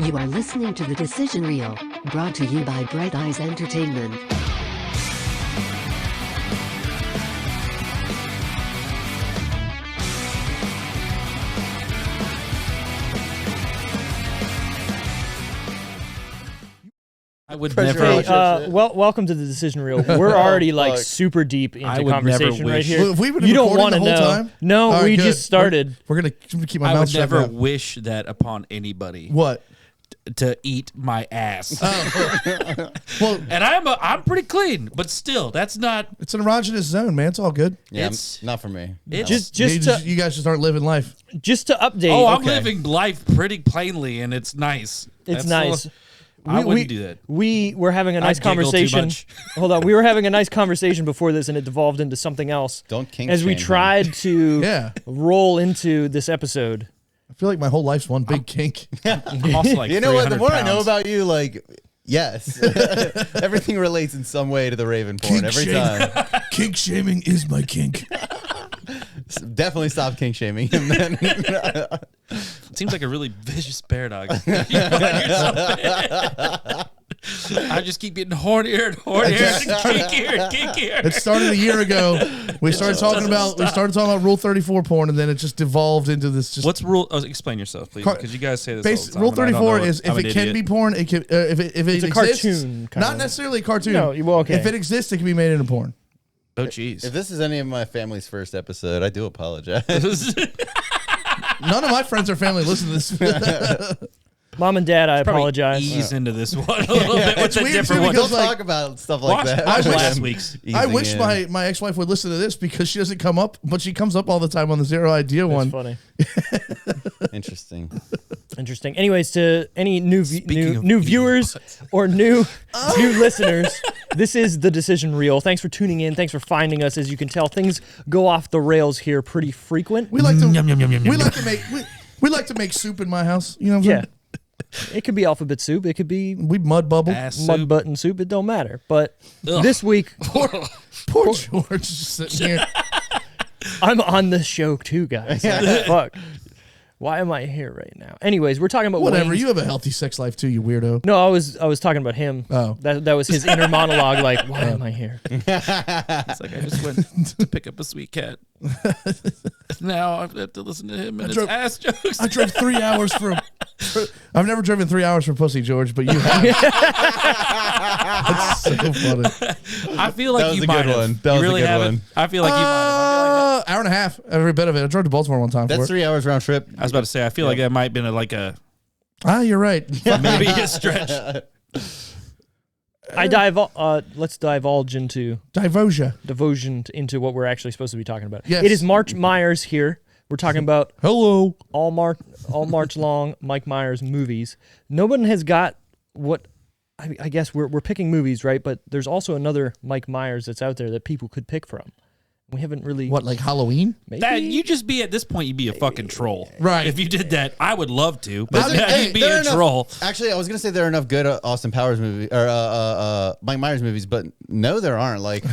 You are listening to The Decision Reel, brought to you by Bright Eyes Entertainment. I would never. Welcome to the Decision Reel. We're already like super deep into conversation right here. Well, you don't want to know. Time? No, right, we good. just started. We're gonna keep my I mouth would shut. never now. wish that upon anybody. What? To eat my ass. Well, and I'm pretty clean, but still, that's not. it's an erogenous zone, man. It's all good. Yeah, It's not for me. Just you guys just aren't living life. Just to update. Oh, I'm living life pretty plainly, and it's nice. It's That's nice. I wouldn't do that. We were having a nice I'd giggle too conversation. much. Hold on, we were having a nice conversation before this, and it devolved into something else. Don't kink as we shame him. tried to Yeah. roll into this episode. I feel like my whole life's one big kink. I'm also like You know what? The 300 more I know pounds. about you, like, yes, everything relates in some way to the Raven porn every time. Kink shaming is my kink. Definitely stop kink shaming him. Then It seems like a really vicious paradox. You find yourself in. I just keep getting hornier and hornier and kinkier and kinkier. It started a year ago. We started talking about Rule 34 porn, and then it just devolved into this. Just What's rule? explain yourself, please, because you guys say this all the time. Rule and I don't 34 know is I'm if an it can idiot. be porn, it can. If it It's a exists, cartoon, kind not of. necessarily a cartoon. No, well, okay. If it exists, it can be made into porn. Oh, jeez. if this is any of my family's first episode, I do apologize. None of my friends or family listen to this. Mom and Dad, I Probably apologize. Ease into this one a little bit with It's the weird, different too, ones. because, Don't like, talk about stuff like that. Watch I wish- last week's. I Easing wish in. my ex-wife would listen to this because she doesn't come up, but she comes up all the time on the Zero Idea That's one. funny. Interesting. Interesting. Anyways, to any new Speaking of new eating viewers butts. or new listeners, this is the Decision Reel. Thanks for tuning in. Thanks for finding us. As you can tell, things go off the rails here pretty frequent. We like to Yum, yum, yum, yum, we yum. like to make we like to make soup in my house. You know what I'm Yeah. saying? It could be alphabet soup. It could be We mud bubble. Ass mud soup. button soup. It don't matter. But Ugh. this week, Poor George is just sitting here. I'm on the show too, guys. Fuck. Why am I here right now? Anyways, we're talking about Whatever. Wayne's- You have a healthy sex life too, you weirdo. No, I was talking about him. Oh. That was his inner monologue. Like, why am I here? It's like I just went to pick up a sweet cat. Now I have to listen to him and his drove- ass jokes. I drove 3 hours I've never driven 3 hours for pussy, George, but you have. That's so funny. I feel like That was you a might good have. one. That You was a really good haven't. one. I feel like you might have. Hour and a half, every bit of it. I drove to Baltimore one time for That's it. 3 hours round trip. I was about to say, I feel like that might have been like a You're right. maybe a stretch. Let's divulge into Divosia. devotion into what we're actually supposed to be talking about. Yes. It is March Myers here. We're talking about Hello. all March long Mike Myers movies. No one has got what I guess we're picking movies, right? But there's also another Mike Myers that's out there that people could pick from. We haven't really What, like Halloween? maybe That you just be at this point, you'd be a fucking troll, Right. If you did that, I would love to, but Hey, you'd be there a are enough- troll. Actually, I was gonna say there are enough good Austin Powers movies or Mike Myers movies, but no, there aren't. Like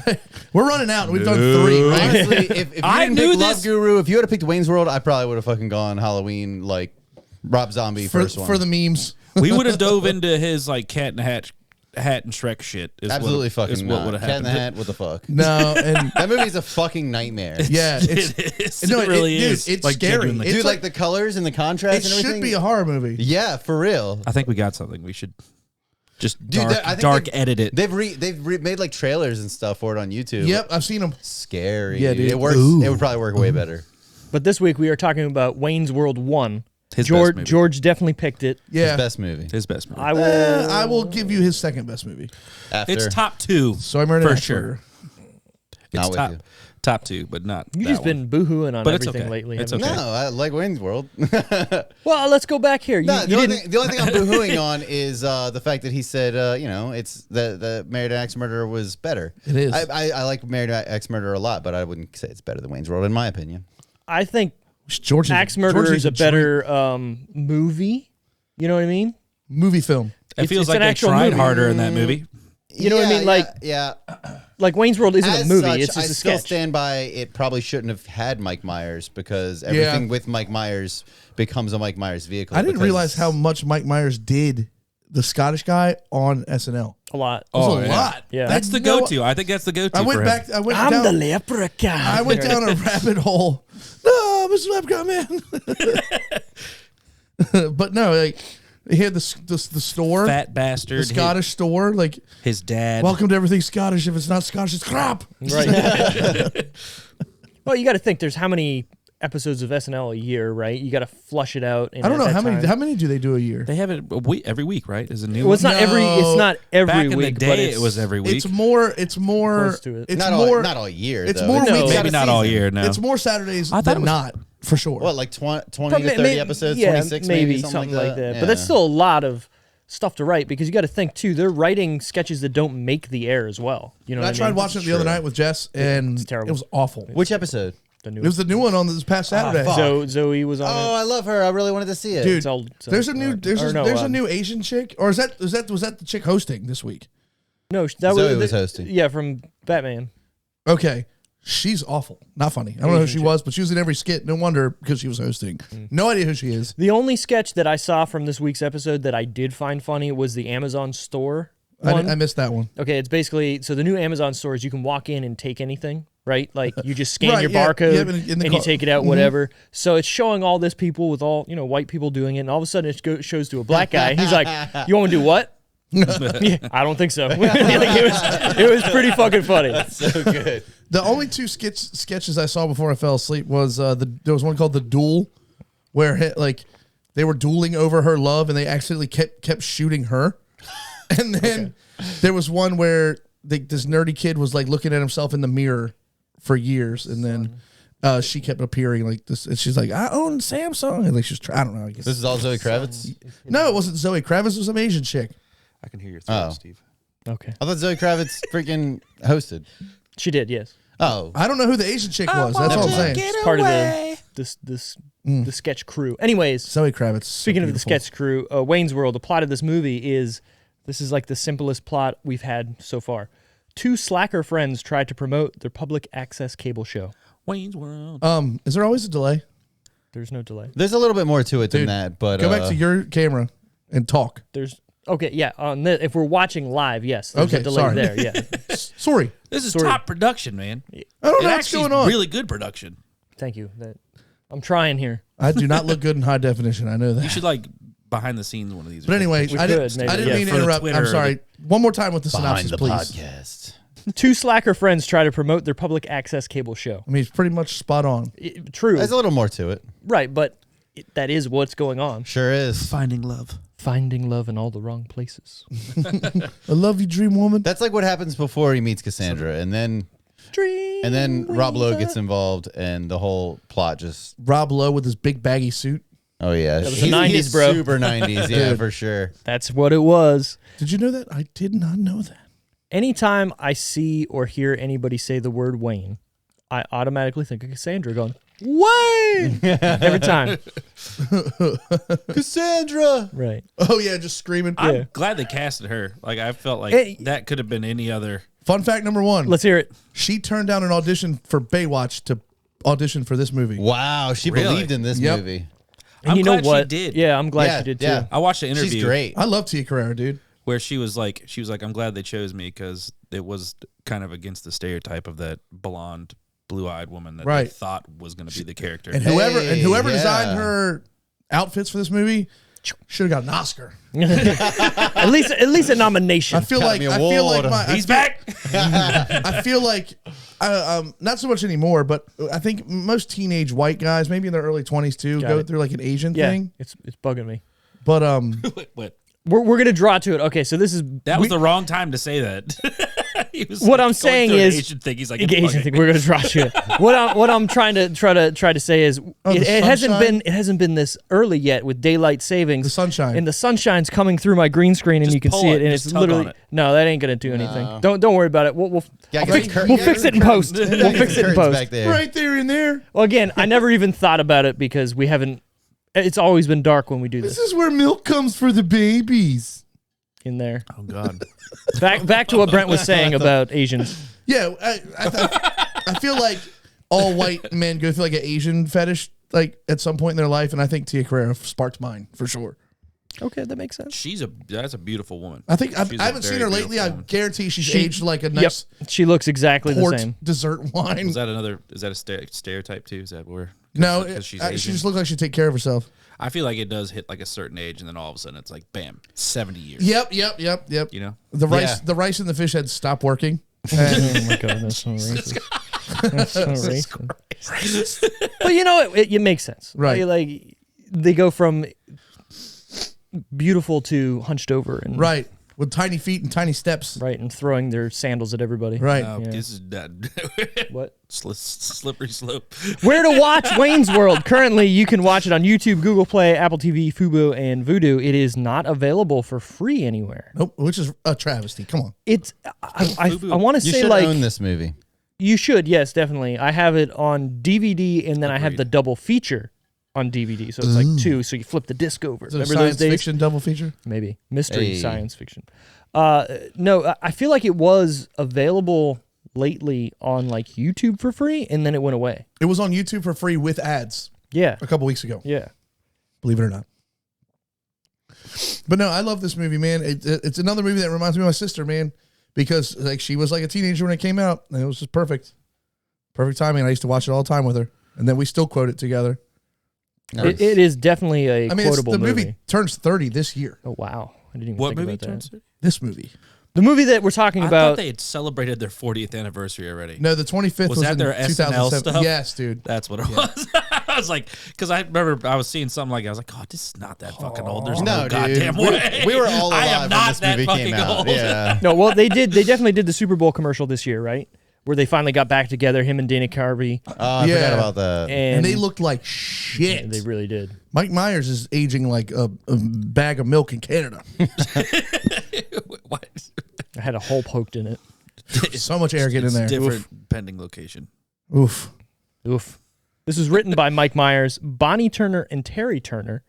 We're running out, and we've done 3, right? honestly, if you I didn't knew pick Love this- Guru, if you would have picked Wayne's World, I probably would have fucking gone Halloween like Rob Zombie first one. For the memes. We would have dove into his like Cat in the Hat and Shrek shit. Absolutely is fucking what not. would have Cat in happened. the Hat. What the fuck? No, and That movie's a fucking nightmare. yeah, it's It is. no, it really dude, is. it's Like, scary. genuinely. It's Dude, like the colors and the contrast it and everything. should be a horror movie. Yeah, for real. I think we got something. We should just Dude, I think dark they've- edit it. They've made like trailers and stuff for it on YouTube. Yep, I've seen them. Scary. Yeah, dude. It works. Ooh. It would probably work way better. But this week we are talking about Wayne's World 1. His best movie. George definitely picked it. Yeah, His best movie. His best movie. I will give you his second best movie. After. It's top 2 So I murdered for Axe sure. Murderer. Not It's with top you. top 2, but not. You've that just one. been boohooing on But it's everything okay. lately. It's haven't okay. you? No, I like Wayne's World. Well, let's go back here. No, You the, only didn't. thing, the only thing I'm boohooing on is the fact that he said, it's the Married to Axe Murderer was better. It is. I like Married to Axe Murderer a lot, but I wouldn't say it's better than Wayne's World in my opinion. I think George Axe Murderer is a better movie. You know what I mean? movie film. It feels it's like an they actual tried movie. harder in that movie. You know what I mean? Like yeah. like Wayne's World isn't a As movie; such, it's I just a still sketch. stand by it. Probably shouldn't have had Mike Myers because everything with Mike Myers becomes a Mike Myers vehicle. I didn't because- realize how much Mike Myers did the Scottish guy on SNL. A lot. It was Oh, a yeah. lot. Yeah. That's the No- go-to. I think that's the go-to. I went for him. back. I went I'm down. the leprechaun. I went down a rabbit hole. No, Mr. Leprechaun Man. But no, like he had the store, Fat bastard. the Scottish store. Like, His dad. welcome to everything Scottish. If it's not Scottish, it's crap. Right. Well, you got to think. There's how many episodes of SNL a year, right? You got to flush it out. I don't know how many. How many do they do a year? They have it every week, right? Is a new Well, it's one? not every. It's not every Back in week, the but day, it's, it was every week. It's more. It's more. Close to it. It's not more. not all year. It's though. more No. weeks. Maybe not all year. No, It's more Saturdays I thought than it was- not, for sure. What, like 20 to Probably- 30 episodes, yeah, 26 maybe, something like that. But that's still a lot of stuff to write because you got to think too. They're writing sketches that don't make the air as well. You know, I what tried mean? watching it the other night with Jess, and It's terrible. it was awful. Which episode? The new It was the new one on this past Saturday. fuck. Zoe was on Oh, it. I love her. I really wanted to see it. Dude, It's all- there's a new there's or a, no, there's a new Asian chick, or was that the chick hosting this week? No, that Zoe was hosting. Yeah, from Batman. Okay, she's awful, not funny. I don't know who she was, but she was in every skit. No wonder, because she was hosting. No idea who she is. The only sketch that I saw from this week's episode that I did find funny was the Amazon store one. I missed that one. Okay, it's basically so the new Amazon store is you can walk in and take anything, right? Like you just scan Right, your yeah, barcode yeah, in the and you car- take it out, whatever. So it's showing all this people with all white people doing it, and all of a sudden it shows to a black guy. And he's like, "You want to do what?" Yeah, I don't think so. Like, it was pretty fucking funny. So good. The only two sketches I saw before I fell asleep was there was one called The Duel, where they were dueling over her love, and they accidentally kept shooting her. And then there was one where this nerdy kid was like looking at himself in the mirror for years, and then she kept appearing like this, and she's like, "I own Samsung," and like she's I don't know. I guess This is all Zoe Kravitz? no, it wasn't Zoe Kravitz. It was some Asian chick. I can hear your throat, Oh. Steve. Okay, I thought Zoe Kravitz freaking hosted. she did. Yes, Oh. I don't know who the Asian chick was. That's all I'm saying. it's part of the sketch crew. Anyways, Zoe Kravitz. speaking of the sketch crew, Wayne's World. The plot of this movie is like the simplest plot we've had so far. Two slacker friends try to promote their public access cable show. Wayne's World. Is there always a delay? There's no delay. There's a little bit more to it than Dude, that, but Go back to your camera and talk. There's okay, yeah. On if we're watching live, yes, there's Okay, a delay sorry. there. Yeah, Sorry, This is Sorry. top production, man. I don't It know what's actually going is on. really good production. thank you. I'm trying here. I do not look good in high definition. I know You that. should like behind the scenes one of these. But anyway, We I could, didn't maybe, yeah, mean for to the interrupt. Twitter I'm or sorry. One more time with the behind synopsis, the please. podcast. Two slacker friends try to promote their public access cable show. I mean, it's pretty much spot on. True, There's a little more to it. right? But that is what's going on. Sure is. Finding love. Finding love in all the wrong places. I love you, dream woman. That's like what happens before he meets Cassandra, and then Rob Lowe gets involved, and the whole plot just. Rob Lowe with his big baggy suit. Oh yeah, was the 90s, bro. Super 90s, yeah, for sure. That's what it was. Did you know that? I did not know that. Anytime I see or hear anybody say the word Wayne, I automatically think of Cassandra going, Wayne! Every time. Cassandra. Right. Oh yeah, just screaming. I'm glad they casted her. Like I felt like Hey. that could have been any other. Fun fact number one: Let's hear it. she turned down an audition for Baywatch to audition for this movie. Wow, she Really? believed in this Yep. movie. And I'm you know glad she what? did. Yeah, I'm glad Yeah, she did too. yeah. I watched the interview. She's great. I love Tia Carrera, dude. Where she was like, I'm glad they chose me because it was kind of against the stereotype of that blonde, blue-eyed woman that Right. they thought was going to be the character. And whoever Hey, whoever yeah. designed her outfits for this movie should have got an Oscar. At least a nomination. I feel Got like me I a feel like award. my He's back. I feel like not so much anymore, but I think most teenage white guys, maybe in their early 20s too, Got go it. through like an Asian yeah, thing. it's bugging me. But What? We're gonna draw to it. Okay, so this is That was the wrong time to say that. He was What like I'm going saying through an is- Asian thing. He's like Asian "Fuck it." thing. We're gonna draw to it. What I'm trying to say is the it sunshine? hasn't been this early yet with daylight savings. The sunshine. And the sunshine's coming through my green screen, and Just you can pull see it, it, and just it's tug literally on it. no, that ain't gonna do anything. Don't worry about it. We'll Yeah, I'll get fix, the cur- we'll get fix the it in curtains. post. Get We'll the fix it in curtains post. back there. right there in there. Well, again, I never even thought about it because we haven't. It's always been dark when we do This this. is where milk comes for the babies. in there. Oh God. Back to what Brent was saying about Asians. Yeah, I feel like all white men go through like an Asian fetish like at some point in their life, and I think Tia Carrera sparked mine for sure. Okay, that makes sense. That's a beautiful woman. I think I She's a haven't seen her very lately. I beautiful woman. guarantee she's aged like a nice She looks exactly the port same. dessert wine. Is that a stereotype too? Is that where? No, she's she Asian? just looks like she take care of herself. I feel like it does hit like a certain age, and then all of a sudden it's like, bam, 70 years. Yep. You know, The rice and the fish head stopped working. Oh my god, that's so racist. That's so racist. But you know, it makes sense, Right. Like they go from beautiful to hunched over, and Right. With tiny feet and tiny steps. right, and throwing their sandals at everybody. Right. Yeah. this is that What? slippery slope. Where to watch Wayne's World? Currently, you can watch it on YouTube, Google Play, Apple TV, Fubo, and Vudu. It is not available for free anywhere. Nope. Which is a travesty. Come on. It's I want to You say should like own this movie. you should, yes, definitely. I have it on DVD, and then I have Agreed. the double feature on DVD. So it's like two. So you flip the disc over. Is it a Remember science those days? fiction double feature? Maybe mystery Hey. science fiction. No, I feel like it was available lately on like YouTube for free, and then it went away. It was on YouTube for free with ads Yeah, a couple weeks ago. yeah. Believe it or not. But no, I love this movie, man. It's another movie that reminds me of my sister, man, because like she was like a teenager when it came out, and it was just perfect. Perfect timing. I used to watch it all the time with her, and then we still quote it together. Nice. It is definitely a I mean, quotable the movie. movie turns 30 this year. Oh wow, I didn't even What think movie about that. turns it? This movie. The movie that we're talking I about. thought they had celebrated their 40th anniversary already. No, the 25th was, Was that in their SNL 2007. stuff? Yes, dude. That's what it was. I was like, because I remember I was seeing something like, I was like, oh, this is not that fucking old. There's no No, dude. goddamn way. We were all I alive am when not this that movie fucking came out. old. Yeah. No, well, they definitely did the Super Bowl commercial this year, right? Where they finally got back together, him and Dana Carvey, Oh, I Yeah. forgot about that. And they looked like shit. yeah, they really did. Mike Myers is aging like a bag of milk in Canada. What? I had a hole poked in it. So much air getting in there. Different pending location. Oof. Oof. This was written by Mike Myers, Bonnie Turner, and Terry Turner.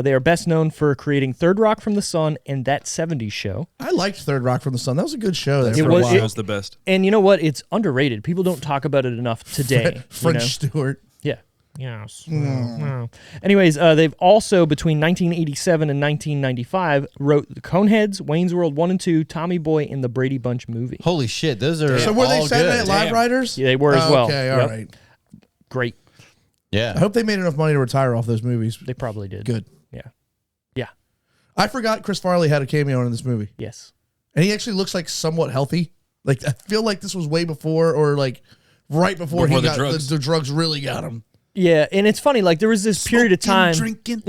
They are best known for creating Third Rock from the Sun and That 70s Show. I liked Third Rock from the Sun. That was a good show. There It for was- a while. That was the best. And you know what? It's underrated. People don't talk about it enough today. French Stewart. Yeah. Yes. Wow. Anyways, they've also, between 1987 and 1995, wrote The Coneheads, Wayne's World 1 and 2, Tommy Boy, and The Brady Bunch movie. Holy shit, those are So were they all Saturday good. Night Live Damn. writers? Yeah, they were as well. Okay, all Yep. right. Great. I Yeah. hope they made enough money to retire off those movies. They probably did. Good. Yeah. Yeah. I forgot Chris Farley had a cameo in this movie. Yes. And he actually looks like somewhat healthy. Like, I feel like this was way before or like right before he Before the got drugs. the drugs really got him. Yeah, and it's funny. Like there was this period of time. Drinking.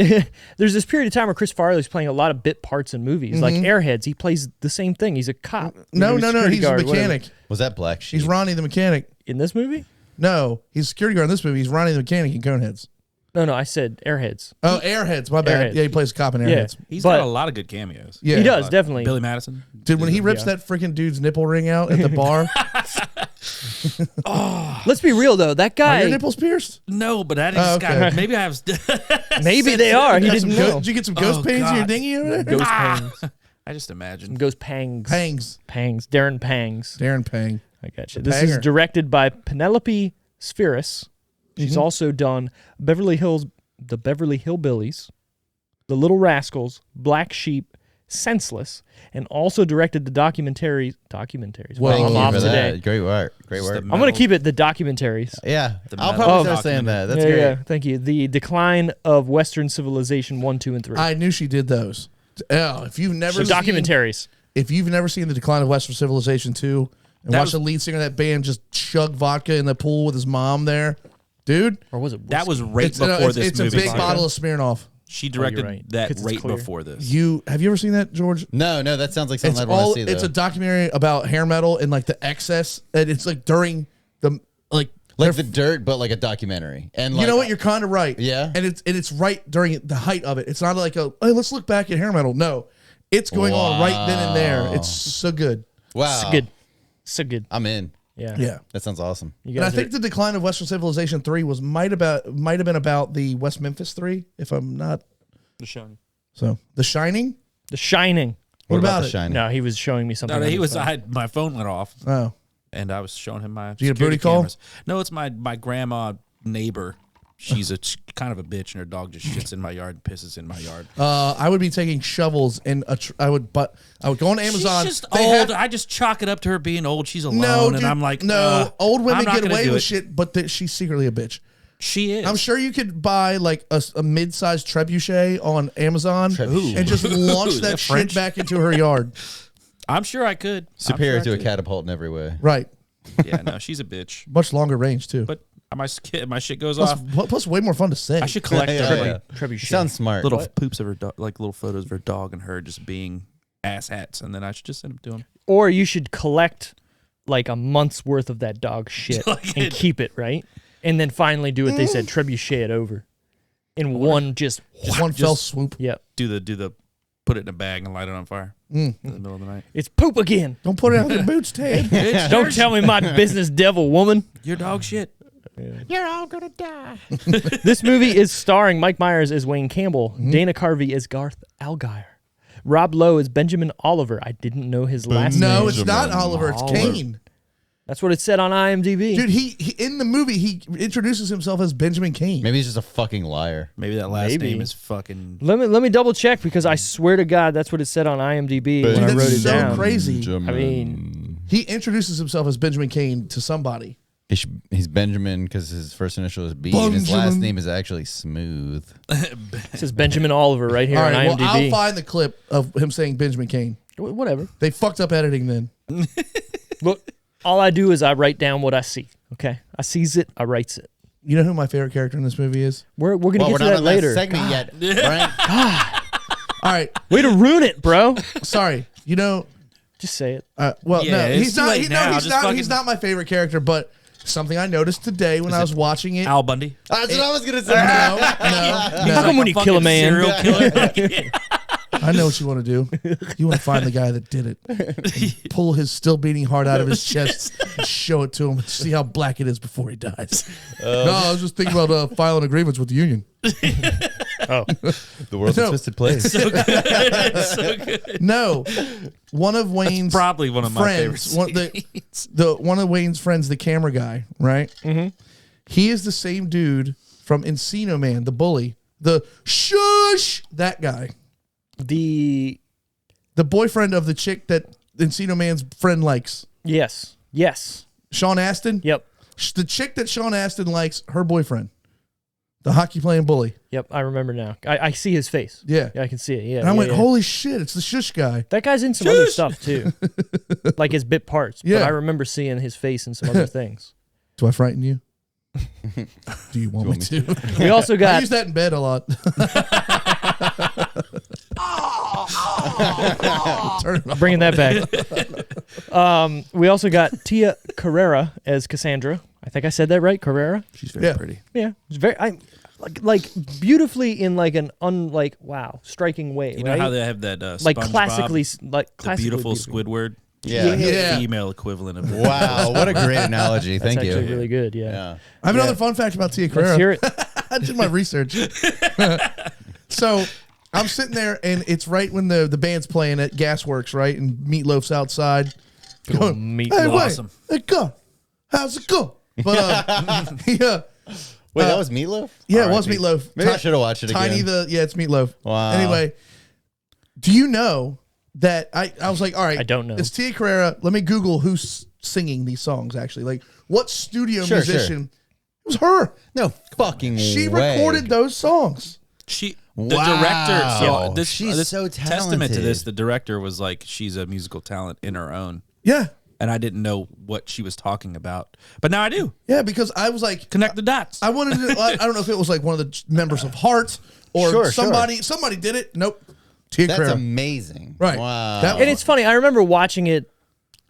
There's this period of time where Chris Farley's playing a lot of bit parts in movies, like Airheads. He plays the same thing. He's a cop. No, He's a no, security he's a guard, whatever. mechanic. Was that Black Sheep? He's Ronnie the mechanic. In this movie? No, he's a security guard in this movie. He's Ronnie the mechanic in Coneheads. No, I said Airheads. Oh, Airheads. My bad. Airheads. Yeah, he plays a cop in Yeah, Airheads. He's but got a lot of good cameos. Yeah. he does definitely. Billy Madison. Dude, when he rips Yeah. that freaking dude's nipple ring out at the bar, Let's be real though. That are guy. your nipples pierced? No, but I just Oh, okay. got, maybe I have. Maybe they are. He Got didn't some know. Did you get some ghost Oh, pains in your God. dinghy over there? Ghost pangs. I just imagine. Ghost pangs. Pangs. Pangs. Darren Pangs. Darren Pang. I got you. The This is panger. directed by Penelope Spheris. She's also done The Beverly Hillbillies, The Little Rascals, Black Sheep, Senseless, and also directed the documentaries. Well, Wow, I'm Thank you off for today. that. Great work. Great Just work. the I'm going to keep it the documentaries. Yeah. The I'll metal probably Oh. start saying that. That's yeah, great. yeah, thank you. The Decline of Western Civilization 1, 2, and 3. I knew she did those. Oh, if you've never So seen, documentaries. if you've never seen the Decline of Western Civilization 2 and That watched was- the lead singer of that band just chug vodka in the pool with his mom there, dude, Or was it? That was right it's, before this it's a movie. big came bottle out. of Smirnoff. She directed right. that 'Cause it's right clear. before this. Have you ever seen that, George? No, that sounds like something It's I'd want all. to see. Though. It's a documentary about hair metal and like the excess, and it's like during the like. like the dirt, but like a documentary. And like, You know what? You're kind of right. Yeah. and it's right during the height of it. It's not like hey, let's look back at hair metal. No, it's going on right then and there. It's so good. wow, So good. So good. I'm in. Yeah. Yeah. That sounds awesome. You And I guys think the Decline of Western Civilization 3 might have been about the West Memphis 3, if I'm not. The Shining. So The Shining. The Shining. What about about The it? Shining? No, he was showing me something. No, on he his was. phone. My phone went off, Oh. and I was showing him my you get a security booty call? cameras. No, it's my grandma neighbor. She's kind of a bitch, and her dog just shits in my yard and pisses in my yard. I would be taking shovels in a. I would go on Amazon. She's just They old. have- I just chalk it up to her being old. She's alone, no, and dude, I'm like, no. Old women I'm not get gonna away do with it. shit, but she's secretly a bitch. She is. I'm sure you could buy like a mid-sized trebuchet on Amazon Trebuchet. and just launch Is that that shit French? back into her yard. I'm sure I could. Superior I'm to sure a I could. catapult in every way. Right. Yeah, no, she's a bitch. Much longer range too. But my shit goes Plus, off. plus way more fun to say. I should collect Trebuchet. Sounds smart. little poops of her dog, like little photos of her dog and her just being ass hats, and then I should just send them to him. Or you should collect like a month's worth of that dog shit Like and it- keep it, right? And then finally do what they said, trebuchet it over. In one Just one fell swoop. Yep. Do the put it in a bag and light it on fire in the middle of the night. It's poop again. Don't put it on your boots, Ted. Bitch, Don't tell me my business, devil woman. your dog shit. You're all gonna die. This movie is starring Mike Myers as Wayne Campbell, Dana Carvey as Garth Algier, Rob Lowe as Benjamin Oliver. I didn't know his last No, name. it's not Oliver. It's Oliver. Kane. That's what it said on IMDb. Dude, he in the movie he introduces himself as Benjamin Kane. Maybe he's just a fucking liar. Maybe that last Maybe. name is fucking. Let me double check because I swear to God that's what it said on IMDb when Dude, I that's wrote it so down. crazy. I mean, He introduces himself as Benjamin Kane to somebody. He's Benjamin because his first initial is B, and his last Benjamin. name is actually Smooth. it says Benjamin Oliver right here All on right, well, IMDb. I'll find the clip of him saying Benjamin Kane. Whatever. They fucked up editing then. Look, all I do is I write down what I see. Okay, I sees it, I writes it. You know who my favorite character in this movie is? We're gonna Well, get we're to not that on later. that segment yet, Brian. All right, Way to ruin it, bro. sorry. You know, Just say it. well, Yeah, no, it's he's too not. late now. He's Just not. fucking- He's not my favorite character, but something I noticed today when I was watching it. Al Bundy. That's what I was gonna say. No, How come when you Fucking kill a man? serial killer. I know what you want to do. You want to find the guy that did it, and pull his still beating heart out of his chest, and show it to him, and see how black it is before he dies. No, I was just thinking about filing agreements with the union. The world's No. a twisted place. It's so good. No, one of Wayne's Probably one of my favorite friends, one, scenes. one of Wayne's friends, the camera guy, right? Mm-hmm. He is the same dude from Encino Man, the bully, the shush, that guy, The the boyfriend of the chick that Encino Man's friend likes, yes. Sean Astin. Yep. The chick that Sean Astin likes, her boyfriend, the hockey playing bully. Yep. I remember now. I see his face. Yeah. I can see it. Yeah. And I yeah, went, yeah. holy shit, it's the shush guy. That guy's in some other stuff too, like his bit parts. Yeah. But I remember seeing his face in some other things. Do I frighten you? Do you want me to? We also I got use that in bed a lot. Turn it off. bringing that back. We also got Tia Carrera as Cassandra. I think I said that right. Carrera. She's very Yeah. pretty. Yeah, it's very like beautifully in like an striking way. You know right? how they have that like SpongeBob, classically the classically beautiful Squidward? Yeah. Yeah. Female equivalent of Wow, what a great analogy. That's Thank you. actually really good. Yeah. Yeah. I have another fun fact about Tia Let's hear Carrera. it. I did my research. So I'm sitting there, and it's right when the band's playing at Gasworks, right? And Meatloaf's outside. Going, Meatloaf. hey, wait, Awesome. hey, go. How's it go? But yeah, Wait, that was Meatloaf? yeah, it was R.I.P. Meatloaf. Maybe I should have watched it Tiny again. it's Meatloaf. Wow. Anyway, do you know that I was like, all right, I don't know. It's Tia Carrera. Let me Google who's singing these songs. Actually, like what studio Sure, musician? It was her. No fucking She way. recorded those songs. The Wow. director. So this, She's this so testament to this. talented. The director was like, she's a musical talent in her own, Yeah, and I didn't know what she was talking about, but now I do. yeah, because I was like, Connect the dots. I wanted to. I don't know if it was like one of the members of Heart or Sure, somebody. Somebody did it. Nope. Tia That's Carrera. amazing. Right. Wow. That And it's funny. I remember watching it.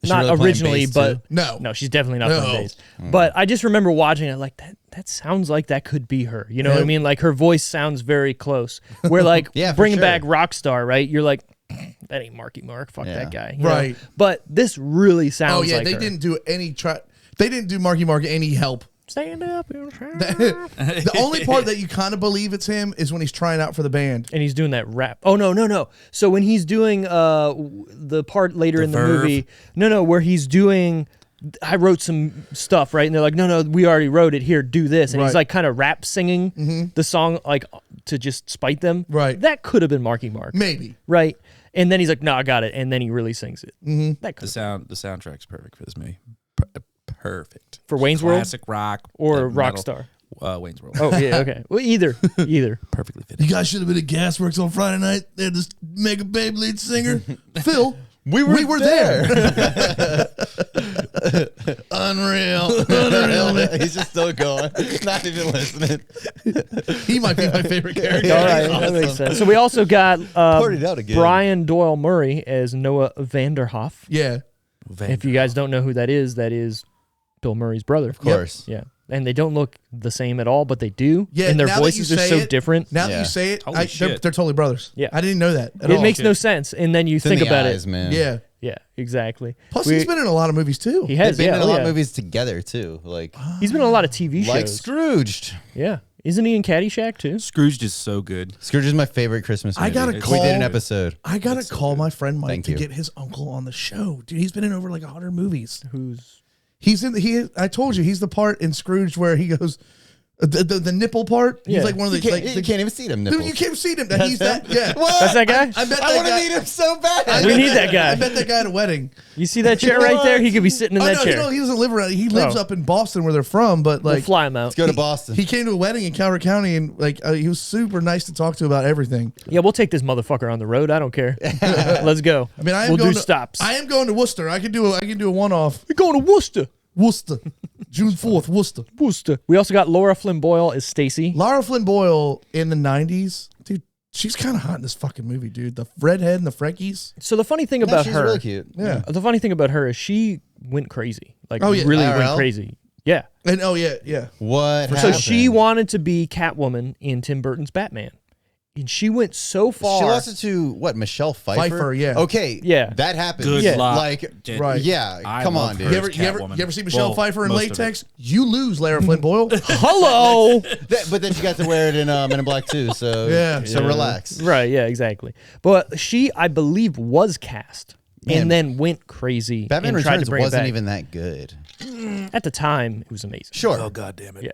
Is she Not really playing originally, bass, but too? No. she's definitely not No. playing bass. But I just remember watching it like that sounds like that could be her. You know what I Yeah. mean? Like her voice sounds very close. Where like Yeah, for bringing sure. back Rockstar, right? You're like, that ain't Marky Mark. Fuck Yeah. that guy. you know? Right. But this really sounds Oh yeah, like they her. didn't do any They didn't do Marky Mark any help Stand up and shout. The only part that you kind of believe it's him is when he's trying out for the band. And he's doing that rap. Oh, no. So when he's doing the part later in the verve. movie, where he's doing, I wrote some stuff, right? And they're like, no, we already wrote it. Here, do this. And he's Right. like kind of rap singing the song like to just spite them. Right. That could have been Marky Mark. Maybe. Right. And then he's like, no, I got it. And then he really sings it. That could The soundtrack's perfect for this movie. Perfect For Wayne's World? classic rock or metal. Rockstar. Wayne's World. Oh, yeah, okay. Well, either. Perfectly fitting. You guys should have been at Gasworks on Friday night. They're this mega Beyblade singer. Phil, We were there. Unreal. He's just still going. Not even listening. He might be my favorite character. All right, that makes sense. So we also got Partied out again. Brian Doyle Murray as Noah Vanderhoff. Yeah. If you guys don't know who that is Bill Murray's brother. Of course. Yeah. And they don't look the same at all, but they do. Yeah, and their now that voices you are say so it- different. Now Yeah. that you say it, Holy they're shit. totally brothers. Yeah. I didn't know that at It all. makes no sense. And then you It's in think the about eyes, it. man. Yeah. Yeah, exactly. Plus, We- he's been in a lot of movies too. He has, They've been yeah. in a lot yeah. of movies together too. Like He's been in a lot of TV like shows. Scrooged. Yeah. Isn't he in Caddyshack too? Scrooged is so good. Scrooge is my favorite Christmas movie. I gotta We call- did an episode. I gotta call my friend Mike Thank to you. get his uncle on the show. Dude, he's been in over like 100 movies. Who's He's in. I told you, he's the part in Scrooge where he goes, the nipple part. He's Yeah. like one of the. You can't, like, you can't even see them Dude, nipples. you can't see him. He's that. Yeah. What? That's that guy? I bet I that want to guy. meet him so bad. We need that guy. I bet that guy at a wedding. You see that chair right there? He could be sitting in Oh that no, chair. no, he doesn't live around. He lives Oh. up in Boston where they're from. But We'll like, fly him out. Let's go to Boston. he came to a wedding in Calvert County, and like he was super nice to talk to about everything. Yeah, we'll take this motherfucker on the road. I don't care. Let's go. I mean, we'll going do to, stops. I am going to Worcester. I can do a one-off. We're going to Worcester. Worcester, June 4th, Worcester. Worcester. We also got Laura Flynn Boyle as Stacy. Laura Flynn Boyle in the 90s, dude. She's kind of hot in this fucking movie, dude. The redhead and the freckies. So the funny thing No, about she's her, really cute. Yeah. the funny thing about her is she went crazy. Like Oh, yeah. really IRL? went crazy. Yeah. And oh yeah, yeah. What? So happened? she wanted to be Catwoman in Tim Burton's Batman. And she went so far. She lost it to what? Michelle Pfeiffer. Pfeiffer, yeah. Okay. Yeah. That happened. Good Yeah. luck. Like, Did- Right. yeah. I Come love on, her. dude. You ever Catwoman. see Michelle Well, Pfeiffer in most of latex? You lose, Lara Flynn Boyle. Hello. But then she got to wear it in Men in Black too. So Yeah. So relax. Right, yeah, exactly. But she, I believe, was cast Man. and then went crazy Batman and tried Returns to bring it wasn't back. even that good. At the time, it was amazing. Sure. Oh god damn it!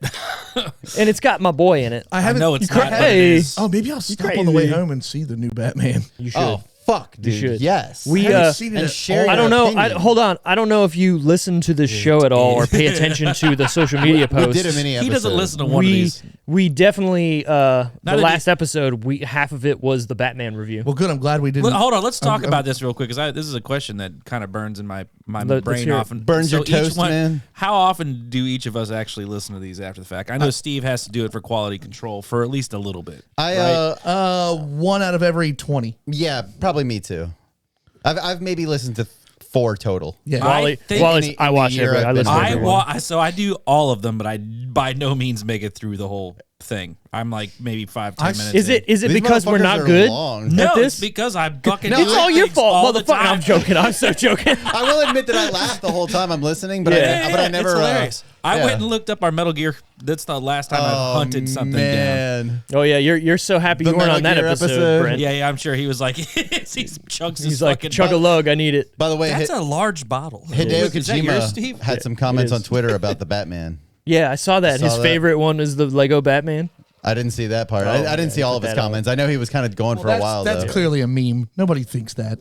And it's got my boy in it. I I haven't. know it's cra- not. But it Hey. is. Oh, maybe I'll stop on the way crazy. home and see the new Batman. You should. Oh fuck, dude. should. Yes. We, I haven't uh, seen it and at share all. I don't your know. opinion. Hold on. I don't know if you listen to this show at all or pay attention to the social media we posts. did a mini episode. He doesn't listen to one of these. We definitely the Not a last episode. Half of it was the Batman review. Well, good. I'm glad we didn't. Look, hold on, let's talk about this real quick because this is a question that kind of burns in my Let's brain hear it. often. Burns your each toast, man. How often do each of us actually listen to these after the fact? I know Steve has to do it for quality control for at least a little bit. I 1 out of every 20. yeah, probably me too. I've maybe listened to 4 total. Yeah. I think I watch year every. I I've been listen to on. every one. So I do all of them, but I by no means make it through the whole thing. I'm like maybe 5-10 minutes. Is it in. because we're motherfuckers not are good? long. No, at it's this? because I fucking. It's all your fault, the motherfucker. time. I'm joking. I'm so joking. I will admit that I laughed the whole time I'm listening, but Yeah. I never. It's hilarious. I yeah. went and looked up our Metal Gear. That's the last time I've hunted something down. man. Oh yeah, you're so happy The you weren't Metal on that Gear episode, episode. Brent. Yeah, I'm sure he was like, he chugs his He's like, fucking chug a lug. I need it. By the way, That's a large bottle. Hideo Is that yours, Kojima Steve? had some comments it on is. Twitter about the Batman. Yeah, I saw that. Saw His that. favorite one was the Lego Batman. I didn't see that part. Oh, I didn't yeah, see all of put his that on. comments. I know he was kind of going for a while That's though. clearly a meme. Nobody thinks that.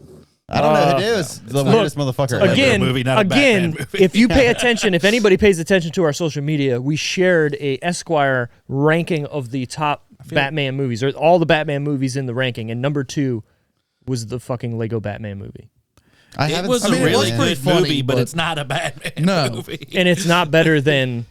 I don't know. Hideo is the weirdest motherfucker ever. Again, movie, not a Batman movie. if you pay attention, if anybody pays attention to our social media, we shared a Esquire ranking of the top Batman movies, or all the Batman movies in the ranking, and number 2 was the fucking Lego Batman movie. I It haven't was seen a it was really pretty good funny, movie, but but- it's not a Batman No. movie. And it's not better than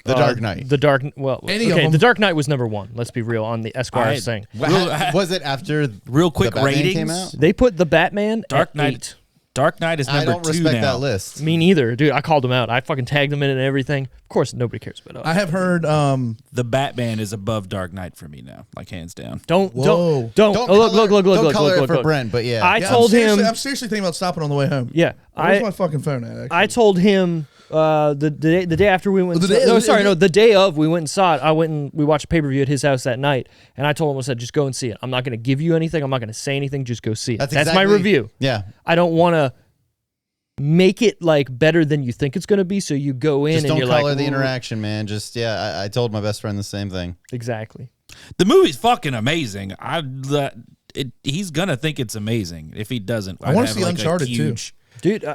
The Dark Knight. The Dark, well, Any of okay, them. The Dark Knight was number 1. Let's be real on the Esquire thing. Was it after Real quick the Batman ratings. came out? They put the Batman Dark at Knight. 8. Dark Knight is number I don't 2 respect now. that list. Me neither, dude. I called him out. I fucking tagged him in it and everything. Of course, nobody cares about us. I have heard. The Batman is above Dark Knight for me now, like hands down. Don't. Whoa. Oh, look, Don't color it look, for look. Brent, but yeah. I Yeah, told him. I'm seriously thinking about stopping on the way home. Yeah, Where's my fucking phone at? Actually? I told him The day after we went. The and day- saw, no, the- sorry, the- no. The day of we went and saw it. We watched a pay-per-view at his house that night, and I told him, I said, just go and see it. I'm not going to give you anything. I'm not going to say anything. Just go see it. That's my exactly- review. Yeah. I don't want to make it like better than you think it's going to be. So you go in Just and don't you're color like, the "Ooh." interaction, man. Just I told my best friend the same thing. Exactly. The movie's fucking amazing. He's gonna think it's amazing. If he doesn't, I wanna I'd have, see Uncharted, too. Dude,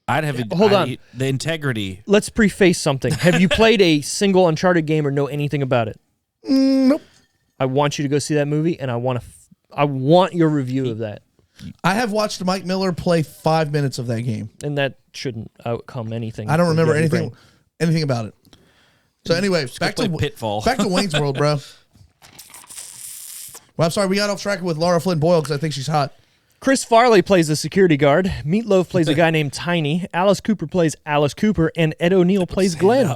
I'd have hold on. the integrity. let's preface something. Have you played a single Uncharted game or know anything about it? Nope. I want you to go see that movie, and I want your review of that. I have watched Mike Miller play 5 minutes of that game. And that shouldn't outcome anything. I don't for remember Debbie Brain. anything about it. So anyway, back play to Pitfall. Back to Wayne's World, bro. Well, I'm sorry, we got off track with Laura Flynn Boyle because I think she's hot. Chris Farley plays the security guard. Meatloaf plays a guy named Tiny. Alice Cooper plays Alice Cooper, and Ed O'Neill plays Glenn.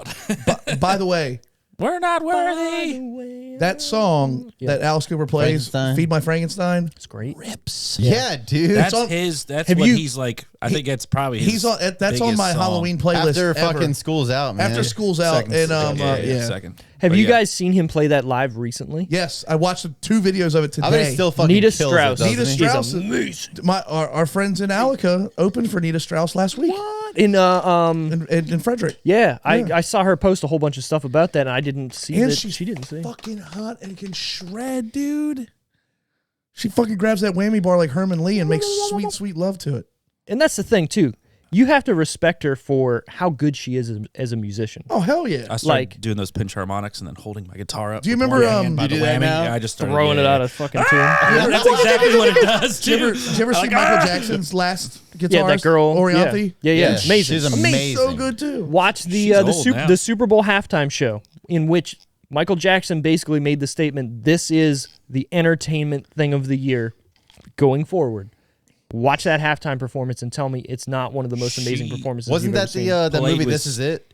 By the way, We're not worthy. that song that Alice Cooper plays, Frankenstein. "Feed My Frankenstein," It's great. Rips. Yeah, dude. That's on- his. That's Have what you- he's like. I think that's probably his he's on. That's on biggest my song. Halloween playlist. After ever. fucking school's out, man. After school's out, Second- and yeah. Second. Have But you yeah. guys seen him play that live recently? Yes, I watched 2 videos of it today. I bet he still fucking Nita kills Strauss. it, doesn't Nita he? Strauss. amazing. Our friends in Alica opened for Nita Strauss last week In in Frederick. yeah, Yeah. I saw her post a whole bunch of stuff about that, and I didn't see And that she's she didn't see. fucking hot and can shred, dude. She fucking grabs that whammy bar like Herman Lee and makes sweet, sweet love to it. And that's the thing too. You have to respect her for how good she is as a musician. Oh hell yeah! I started like- doing those pinch harmonics and then holding my guitar up. Do you with remember, one hand by you the do that whammy. now? Yeah, I just started, Throwing it yeah. out of fucking tune. That's exactly what it does, Did too. you ever see Michael Jackson's last guitarist? Yeah, that girl. Orianthi. Yeah, Yeah, amazing. she's amazing. So good too. Watch She's old now. the Super Bowl halftime show in which Michael Jackson basically made the statement, "This is the entertainment thing of the year going forward." Watch that halftime performance and tell me it's not one of the most amazing performances. Wasn't you've that ever seen. that Played movie? with- This Is It.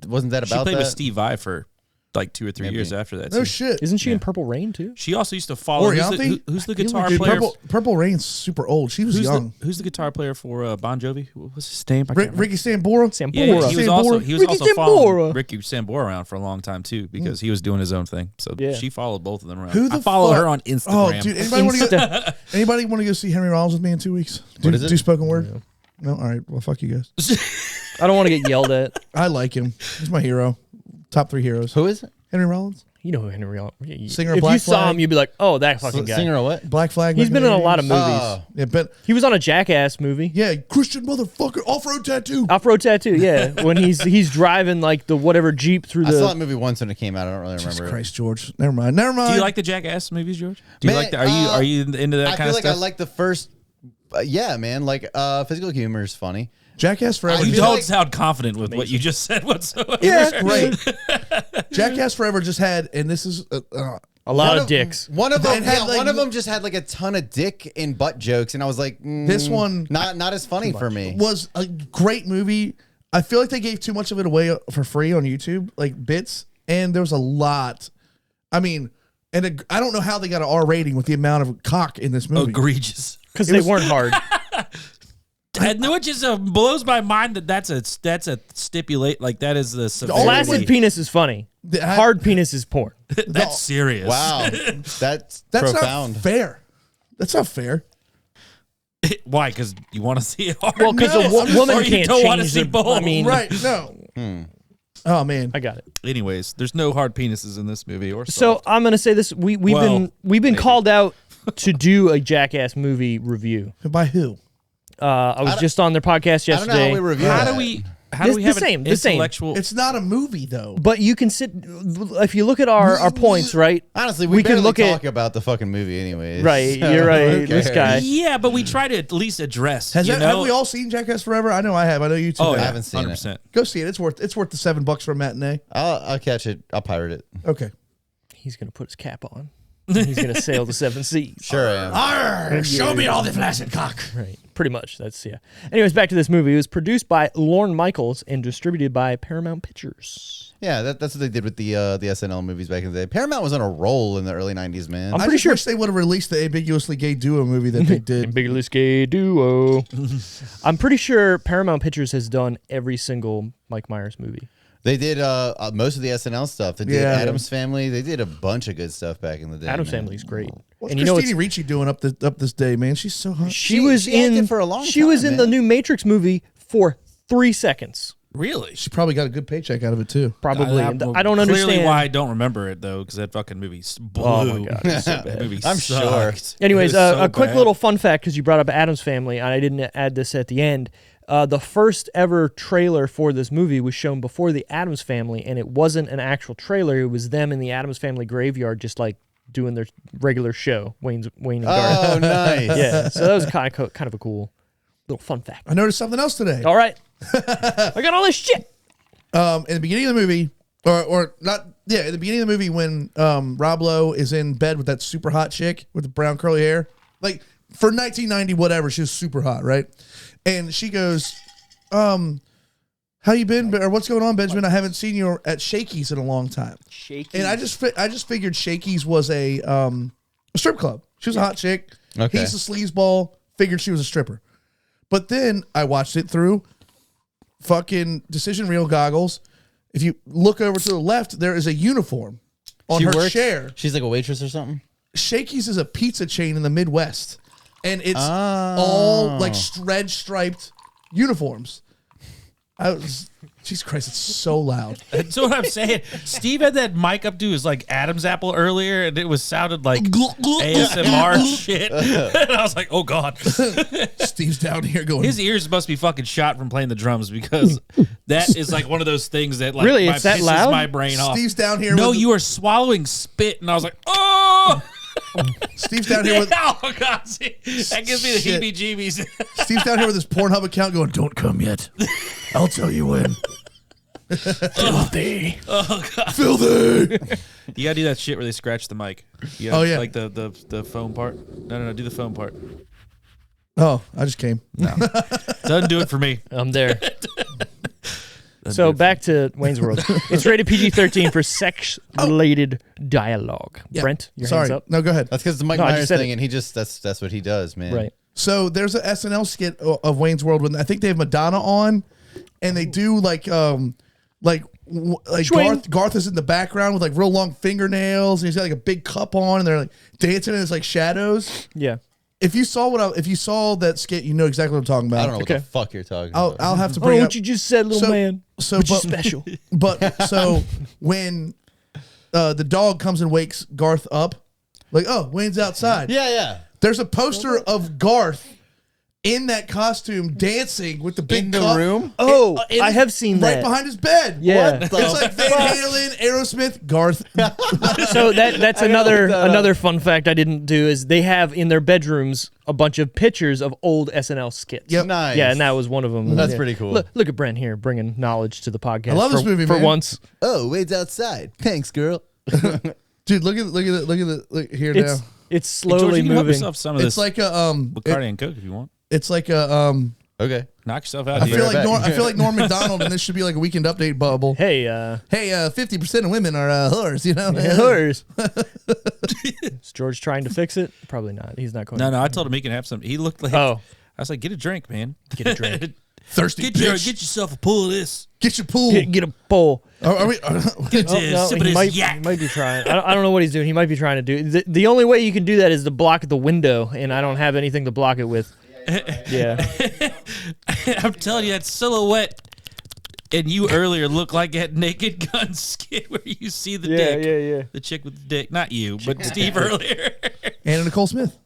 Wasn't that She about played that? with Steve Vai for like 2 or 3 years after that. No too. shit. Isn't she in Purple Rain too? She also used to follow. Orianthi? Who's the I feel guitar like- Dude, player? Purple Rain's super old. She was Who's young. who's the guitar player for Bon Jovi? What was his name? I can't remember. Ricky Sambora. Sambora. Yeah, he was also Ricky following Sambora. Ricky Sambora around for a long time too because he was doing his own thing. So Yeah. she followed both of them around. Who the I follow fuck- her on Instagram. Oh, dude! Anybody want to Insta- Anybody want to go see Henry Rollins with me in 2 weeks? Do, What is it? do spoken word? No. All right. Well, fuck you guys. I don't want to get yelled at. I like him. He's my hero. Top 3 heroes. Who is it? Henry Rollins, You know who Henry Rollins. Singer of If Black you saw Flag. him, you'd be like, "Oh, that fucking guy." Singer or what? Black Flag. He's back been the in a lot of 80s. movies. Oh. Yeah, but He was on a Jackass movie. yeah, Christian motherfucker, off-road tattoo. Off-road tattoo, yeah. When he's driving like the whatever Jeep through I saw that the. movie once when it came out. I don't really Jesus remember. Christ, George. Never mind. Never mind. Do you like the Jackass movies, George? Do you Man, like the, are you into that I kind feel of like stuff? I like the first. Yeah, man. Like physical humor is funny. Jackass Forever? You feel don't like- sound confident with what you just said whatsoever. Yeah, great. Jackass Forever just had, and this is A lot of dicks. One of them, It had, like, one of them just had like a ton of dick and butt jokes, and I was like, This one- not as funny for me. was a great movie. I feel like they gave too much of it away for free on YouTube, like bits, and there was a lot. I mean, I don't know how they got an R rating with the amount of cock in this movie. Egregious. Because they weren't hard. And which is blows my mind that's a stipulate like that is the severity. Flaccid penis is funny. Hard penis is porn. That's serious. Wow, that's profound. not fair. That's not fair. Why? Because you want to see it hard. Well, because No, a I'm just- woman or you can't don't wanna change see the. both. I mean, Right? No. Oh man. I got it. Anyways, there's no hard penises in this movie or So soft. I'm gonna say this: we've been maybe. called out to do a Jackass movie review. By who? I was just on their podcast I don't know yesterday. how we review how that. do we The have same, an the same. intellectual? It's not a movie though. But you can sit. If you look at our points, right? Honestly, we can barely look talk at. about the fucking movie anyways. Right, so you're right. who This cares? guy. Yeah, but we try to at least address. Have know? we all seen Jackass Forever? I know I have. I know you two. Oh, have. I haven't seen it. 100%. Go see it. It's worth the $7 for a matinee. I'll catch it. I'll pirate it. Okay. He's gonna put his cap on. He's gonna sail the 7 seas. Sure, I am. Arr, show me all the flaccid cock. Right. pretty much. That's yeah. Anyways, back to this movie. It was produced by Lorne Michaels and distributed by Paramount Pictures. Yeah, that's what they did with the SNL movies back in the day. Paramount was on a roll in the early 90s, man. I'm I pretty just sure wish they would have released the ambiguously gay duo movie that they did. Ambiguous Gay Duo. I'm pretty sure Paramount Pictures has done every single Mike Myers movie. They did most of the SNL stuff. They did Addams Family. They did a bunch of good stuff back in the day. Addams man. Family's great. What's And you know Christine Ricci doing up this day, man? She's so hot. she was she acted in for a long She was time, in the man. new Matrix movie for 3 seconds. Really? She probably got a good paycheck out of it too. Probably. I don't Clearly understand why I don't remember it though, because that fucking movie blew. Oh my God, it's so That movie I'm sure. sucked. Anyways, It was so a quick bad. little fun fact, because you brought up Addams Family, and I didn't add this at the end. The first ever trailer for this movie was shown before the Addams Family, and it wasn't an actual trailer. It was them in the Addams Family graveyard, just like doing their regular show. Wayne and Garth. Oh, nice. Yeah, so that was kind of a cool little fun fact. I noticed something else today. All right, I got all this shit. In the beginning of the movie, or not, yeah, in the beginning of the movie when Rob Lowe is in bed with that super hot chick with the brown curly hair, like for 1990 whatever, she was super hot, right? And she goes, "How you been? Or what's going on, Benjamin? I haven't seen you at Shakey's in a long time." Shaky. And I just figured Shakey's was a strip club. She was a hot chick. Okay. He's a sleazeball. Figured she was a stripper. But then I watched it through fucking Decision Reel goggles. If you look over to the left, there is a uniform on her works- chair. She's like a waitress or something? Shakey's is a pizza chain in the Midwest. And it's all like red striped uniforms. Jesus Christ, it's so loud. That's what I'm saying. Steve had that mic up to his like Adam's apple earlier, and it sounded like ASMR shit. And I was like, oh God. Steve's down here going, His ears must be fucking shot from playing the drums, because that is like one of those things that like Really? It's that pisses loud? my brain off. Steve's down here. No, with you are swallowing spit, and I was like, oh. Steve's down here with Oh God, see, that gives me the Shit. heebie-jeebies. Steve's down here with his Pornhub account going, "Don't come yet. I'll tell you when." filthy. Oh God. Filthy. You gotta do that shit where they scratch the mic. You gotta, Oh, yeah. like the foam part. No, do the foam part. Oh, I just came. Doesn't do it for me. I'm there. So back to Wayne's World. It's rated PG-13 for sex-related dialogue. Yeah. Brent, your Sorry. hands up. No, go ahead. That's because the Mike No, I just Myers said thing, it. and he just, that's what he does, man. Right. So there's an SNL skit of Wayne's World when I think they have Madonna on, and they do Swing. Garth is in the background with like real long fingernails, and he's got like a big cup on, and they're like dancing, and it's like shadows. Yeah. If you saw if you saw that skit, you know exactly what I'm talking about. I don't know what Okay. the fuck you're talking I'll about. have to Oh, bring what up. you just said, little man. So, Which is but, special. but so when the dog comes and wakes Garth up, like, oh, Wayne's outside. Yeah. There's a poster of Garth in that costume dancing with the big In the cup room? Oh, in- I have seen right that. behind his bed. Yeah. It's like Van Halen, Aerosmith, Garth. So that's another fun fact I didn't do is they have in their bedrooms a bunch of pictures of old SNL skits. Yep. Nice. Yeah, and that was one of them. That's Yeah. pretty cool. Look at Brent here bringing knowledge to the podcast. I love this movie, for man. once. Oh, Wade's outside. Thanks, girl. Dude, look here It's now. it's Hey, George, slowly you can help moving. yourself some of It's this like a Bacardi and Coke if you want. it's like a Okay. Knock yourself out. I here. feel right like back. I feel like Norm Macdonald, and this should be like a Weekend Update bubble. Hey, Hey, 50% of women are whores, you know. hers. Is George trying to fix it? Probably not. He's not going. No, I told him he can have some. He looked like. Oh. I was like, get a drink, man. Get a drink. Thirsty Get bitch. yourself a pull of this. Get your pool. Get a bowl. Are we? Get Oh, a no, sip of he this might yak. be trying. I don't know what he's doing. He might be trying to do. The only way you can do that is to block the window, and I don't have anything to block it with. Yeah. I'm telling you, that silhouette and you earlier looked like that Naked Gun skit where you see the dick. Yeah. The chick with the dick. Not you, but Steve earlier. Anna Nicole Smith.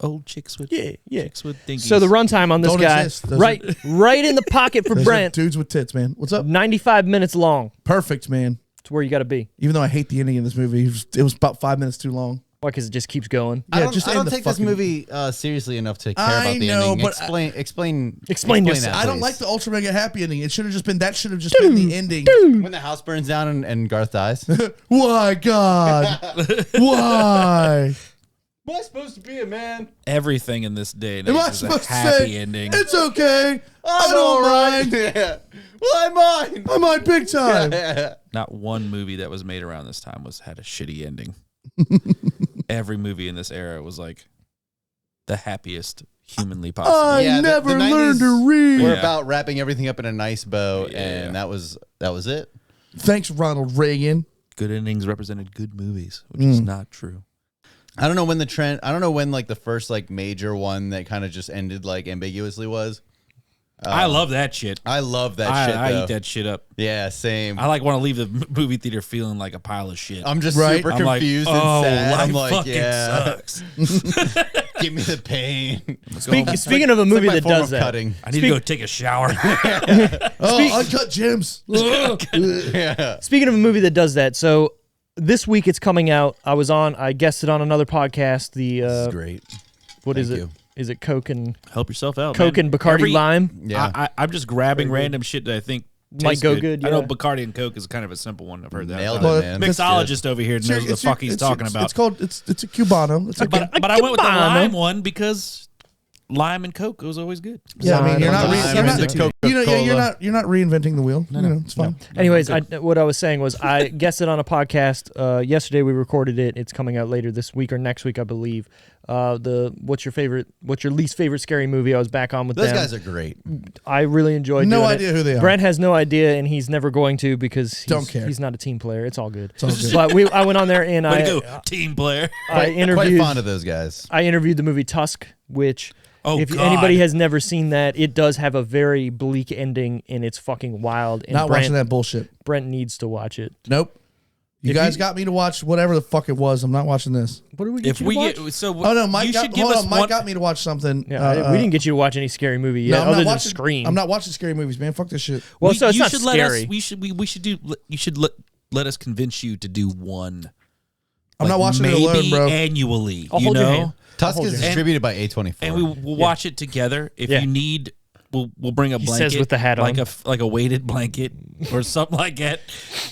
Old chicks with Yeah. chicks with dinkies. So the runtime on this Don't guy, exist. Those right in the pocket for Those are Brent, dudes with tits, man. What's up? 95 minutes long. Perfect, man. It's where you got to be. Even though I hate the ending of this movie, it was about 5 minutes too long. Why? Because it just keeps going. I Yeah, don't, just I end don't the take this fucking- movie seriously enough to care I about the know, ending. but Explain yourself. that, I don't please. like the ultra mega happy ending. It should have just been the ending. When the house burns down and Garth dies. Why, God? Why? Am I supposed to be a man? Everything in this day and Am age I is a supposed to happy say, ending. it's okay, I don't mind. Yeah. Well, I mind. I mind big time. Not one movie that was made around this time had a shitty ending. Every movie in this era was like the happiest humanly possible. I Yeah, the never 90s learned to read. We're Yeah. about wrapping everything up in a nice bow, Yeah. and that was it. Thanks, Ronald Reagan. Good endings represented good movies, which is not true. I don't know when like the first like major one that kind of just ended like ambiguously was. I love that shit. I love that shit. I though. eat that shit up. Yeah, same. I want to leave the movie theater feeling like a pile of shit. I'm just Right. super I'm like, confused oh, and sad. life I'm like, fucking yeah, sucks. give me the pain. Speaking of a movie It's like my that form does of that, cutting. I need to go take a shower. Oh, uncut gems. Yeah. speaking of a movie that does that, so this week it's coming out. I guested on another podcast. This is great. What is Thank it? you. Is it Coke and Help yourself out. Coke man. and Bacardi Lime? Yeah. I'm just grabbing random shit that I think Might tastes go good, I know yeah. Bacardi and Coke is kind of a simple one. I've heard that. Nailed But- it, man. Mixologist over here knows what the fuck he's talking about. It's called it's a Cubano. It's okay. But I went with the Cubano. lime one because lime and Coke was always good. Yeah, I mean you're not Lime you're and not, the you're not reinventing the wheel. No, it's fine. Anyways, what I was saying was I guessed it on a podcast. Yesterday we recorded it. It's coming out later this week or next week, I believe. What's your least favorite scary movie? I was back on with Those them. guys are great. I really enjoyed No doing idea it. who they are. Brent has no idea, and he's never going to because Don't care. he's not a team player. It's all good. It's all good. But I went on there and Way to go, team player. I Quite interviewed fond of those guys. I interviewed the movie Tusk, which if God. anybody has never seen that, it does have a very bleak ending and it's fucking wild. And Not Brent, watching that bullshit. Brent needs to watch it. Nope. You If guys you- got me to watch whatever the fuck it was. I'm not watching this. What do we get If you we to watch? get so, Oh no, Mike you got, should give hold us on, Mike one. got me to watch something. Yeah, we didn't get you to watch any scary movie yet, No, I'm other not than watching Scream. I'm not watching scary movies, man. Fuck this shit. Well, so it's you not should scary. we should do. You should let us convince you to do one. I'm not watching it maybe alone, bro. Annually, I'll you hold your know, hand. Tusk hold is your hand. distributed by A24. and we'll watch it together. If Yeah. you need, we'll bring a He blanket, says with the hat like on. a weighted blanket or something like that.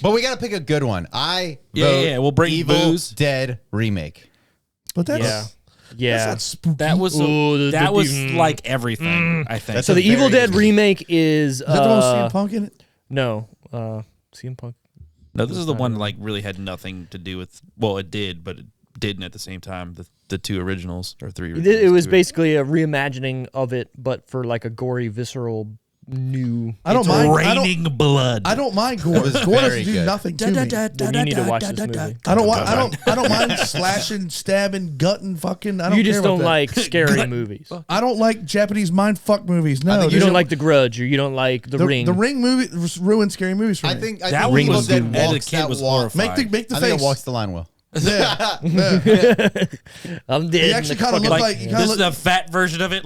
But we got to pick a good one. Yeah, vote yeah, we'll bring Evil booze. Dead remake. But that's Yeah. that's not spooky. That was Ooh, that was mm. like everything. I think. So a the Evil very Dead good- remake is Is that the one with CM Punk in it? no CM Punk. No, this is the one that like really had nothing to do with. Well, it did, but it didn't at the same time. The two originals or three. Originals, It was two- basically a reimagining of it, but for like a gory, visceral, new. I don't It's mind. raining blood. I don't mind gore. was Gore very doesn't do good. nothing to me. Then you need to watch this movie. I don't mind slashing, stabbing, gutting, fucking. I don't You just care about don't that. like scary movies. I don't like Japanese mind fuck movies. No, think You dude. don't like The Grudge, or you don't like The Ring. The Ring movie ruined scary movies for me. I think That think one Evil was Dead good. As a walks kid that was walk. horrifying. make the I think face. it walks the line well. Yeah, I'm dead. He in actually the kind of fucking- looked like you This kind is of the fat version of it.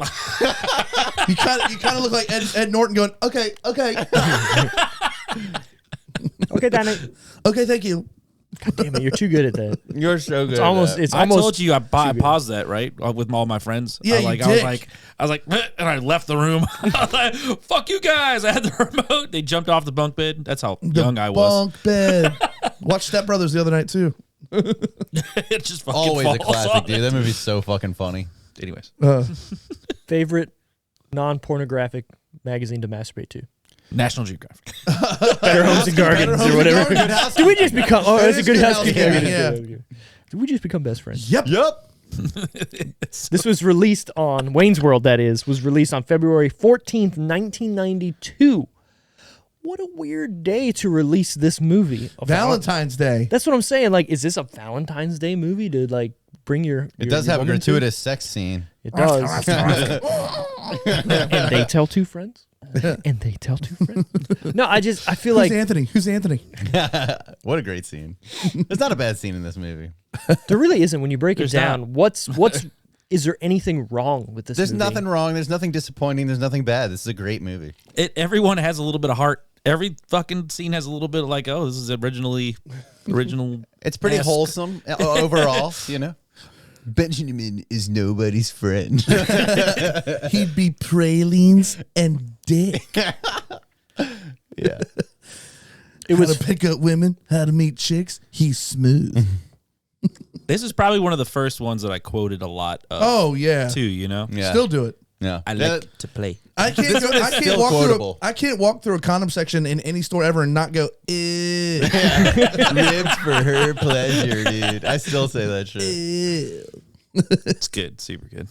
you kind of look like Ed Norton going, okay, Okay, Danny. okay, thank you. God damn it, you're too good at that. You're so good. It's almost. It's I almost. told you I paused that right with all my friends. Yeah, you I dick. was like, and I left the room. I was like, fuck you guys! I had the remote. They jumped off the bunk bed. That's how young I was. Bunk bed. Watched Step Brothers the other night too. It just fucking Always a falls classic, off. dude. That movie's so fucking funny. Anyways, favorite non-pornographic magazine to masturbate to. National Geographic. Better Homes and Gardens Homes or and whatever. Gardens. Did we just become? Oh, That that's a is good good housekeeping. housekeeping, Yeah. yeah. Did we just become best friends? Yep. This was released on Wayne's World. That is, was released on February 14th, 1992. What a weird day to release this movie. Valentine's Day. That's what I'm saying. Like, is this a Valentine's Day movie to like bring your? It does have a woman to? gratuitous sex scene. It does. And they tell two friends. And they tell two friends. No, I feel Who's like Anthony? Who's Anthony? What a great scene. There's not a bad scene in this movie. there really isn't when you break There's it down. What's is there anything wrong with this? There's movie? nothing wrong. There's nothing disappointing. There's nothing bad. This is a great movie. Everyone has a little bit of heart. Every fucking scene has a little bit of like, oh, this is original. It's pretty Esque. wholesome overall, you know. Benjamin is nobody's friend. He'd be pralines and dick. Yeah. It How was to pick up women, how to meet chicks. He's smooth. This is probably one of the first ones that I quoted a lot of. Oh yeah. Too, you know? Yeah. Still do it. Yeah. I like to play. I can't. This one is still quotable. I can't walk through a condom section in any store ever and not go. Ew. Ribs for her pleasure, dude. I still say that shit. Ew. It's good. Super good.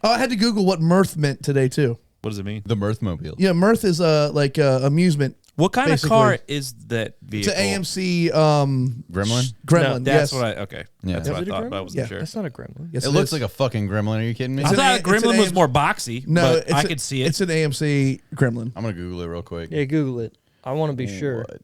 Oh, I had to Google what mirth meant today too. What does it mean? The Mirthmobile. Yeah, mirth is like amusement. What kind Basically. of car is that It's vehicle? an AMC Gremlin? Gremlin. That's yes. what I, okay. Yeah. That's Is what I it a thought, but I gremlin? wasn't Yeah. sure. That's not a gremlin. Yes, It looks like a fucking gremlin. Are you kidding me? I an thought A- Gremlin it's an was AM more boxy, No, but I could see it. It's an AMC Gremlin. I'm going to Google it real quick. Yeah, Google it. I want to be sure. What?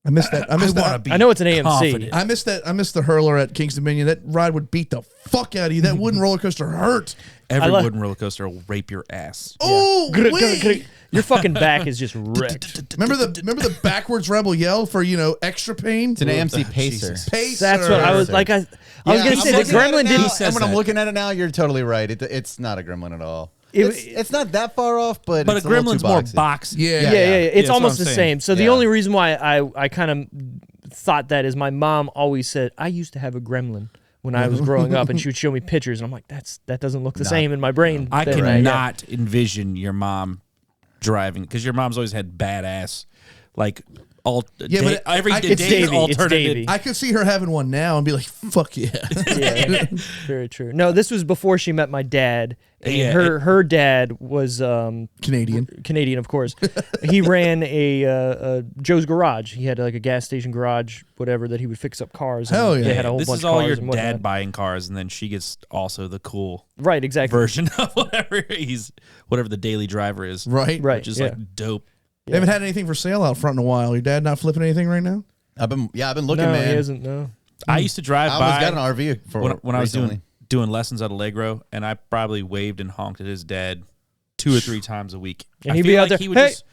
I missed that. I missed wanna that. be I know it's an AMC. confident. I missed that. I missed the hurler at King's Dominion. That ride would beat the fuck out of you. That wooden roller coaster hurt. Every I wooden roller coaster will rape your ass. Oh, wait. Your fucking back is just wrecked. Remember the backwards rebel yell for extra pain? It's an AMC Pacer. Jesus. Pacer. That's what I was like. I was Yeah, gonna I'm say the looking at it gremlin now, didn't. And when I'm that. looking at it now, you're totally right. It's not a gremlin at all. It- It's not that far off, but But it's a little too Gremlin's more boxy. boxy. Yeah. Yeah, yeah. It's that's what almost I'm the saying. same. So the Yeah. only reason why I kind of thought that is my mom always said I used to have a gremlin when I was growing up, and she would show me pictures, and I'm like, that doesn't look the same in my brain. I than cannot envision your mom driving because your mom's always had badass, like all but every I- day it's Davey, it's alternative. Davey. I could see her having one now and be like, "Fuck yeah!" Yeah, very true. No, this was before she met my dad. And Yeah, her dad was Canadian. Canadian, of course. He ran a Joe's Garage. He had like a gas station garage, whatever, that he would fix up cars. and Hell yeah. They had a whole This bunch is of all cars your and whatnot. dad buying cars, and then she gets also the cool Right, exactly. version of whatever the daily driver is, Right. Right. which is yeah. like dope. They haven't had anything for sale out front in a while. Your dad not flipping anything right now? I've been looking, No, man. he isn't. No. I used to drive I by almost got an RV for when I was recently. doing lessons at Allegro, and I probably waved and honked at his dad 2 or 3 times a week. And I he'd feel be out like there, he would "Hey!" just.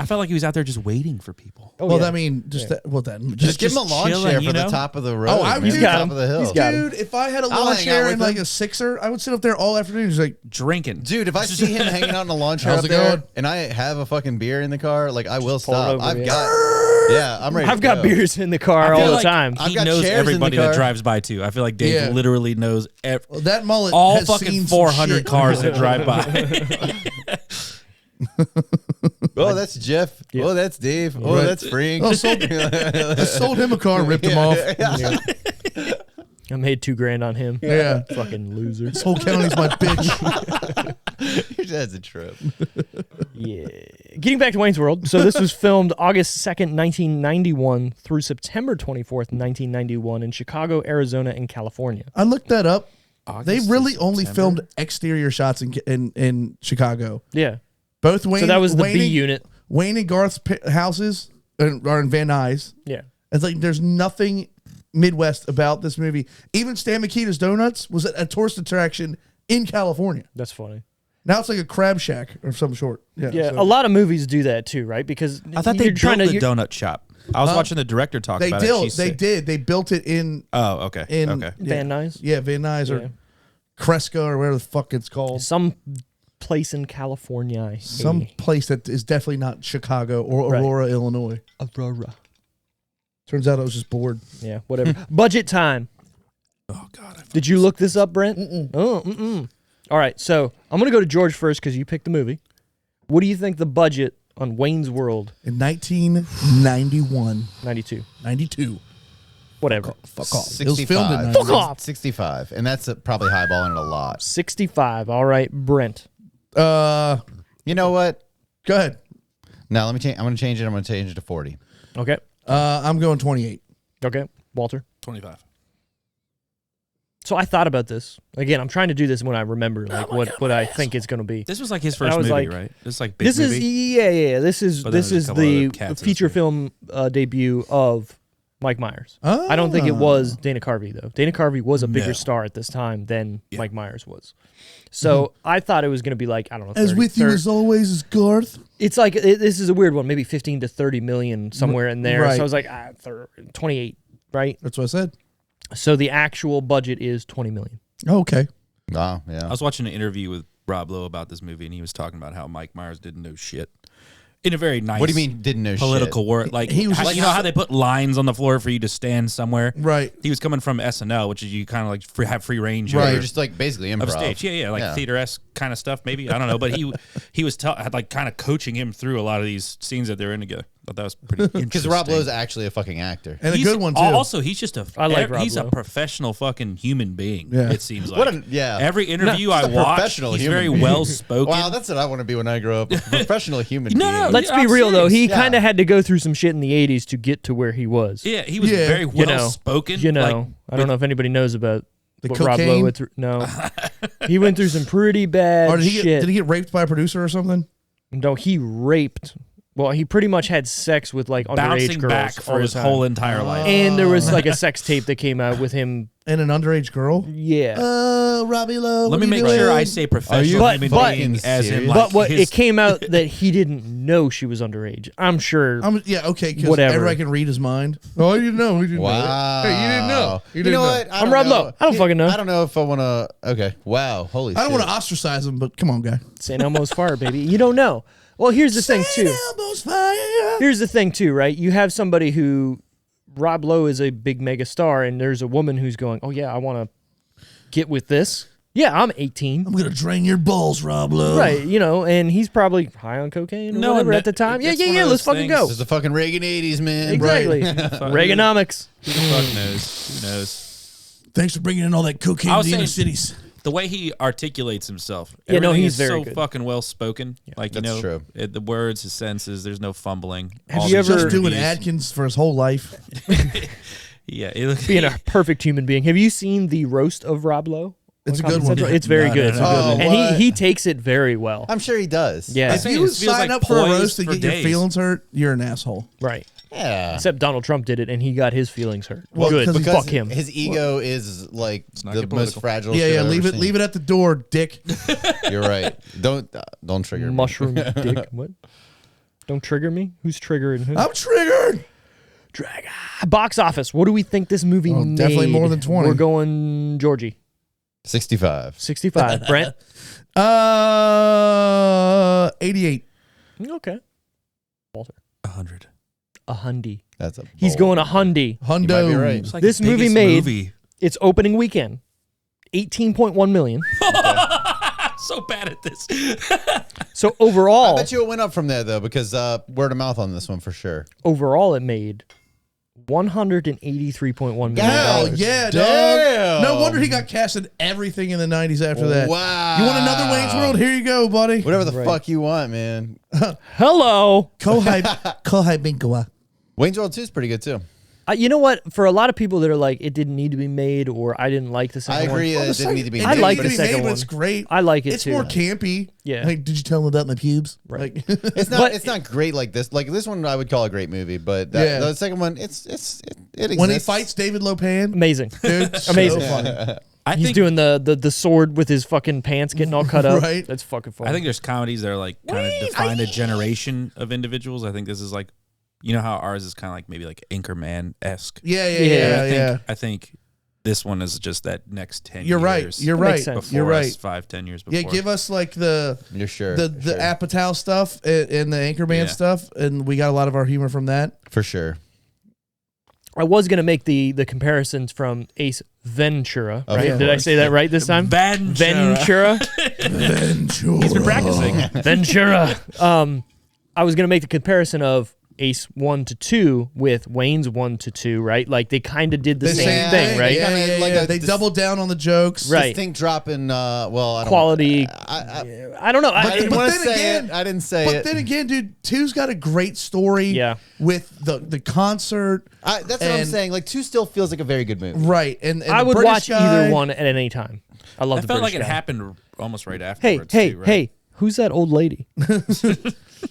I felt like he was out there just waiting for people. Oh, Well, yeah. I mean, just that. Well, then Just give him a lawn chilling, chair you for the know? top of the road. Oh, I man, would the got top him. of the hill. He's got him. dude, if I had a I'll lawn hang chair out and with like him. a sixer, I would sit up there all afternoon. Just like, Drinking. Dude, if I see him hanging out in a lawn chair How's up it there going? and I have a fucking beer in the car, like I will pull it stop. over, I've yeah. got, I'm ready. I've to got go. beers in the car I all feel the like time. I've He got knows chairs in the everybody that car. drives by too. I feel like Dave Yeah. literally knows well, that mullet all has fucking seen some 400 shit. cars that drive by. Oh, that's Jeff. Yeah. Oh, that's Dave. Oh, Right. that's Frank. Oh, I sold him a car, ripped him off. I made $2,000 on him. Yeah. Fucking loser. This whole county's my bitch. Your dad's a trip. Yeah. Getting back to Wayne's World. So this was filmed August 2nd, 1991 through September 24th, 1991 in Chicago, Arizona, and California. I looked that up. They August really to only September? filmed exterior shots in Chicago. Yeah. Both Wayne. So that was the Wayne B and- unit. Wayne and Garth's houses are in Van Nuys. Yeah. It's like there's nothing Midwest about this movie. Even Stan Mikita's Donuts was a tourist attraction in California. That's funny. Now it's like a crab shack of some sort. Yeah, Yeah, so- a lot of movies do that too, right? Because I thought they you're trying built to the donut shop. I was watching the director talk They about did. it. She They said- did. They built it in Oh, okay. Okay. Van Nuys. Yeah, Van Nuys Yeah. or Cresco or whatever the fuck it's called. Some place in California. Some place that is definitely not Chicago or Right. Aurora, Illinois. Aurora. Turns out I was just bored. Yeah, whatever. Budget time. Oh God. Did you look this up, Brent? Oh, All right, so I'm gonna go to George first because you picked the movie. What do you think the budget on Wayne's World In 1991, 92? 92. Whatever. Fuck off. It was filmed in 65. 90. Fuck off. 65. And that's probably highballing it a lot. 65. All right, Brent. You know what? Go ahead. No, let me change. I'm going to change it. I'm going to change it to 40. Okay. I'm going 28. Okay. Walter. 25. So I thought about this. Again, I'm trying to do this when I remember like what I think it's going to be. This was like his And I first was movie, like- right? This is like big This movie. is yeah. This is But then this there's a is couple the other cats in feature this film debut of Mike Myers. I don't think it was Dana Carvey though. Dana Carvey was a bigger No. star at this time than Yeah. Mike Myers was. So I thought it was going to be like I don't know. 30, As with you 30 as always is Garth. it's like this is a weird one. Maybe 15 to 30 million somewhere in there. Right. So I was like 28, right? That's what I said. So the actual budget is 20 million. Oh, okay. Wow. I Yeah. was watching an interview with Rob Lowe about this movie, and he was talking about how Mike Myers didn't know shit. in a very nice. What do you mean didn't know political shit? word? Like He was how, just- you know how they put lines on the floor for you to stand somewhere. Right. He was coming from SNL, which is you kind of like have free range. Right. over- You're just like basically improv. of stage. Yeah, like theater-esque kind of stuff, maybe. I don't know. But he was like kind of coaching him through a lot of these scenes that they're in together. I thought that was pretty interesting. Because Rob Lowe's actually a fucking actor. And a good one too. Also, he's just I like Rob he's Lowe. a professional fucking human being. Yeah. It seems like. What a- yeah. Every interview I Just a watch, professional he's human very being. well spoken. Wow, that's what I want to be when I grow up. A professional human No, being. no, Let's I'm be real though. He serious. kind of had to go through some shit in the '80s to get to where he was. Yeah, he was Yeah. very You well know, spoken. You know, like, I don't know if anybody knows about The what Rob Lowe cocaine? went through. No, he went through some pretty bad Or did shit. he get raped by a producer or something? No, he raped. Well, he pretty much had sex with like underage bouncing girls back all for the his time. whole entire life. And there was like a sex tape that came out with him. And an underage girl? Yeah. Robbie Lowe. Let me what are make you sure doing? I say professional But- human but- being as in serious? like But what his, it came out that he didn't know she was underage. I'm sure. Yeah, okay, because Whatever. everybody can read his mind. Oh, you didn't know. We didn't Wow. know. Hey, you didn't know. You know what? I I'm don't Rob know. Lowe. I don't fucking know. I don't know if I want to. Okay. Wow. Holy shit. I don't want to ostracize him, but come on, guy. St. Elmo's Fire, baby. You don't know. Well, here's the thing too. Elmo's fire. Here's the thing too, right? You have somebody who Rob Lowe is a big mega star, and there's a woman who's going, "Oh yeah, I want to get with this." Yeah, I'm 18. I'm gonna drain your balls, Rob Lowe. Right, you know, and he's probably high on cocaine or No, whatever and at the time. that's Yeah, one of let's those fucking things. go. This is the fucking Reagan 80s, man. Exactly. Reaganomics. who the fuck knows? Who knows? Thanks for bringing in all that cocaine I to was the inner saying- cities. The way he articulates himself. Yeah, no, everything he's is very so good. fucking well spoken. Like, you That's know, true. The words, his senses, there's no fumbling. Have All you these ever- Just doing interviews. Adkins for his whole life. Yeah. Being a perfect human being. Have you seen the roast of Rob Lowe? It's a on good Comedy one. Central? It's very No, good. no, no, no. And Oh, what? he takes it very well. I'm sure he does. Yeah. If saying you it feels sign like up for a poised roast and for get your days. feelings hurt, you're an asshole. Right. Yeah. Except Donald Trump did it, and he got his feelings hurt. Well, Good. because Fuck him. His ego is like not the get most political. fragile. Yeah, shit yeah. I've Leave ever it at the door, dick. seen. You're right. Don't trigger me. Mushroom dick. What? Don't trigger me? Who's triggering who? I'm triggered. Dragon. Box office. What do we think this movie Oh, made? definitely more than 20. We're going Georgie. 65. 65. Brent? 88. Okay. Walter. 100. A hundy. That's a. He's bold- going a hundy. Hundo. You might be right. It's like This the movie biggest made- movie. Its opening weekend. 18.1 million. So bad at this. So I overall, bet you it went up from there though, because word of mouth on this one for sure. it made $183.1 million. Hell yeah, dog. Damn. No wonder he got cast in everything in the 90s after that. Wow. You want another Wayne's World? Here you go, buddy. Whatever the Right. fuck you want, man. Hello. Kohai Binkawa. Wayne's World 2 is pretty good too. You know what? For a lot of people that are like, it didn't need to be made, or I didn't like the I second agree one. that it didn't need to be. I made, like but the it's- second one. It's great. I like it It's too. more campy. Yeah. Like, did you tell him about my pubes? Right. Like, It's not. But- It's not great like this. Like this one, I would call a great movie, but Yeah. the second one, it exists. when he fights David Lopan, Amazing. dude, Amazing. So funny. I He's think doing the sword with his fucking pants getting all cut up. Right. That's fucking funny. I think there's comedies that are like kind of define a generation of individuals. I think this is like, you know how ours is kind of like maybe like Anchorman-esque. Yeah. I think this one is just that next 10 You're right. years. You're That right. makes sense. Before You're us, right. 5-10 years before. Yeah, give us like the You're sure. the Sure. Apatow stuff and the Anchorman Yeah. stuff, and we got a lot of our humor from that. For sure. I was gonna make the comparisons from Ace Ventura. Of Right? Did I course. say that right this time? Ventura. Ventura. He's been practicing. Ventura. I was gonna make the comparison of Ace 1 to 2 with Wayne's 1 to 2, right? Like they kind of did the same thing, right? Yeah, Kinda yeah, like yeah. a They dis- doubled down on the jokes. Right. Distinct drop in. Well, I don't, Quality. I I don't know. I didn't but want to then say again- it. I didn't say But it. then again, dude, two's got a great story. Yeah. With the concert. That's what I'm and- saying. Like 2 still feels like a very good movie. Right. And I the would British watch guy- either one at any time. I love I the felt like British it guy. happened almost right Hey, afterwards. hey, too, right? hey! Who's that old lady?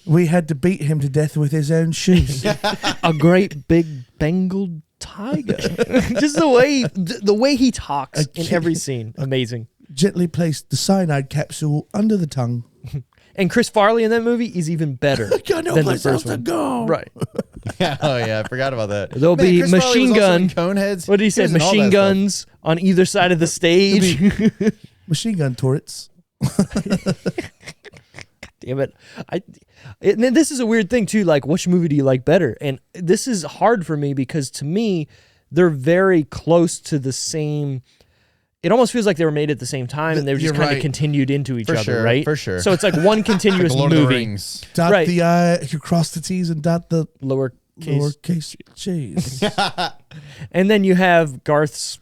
We had to beat him to death with his own shoes. A great big Bengal tiger. Just the way he talks in every scene, amazing. Gently placed the cyanide capsule under the tongue. And Chris Farley in that movie is even better Got no than the place else first to one. go. Right? Oh yeah, I forgot about that. There'll be Chris Farley machine was also in gun. Coneheads. What did he say? was in all Machine that stuff. guns on either side of the stage. Machine gun turrets. Damn but and then this is a weird thing too. Like, which movie do you like better? And this is hard for me because to me, they're very close to the same. It almost feels like they were made at the same time, and they were just You're kind of right. continued into each For other, sure, right? for sure. So it's like one continuous Lord of the movie. Rings. Dot Right. the I, you cross the T's and dot the Lowercase. J's. And then you have Garth's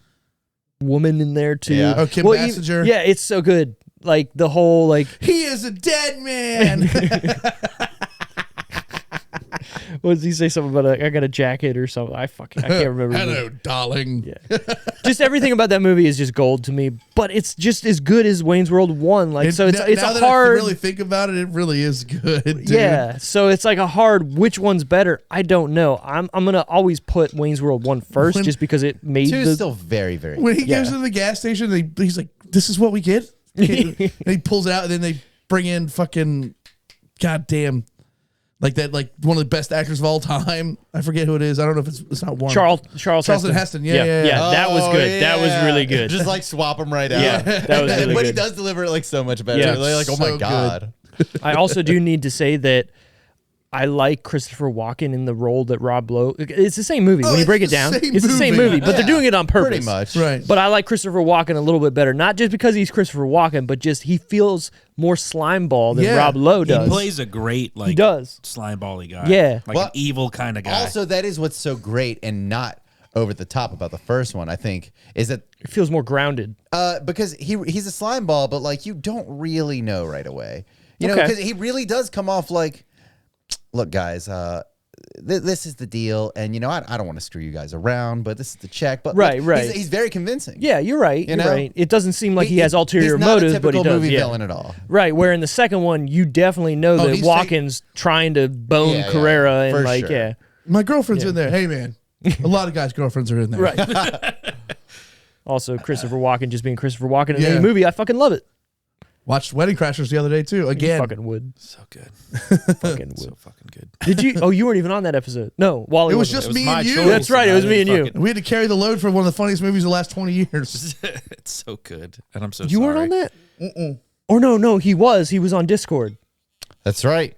woman in there too. Yeah. Oh, Kim you- Basinger. yeah, it's so good. Like the whole like He is a dead man. what does he say something about I got a jacket or something? I can't remember. Hello, darling. Yeah. Just everything about that movie is just gold to me, but it's just as good as Wayne's World 1. Like so it's now it's a that I hard really think about it, it really is good. Dude. Yeah, so it's like a hard which one's better? I don't know. I'm going to always put Wayne's World 1 first just because it made 2 is still very, very When he Yeah. goes to the gas station, he's like, "This is what we get." And he pulls it out, and then they bring in fucking goddamn, like that, like one of the best actors of all time. I forget who it is. I don't know if it's not one. Charlton Heston. Yeah. That was good. Oh, That was yeah. really good. Just like swap them right out. Yeah, that was really But he good. does deliver it like so much better. Yeah. Like, oh So my good. God. I also do need to say that I like Christopher Walken in the role that Rob Lowe. It's the same movie. Oh, When you it's break it the down, same it's the same movie. movie, but they're Yeah. doing it on purpose. Pretty much. Right. But I like Christopher Walken a little bit better, not just because he's Christopher Walken, but just he feels more slimeball than Yeah. Rob Lowe He does. plays a great like He does. slimebally guy. Yeah. Like Well, an evil kind of guy. Also, that is what's so great and not over the top about the first one, I think, is that It feels more grounded. because he's a slime ball, but like you don't really know right away. You know, Okay. because he really does come off like, look, guys, this is the deal, and you know, I don't want to screw you guys around, but this is the check. But Right, like, right. He's very convincing. Yeah, you're right. You're know? right. It doesn't seem like he has he's ulterior not motives, a but he typical does. movie Yeah. villain at all. Right, where in the second one, you definitely know that he's Walken's trying to bone Yeah, yeah, Carrera and for like, sure. yeah. My girlfriend's in there. Hey, man. A lot of guys' girlfriends are in there. Right. Also, Christopher Walken just being Christopher Walken in Yeah. any movie, I fucking love it. Watched Wedding Crashers the other day too. You Again, fucking would. so good. Fucking would. So fucking good. Did you? Oh, you weren't even on that episode. No, Wally. it was wasn't. just It was me my and you. choice. That's right, it was I me and you. didn't And we had to carry the load for one of the funniest movies of the last 20 years. it's so good, and I'm so You sorry. weren't on that. Or no, he was. He was on Discord. That's right.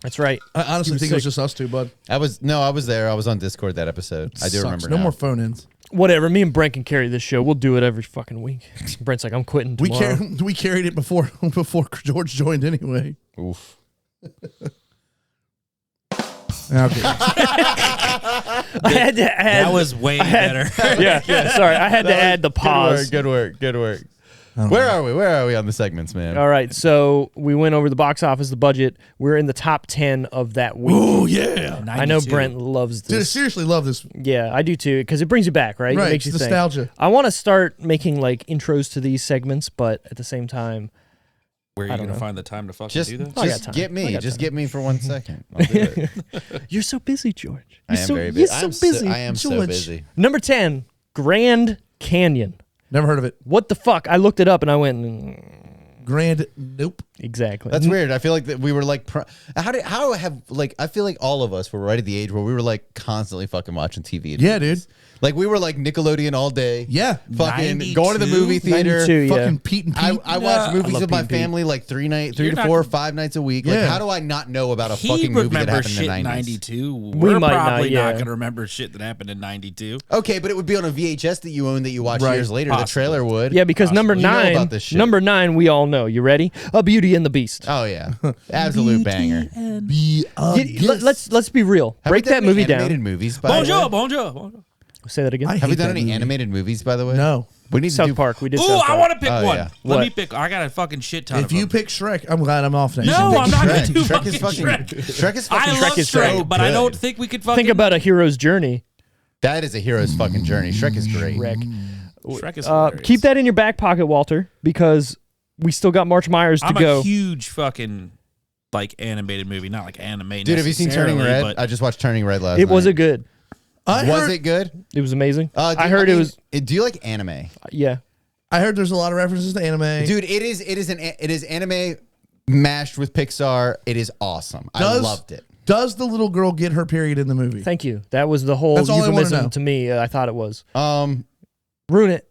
That's right. I honestly was think it was sick. just us two, bud. I was there. I was on Discord that episode. I do Sucks. remember. No now. more phone ins. Whatever. Me and Brent can carry this show. We'll do it every fucking week. Brent's like, I'm quitting We tomorrow. we carried it before George joined anyway. Oof. Okay. I had to add. That was way better. yeah. Sorry, I had to add the pause. Good work. Where are we on the segments, man? All right, so we went over the box office, the budget. We're in the top 10 of that week. Oh yeah, I know 92. Brent loves dude, I this. seriously love this. Yeah, I do too, because it brings you back, right? Right, It makes you it's think. nostalgia. I want to start making like intros to these segments, but at the same time, Where are I you don't gonna know. find the time to fucking Just, do that? I got just time. get I me. got Just time. get me for 1 second. I'll do it. you're so busy, George. I You're am so, very You're busy. so busy. I am so George. busy. Number 10, Grand Canyon. Never heard of it. What the fuck? I looked it up and I went, Grand. Nope. exactly. That's weird. I feel like that we were like, how have like I feel like all of us were right at the age where we were like constantly fucking watching TV. and Yeah, movies. dude. Like we were like Nickelodeon all day. Yeah. Fucking 92? going to the movie theater. 92, yeah. Fucking Pete and Pete. I watched movies love with my Pete and Pete. family like three You're to not- 4 or 5 nights a week. Like, Yeah. how do I not know about a He fucking movie that remembers happened shit in the in 90s? 92. We We're might not, probably yeah. not gonna remember shit that happened in 92. Okay, but it would be on a VHS that you own that you watch Right. years later. Possibly. The trailer would. Yeah, because number You know 9, about this shit. number 9, we all know. You ready? A Beauty and the Beast. Oh yeah, absolute banger. Be Let's be real. Have Break we done that movie any animated down. movies? By the Bonjour, way? bonjour. Say that again. Have we done any animated movies? By the way, No. We need to South do Park. We did Ooh, South I Park. want to pick Oh, one. yeah. Let What? me pick. I got a fucking shit ton If of you them. pick Shrek, I'm glad I'm off now. You No, should I'm not gonna Shrek. do Shrek is fucking fucking. Shrek. Shrek is fucking. I love Shrek is Shrek, so but I good. don't think we could fucking. Think about A Hero's Journey. That is a hero's fucking journey. Shrek is great. Wreck. Shrek is hilarious. Keep that in your back pocket, Walter, because we still got March Myers to I'm go. a huge fucking like animated movie, not like anime. Dude, have you seen Turning necessarily, Red? but I just watched Turning Red last night. It was a good. I Was heard, it good? It was amazing. I heard it was. Do you like anime? Yeah. I heard there's a lot of references to anime. Dude, it is anime mashed with Pixar. It is awesome. I loved it. Does the little girl get her period in the movie? Thank you. That was the whole That's all I wanna know. euphemism to me. I thought it was. Um, Ruin it.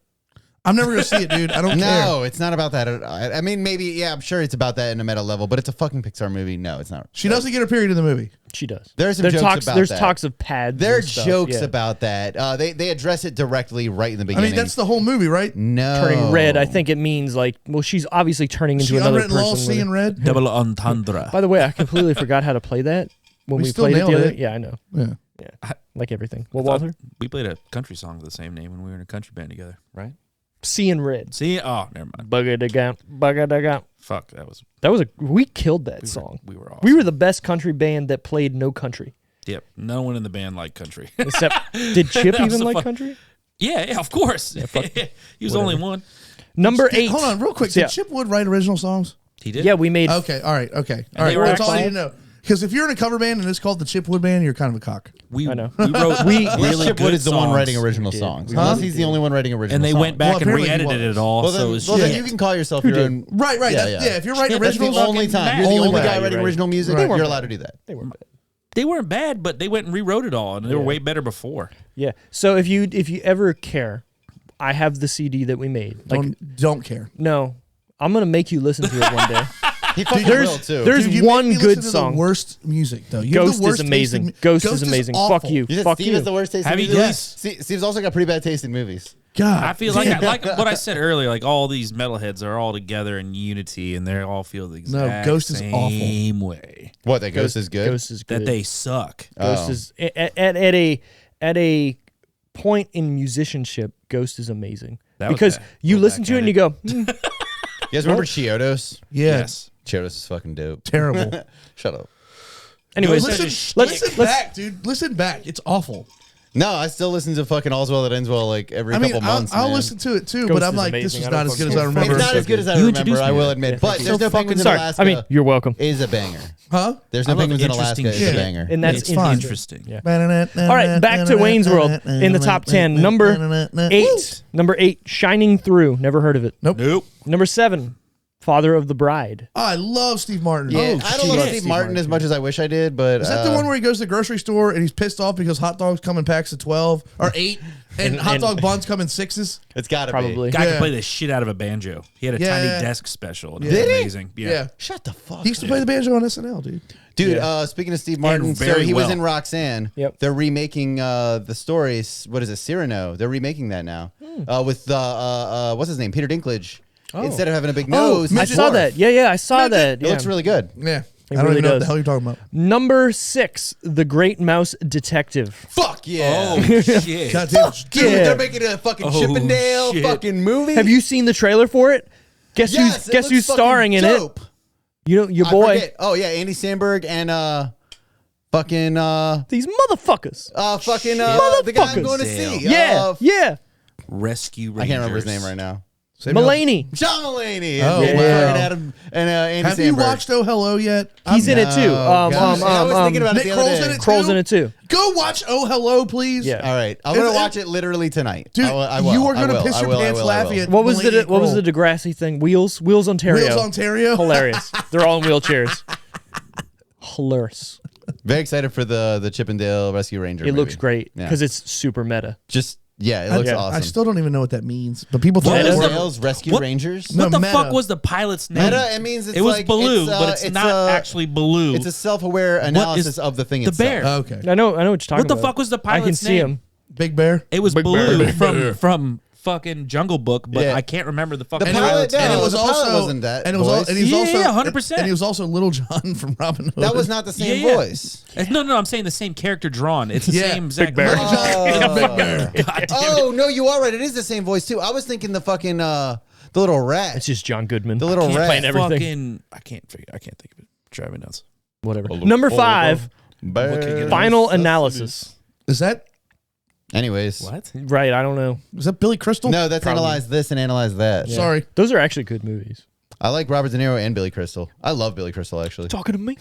I'm never gonna see it, dude. I don't care. No, it's not about that. I mean, maybe, yeah, I'm sure it's about that in a meta level, but it's a fucking Pixar movie. No, it's not. She doesn't get her period in the movie. She does. There's some jokes about There's that. talks of pads. There are and stuff, jokes yeah. about that. They address it directly right in the I beginning. mean, that's the whole movie, right? no Turning red, I think it means like, well, she's obviously turning into She another unwritten law, person. with seeing it. red. Double entendre. By the way, I completely forgot how to play that when We we still played it nailed the other. it. Yeah, I know. Yeah. Yeah, like everything. What, I thought Walter? We played a country song with the same name when we were in a country band together, right? Seeing red. See? Oh, never mind. Bugga da gum, bugga da gum. Fuck, that was We killed that song. We were awesome. We were the best country band that played no country. Yep. No one in the band liked country. Except, did Chip That was even the like fun- country? yeah, of course. He was only one. Number 8. Hold on, real quick. So, Did Chip Wood write original songs? He did. yeah, we made. Okay. All right. Okay. All right. they were That's all I actually- need to know. Because if you're in a cover band and it's called the Chip Wood Band, you're kind of a cock. We, I know. we wrote really Chip good Wood is the one songs. writing original did. songs. We Unless really he's the only one writing original And they songs. went back Well, and apparently he re-edited was. it all. Well, so then, it was well, then shit. you can call yourself your own. Right. Right. Yeah, Yeah. If you're writing Chip is the originals, Only time. You're the Only only way. guy writing Right. original music. Right. You're allowed to do that. They weren't bad. They weren't bad, but they went and rewrote it all, and they were way better before. Yeah. So if you ever care, I have the CD that we made. Like, don't care. no, I'm gonna make you listen to it one day. He fucking There's- will too. there's Dude, you one make me good listen to song. The worst music though. You have Ghost the worst is amazing. taste in- Ghost is amazing. Fuck awful. you. You said Fuck Steve you. is the worst taste in Have you movies? guys- Steve's also got pretty bad taste in movies. God. I feel like what I said earlier, like all these metalheads are all together in unity, and they all feel the exact Ghost is awful. same way. What? That Ghost is good. Ghost is good. That they suck. Ghost is at a point in musicianship. Ghost is amazing That was because bad. you Go listen to it and you go, You guys remember Chiodos? Yeah. Yes. Chiodos is fucking dope. Terrible. Shut up. Anyways, Listen back, dude. Listen back. It's awful. No, I still listen to fucking All's Well That Ends Well like every I mean, couple months. I'll man. listen to it too, Ghost but I'm is like, amazing. this I is don't not as good as I fucking- remember. It's not as good as I You remember. introduced I me will to it. admit, Yeah, but thank you. There's No So Penguins in sorry. Alaska. I mean, you're welcome. Is a banger. Huh? There's No I love Penguins in interesting Alaska. Is a shit. banger. And that's It's fine. Interesting. Yeah. All All right, back to Wayne's World in the top 10. Number 8. Number 8, Shining Through. Never heard of it. Nope. Number 7, Father of the Bride. I love Steve Martin. Yeah, Oh, I don't love shit. Steve Martin as much as I wish I did, but Is that the one where he goes to the grocery store and he's pissed off because hot dogs come in packs of 12 or 8 and hot dog buns come in 6s? it's got to Probably. Guy Yeah. could play the shit out of a banjo. He had a Yeah. tiny desk special. And it Did was he? amazing. Yeah. Yeah. Shut the fuck. He used to play the banjo on SNL, dude. Dude, speaking of Steve Martin, so very he was well. in Roxanne. Yep. They're remaking the stories. What is it, Cyrano? They're remaking that now with what's his name, Peter Dinklage. Instead of having a big nose, I he's saw dwarf. that. Yeah, I saw that. It looks really good. Yeah. He I don't really even know what does. the hell you're talking about. Number 6, The Great Mouse Detective. Fuck yeah. Oh, shit. God damn. Dude, Yeah. they're making a fucking Oh, Chippendale shit. fucking movie. Have you seen the trailer for it? Guess Yes, it who's looks starring in fucking dope. it? You know your I boy. forget. Oh yeah, Andy Samberg and fucking These motherfuckers. the guy I'm going to Dale. see. Yeah. Rescue Rangers. I can't remember his name right now. Mulaney. John Mulaney. Oh, and, wow. and Adam and Andy Have Samberg. you watched Oh Hello yet? He's in it too. God. I was thinking about it Nick the other Kroll's day. in it Kroll's in it too. Go watch Oh Hello, please. Yeah. All right, I'm gonna It- watch it literally tonight. Dude, I will. you are I going to will. piss I your will. I pants will. I laughing will. at What was Mulaney the Kroll. Degrassi thing? Wheels Ontario. Wheels Ontario? Hilarious. They're all in wheelchairs. Hilarious. Very excited for the Chippendale Rescue Ranger. It looks movie. great Yeah. because it's super meta. Just it looks Yeah. awesome. I still don't even know what that means, but people thought What it is was that? Chippendale's Rescue What- Rangers. No, What the Meta. fuck was the pilot's name? Meta. It means it's it was like, Baloo, it's, but it's not actually Baloo. It's a self-aware analysis of the thing the itself. bear? Okay. I know what you're talking What the about. fuck was the I can pilot's see name? him. Big Bear? It was Big Baloo Bear. from fucking Jungle Book, but Yeah. I can't remember the fucking The And, pilot- pilot's no, name. and it was the pilot also wasn't that and it was voice. and he was Yeah, also yeah, 100%. and he was also Little John from Robin Hood. That was not the same Yeah, yeah. voice. No, I'm saying the same character drawn. It's the Yeah, same Big exact Bear. version. Big Bear. God damn it. Oh no, you are right. It is the same voice too. I was thinking the fucking the little rat. It's just John Goodman. The little Can't rat. playing everything. Fucking, I can't think of it. Drive me nuts. Whatever. Number 5, Bear. Final Analysis. Is that Anyways, What? Right, I don't know. Billy Crystal? no, that's Probably. analyze this and analyze that. Yeah. Sorry. Those are actually good movies. I like Robert De Niro and Billy Crystal. I love Billy Crystal actually. Talking to me.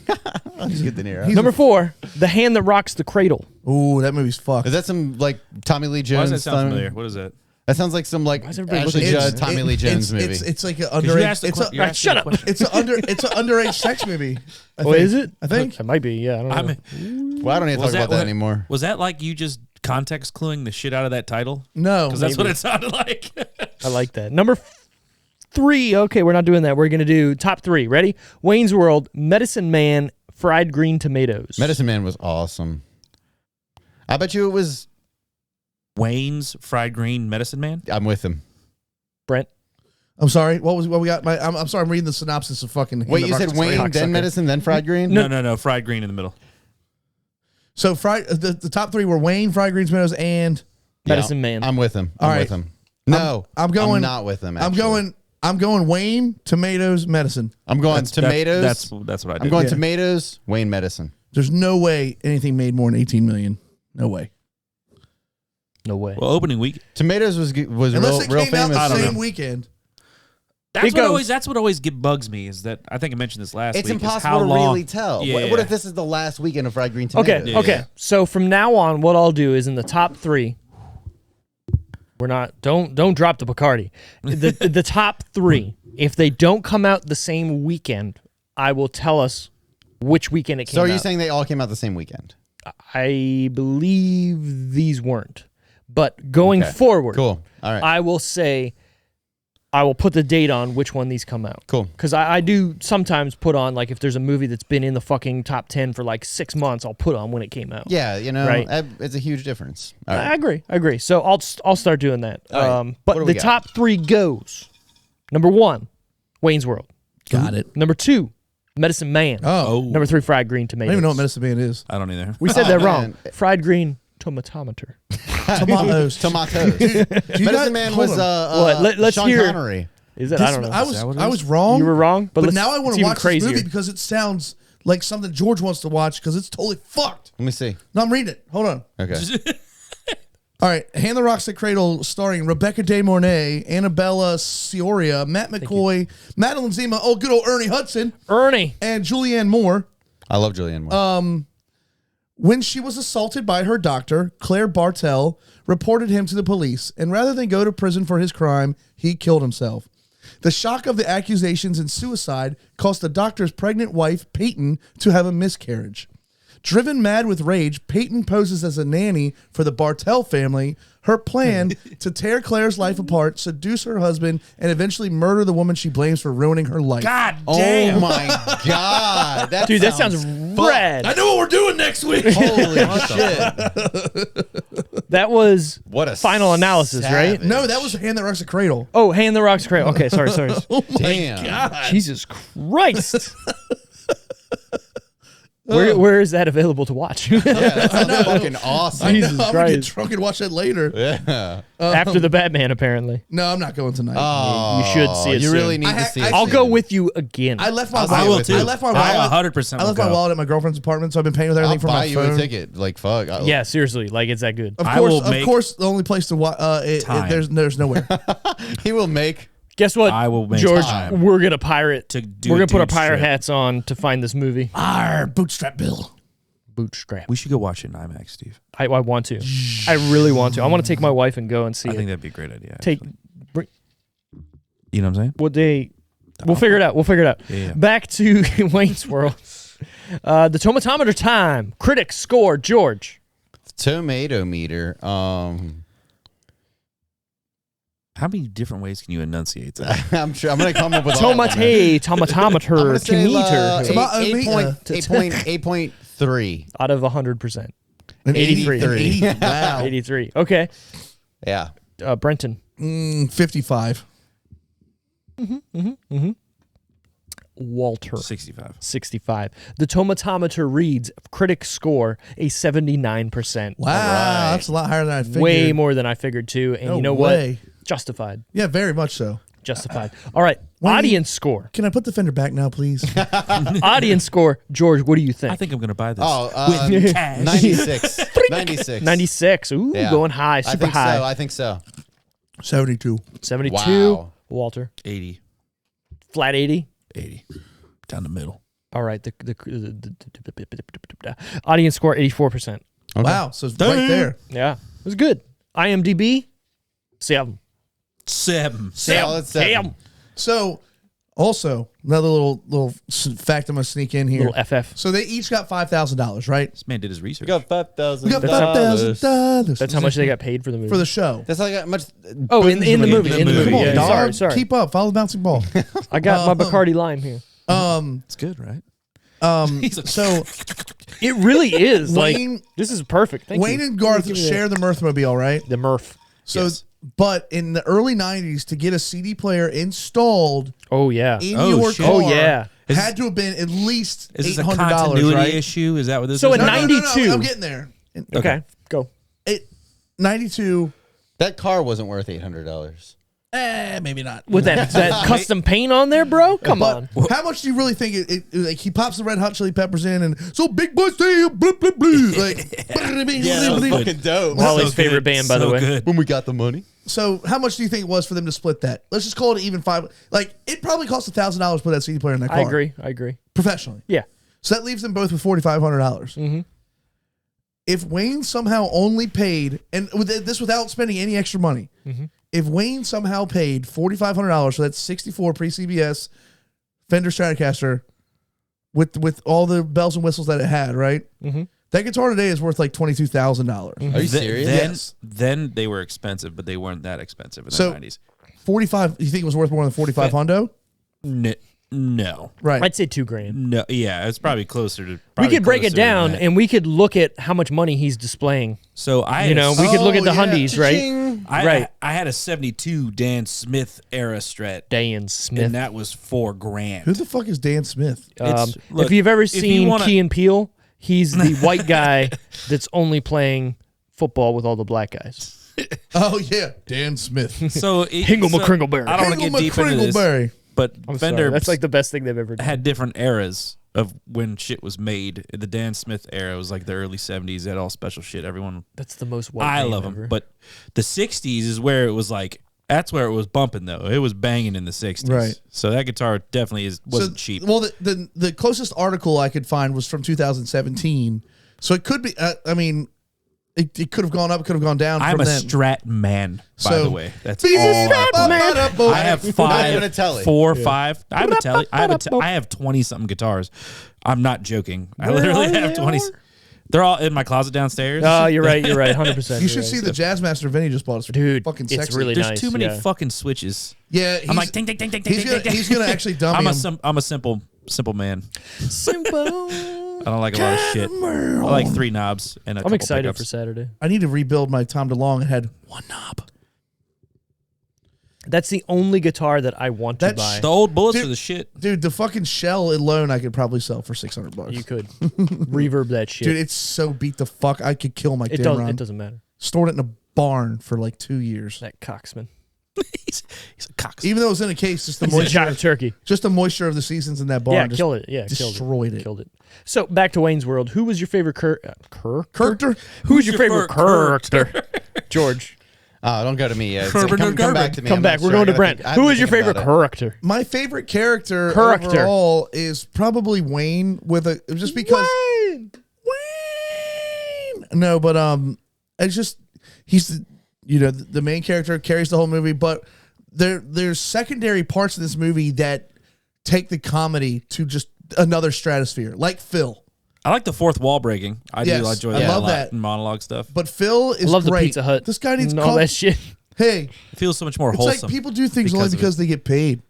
He's good De Niro. Number 4, The Hand That Rocks the Cradle. Ooh, that movie's fucked. Is that some like Tommy Lee Why Jones? does that sound thing? familiar? What is that? That sounds like some like Why is everybody Ashley looking at Judd, this? Tommy Lee Jones movie. It's like an 'Cause you underage. asked the It's que- a you asked shut the up. question. it's an underage sex movie. I Oh, think. is it? I think. It might be, yeah. I don't know. I mean, well, I don't need to talk was about that what- anymore. Was that like you just context cluing the shit out of that title? No, Because that's what it sounded like. I like that. Number 3. Okay, we're not doing that. We're going to do top 3. Ready? Wayne's World, Medicine Man, Fried Green Tomatoes. Medicine Man was awesome. I bet you it was. Wayne's Fried Green Medicine Man? I'm with him. Brent? I'm sorry. What we got? I'm sorry. I'm reading the synopsis of fucking. Wait, you said Wayne, cocksucker. then Medicine, then Fried Green? No. Fried Green in the middle. So the top 3 were Wayne, Fried Green Tomatoes, and Medicine Man. I'm with him. All I'm right. with him. No, I'm going. I'm not with him. Actually. I'm going Wayne, Tomatoes, Medicine. I'm going tomatoes. That's what I did. I'm going Yeah. tomatoes. Wayne Medicine. There's no way anything made more than 18 million. No way. No way. Well, opening week. Tomatoes was Unless real it came out famous. the same weekend. That's what always bugs me is that I think I mentioned this last It's week. is impossible how to long, really tell. Yeah. What if this is the last weekend of Fried Green Tomatoes? Okay, Yeah. okay. So from now on, what I'll do is in the top 3, we're not, don't drop the Bacardi. The top 3, if they don't come out the same weekend, I will tell us which weekend it came So out. are you saying they all came out the same weekend? I believe these weren't. But going Okay. forward, Cool. All right. I will say, I will put the date on which one these come out. Cool. Because I do sometimes put on, like, if there's a movie that's been in the fucking top 10 for like 6 months, I'll put on when it came out. Yeah, you know, Right. it's a huge difference. All I right. agree. So I'll start doing that. All right. What But do the we got? top 3 goes. Number 1, Wayne's World. Got it. Number 2, Medicine Man. Oh. Number 3, Fried Green I Tomatoes. don't even know what Medicine Man is. I don't either. We said Oh, that man. wrong. Fried Green Tomatometer. Tomatoes. Tomatoes. Do you Medicine guys- Man hold was on. What? Let's Sean hear- Connery. Is it? This- I don't know. I was wrong. You were wrong, But let's- now I want it's to even watch crazier. this movie because it sounds like something George wants to watch because it's totally fucked. Let me see. No, I'm reading it. Hold on. Okay. All right, Hand the Rocks at Cradle, starring Rebecca De Mornay, Annabella Scioria, Matt McCoy, Madeline Zima, oh, good old Ernie Hudson, Ernie. and Julianne Moore. I love Julianne Moore. When she was assaulted by her doctor, Claire Bartel reported him to the police, and rather than go to prison for his crime, he killed himself. The shock of the accusations and suicide caused the doctor's pregnant wife, Peyton, to have a miscarriage. Driven mad with rage, Peyton poses as a nanny for the Bartel family. Her plan to tear Claire's life apart, seduce her husband, and eventually murder the woman she blames for ruining her life. God Oh damn. my God. Dude, that sounds rad. I know what we're doing next week. Holy shit. That was What a final analysis, right? savage. No, that was Hand That Rocks at Cradle. Oh, Hand the Rocks Cradle. Okay, sorry. Damn. Jesus Christ. Where is that available to watch? Yeah, that sounds fucking awesome. I know, Jesus I'm going to get Christ. drunk and watch that later. Yeah. After the Batman, apparently. No, I'm not going tonight. Oh, You should see it You soon. really need I to ha- see I- it. I'll soon. go with you again. I left my I'll wallet. see it with you. I left my wallet. I 100% I left my will go. wallet at my girlfriend's apartment, so I've been paying with everything I'll from buy my you phone. a ticket. Like, fuck. Yeah, seriously. Like, it's that good. Of I course, will of make course, the only place to watch, time. there's nowhere. He will make. Guess what, I will make George? time We're going to pirate. to do We're a going to put our dude pirate strip. hats on to find this movie. Our bootstrap bill. Bootstrap. We should go watch it in IMAX, Steve. I want to. I really want to. I want to take my wife and go and see I it. think that'd be a great idea. Take You know what I'm saying? what day. We'll figure it out. Yeah. Back to Wayne's World. The tomatometer time. Critics score. George. Tomato meter. How many different ways can you enunciate that? I'm sure I'm gonna come up with all of them. Tomatometer. I'm gonna say, Tometer. 8.3. Out of 100%. An 83. 80. Wow. 83. Okay. Yeah. Brenton. 55. Walter. 65. 65. The tomatometer reads critics score a 79%. Wow, right. that's a lot higher than I figured. Way more than I figured too. And No you know way. what? Justified. Yeah, very much so. Justified. All right. Audience score. Can I put the fender back now, please? Audience score. George, what do you think? I think I'm going to buy this. Oh, with cash. 96. 96. 96. Ooh, Yeah. going high. I Super think high. so. I think so. 72. 72. Wow. Walter. 80. Flat 80. 80. Down the middle. All right. The audience score 84%. Wow, so it's right there. Yeah. It was good. IMDb 7. 7. Solid 7. Damn. So, Also, another little fact I'm gonna sneak in here. Little FF. So they each got $5,000, right? This man did his research. We got $5,000. We got $5,000. That's how much they got paid for the movie. for the show. That's like how much. Oh, in the movie. the In the movie. movie. Come on, Yeah, dog. sorry. Keep up. Follow the bouncing ball. I got my Bacardi lime here. It's good, right? He's like, So It really is. Wayne- Like, this is perfect. Thank Wayne you. and Garth Thank you. share the Mirthmobile, right? The Murph. So, Yes. but in the early '90s, to get a CD player installed Oh, yeah. in Oh, your shit. car, Oh, yeah. had to have been at least is this a $800, continuity right? issue? Is that what this So is? in No, no, no, no, 92. I'm getting there. Okay, go. 92. That car wasn't worth $800. Maybe not. With that custom paint on there, bro? Come on. But how much do you really think like he pops the Red Hot Chili Peppers in and so big boy stay blah blah blah like fucking dope. Wally's favorite band, by the way. Good. When we got the money. So how much do you think it was for them to split that? Let's just call it even five. Like it probably cost $1,000 to put that CD player in that car. I agree. Professionally. Yeah. So that leaves them both with $4,500. If Wayne somehow only paid, and with this without spending any extra money, if Wayne somehow paid $4,500, so that's 64 pre-CBS Fender Stratocaster with all the bells and whistles that it had, right? That guitar today is worth like $22,000. Are you serious? Yes. Then they were expensive, but they weren't that expensive in So- the 90s. 45. You think it was worth more than 45 hundo? No. Right. I'd say $2,000. No. Yeah, it's probably closer to. We could break it closer than down that. and we could look at how much money he's displaying. So I, You know, we could look at the yeah. Hundies, right? Cha-ching. Right. I had a '72 Dan Smith era Strat, Dan Smith. and that was $4,000. Who the fuck is Dan Smith? Look, if you've ever if you seen wanna- Key and Peele, he's the white guy that's only playing football with all the black guys. Oh yeah, Dan Smith. So Hingle McCringleberry. I don't want to get deep into this, McCringleberry. but I'm Fender sorry. That's like the best thing they've ever done. had different eras of when shit was made. The Dan Smith era was like the early '70s. They had all special shit. Everyone, That's the most white I name love ever. them. But the '60s is where it was like. That's where it was bumping though. It was banging in the '60s. Right. So that guitar definitely wasn't cheap. Well, the closest article I could find was from 2017. So it could be. I mean, it could have gone up. It could have gone down. I'm from a then. Strat man, by So- the way. That's He's a all. Strat man. I have Not five, even a telly. 4 or 5. I have a telly. I have 20 something guitars. I'm not joking. I Where literally are they have 20. all? They're all in my closet downstairs. Oh, you're right. You're right. 100%. You should see the Jazzmaster Vinny just bought us. Dude, fucking it's sexy. really There's nice. too many yeah. fucking switches. Yeah, I'm like ding ding ding ding ding he's ding gonna ding. he's gonna actually dummy him. I'm a simple man. Simple. I don't like a lot of shit. I like 3 knobs and a I'm couple excited pickups. for Saturday. I need to rebuild my Tom DeLonge. It had one knob. That's the only guitar that I want to That's buy. The old bullets Dude, are the shit. Dude, the fucking shell alone I could probably sell for $600. You could reverb that shit. Dude, it's so beat the fuck. I could kill my it damn doesn't. It doesn't matter. Stored it in a barn for like 2 years. That coxman. he's a cock. Even though it was in a case, just the He's a moisture, giant turkey. just the moisture of the seasons in that barn. Yeah, just killed it. Yeah, destroyed it. Killed it. So back to Wayne's World. Who was your favorite Character? Who's your favorite character? George, Oh, don't go to me yet. Carbon Come carbon. back to me. come I'm back. not We're sure. going I to gotta Brent. think- I've Who been is your thinking favorite about it. character? My favorite character Character. overall is probably Wayne with a just because Wayne. No, but it's just he's the main character, carries the whole movie, but there's secondary parts of this movie that take the comedy to just another stratosphere, like Phil. I like the fourth wall breaking. I Yes, do enjoy I that love a lot that. in monologue stuff. But Phil is I love great. the Pizza Hut. This guy needs and all coffee. that shit. Hey, It feels so much more it's wholesome. like people do things only because of because they get paid.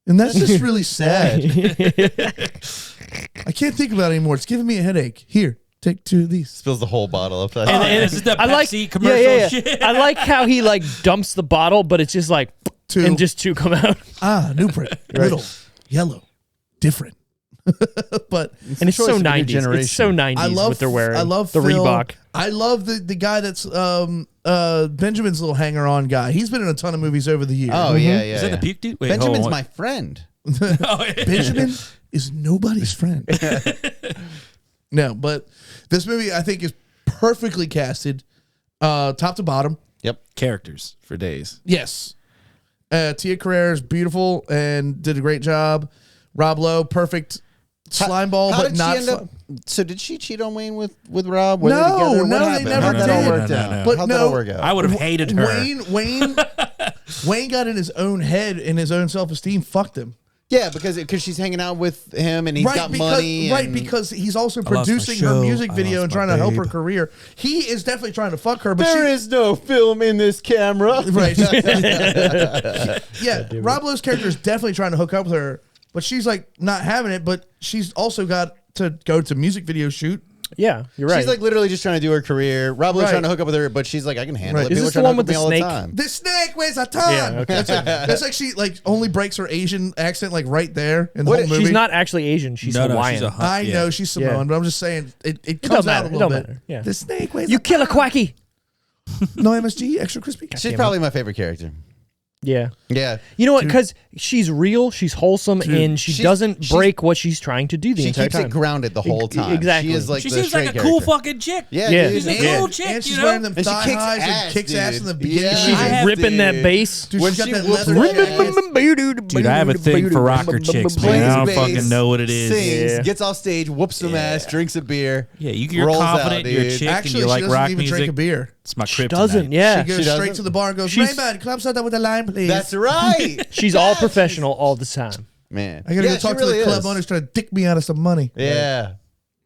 And that's just really sad. I can't think about it anymore. It's giving me a headache. Here, take 2 of these. Spills the whole bottle upside And- down. and this is the I like Pepsi commercial shit. I like how he like dumps the bottle, but it's just like 2. and just 2 come out. New print. Little. Yellow. Different. But And it's so choice of a new 90s. It's so 90s I love what they're wearing. I love the Phil. Reebok. I love the guy that's Benjamin's little hanger-on guy. He's been in a ton of movies over the years. Oh, yeah, yeah. Is that yeah. the puke dude? Wait, Benjamin's hold on. my friend. Oh, yeah. Benjamin is nobody's friend. No, but this movie I think is perfectly casted, top to bottom. Yep. Characters for days. Yes. Tia Carrera is beautiful and did a great job. Rob Lowe, perfect slime ball, How but did not. she end up? So did she cheat on Wayne with Rob? Were they No, together? no, What they happened? never How'd that all did. work No, out? no, no. But How'd that no, all work out? I would have hated her. Wayne got in his own head and his own self-esteem fucked him. Yeah, because she's hanging out with him and he's got money. Right, and- because he's also lost my producing her show, music I video lost and my trying to help her babe. career. He is definitely trying to fuck her, but There she is no film in this camera. right. Yeah, Rob Lowe's character is definitely trying to hook up with her, but she's like not having it. But she's also got to go to music video shoot. Yeah, you're right. She's like literally just trying to do her career. Rob Lowe's Right. trying to hook up with her, but she's like, I can handle Right. it. Is People this are the trying one to hook with up the me all snake? time. This snake weighs a ton. Yeah, okay. That's like she like only breaks her Asian accent like right there in the What- whole movie. she's not actually Asian. She's No, Hawaiian. she's a I yeah. know she's Samoan, Yeah. but I'm just saying it It comes don't out matter. a It little don't bit. matter. Yeah. The snake weighs You a kill a ton. quacky. No MSG, extra crispy. She's probably my favorite character. Yeah. Yeah. You know what? Because she's real, she's wholesome, and she she's- doesn't she's- break what she's trying to do the She entire keeps time. it grounded the whole time. Exactly. She is like She the seems straight like a cool character. fucking chick. Yeah, Yeah. dude. She's a And, cool chick, and she's you know? wearing them And she thigh kicks highs ass, and kicks ass in the dude. beginning. Yeah. She's I have ripping that to- bass. Dude, when she's got she that whoops leather her jacket. ass. Dude, I have a thing for rocker chicks, man. I don't fucking know what it is. Sings, Yeah. gets off stage, whoops some ass, drinks a beer. Yeah, you're rolls confident, out, you're a dude. chick, Actually, and you like she doesn't rock even drink music. a beer. It's my She kryptonite. doesn't. Yeah. She goes She straight doesn't? to the bar and goes, She's- Raymond, club soda with a lime, please. That's right. She's all professional all the time. Man. I gotta Yeah, go talk she really to the club is. owners trying to dick me out of some money. Yeah.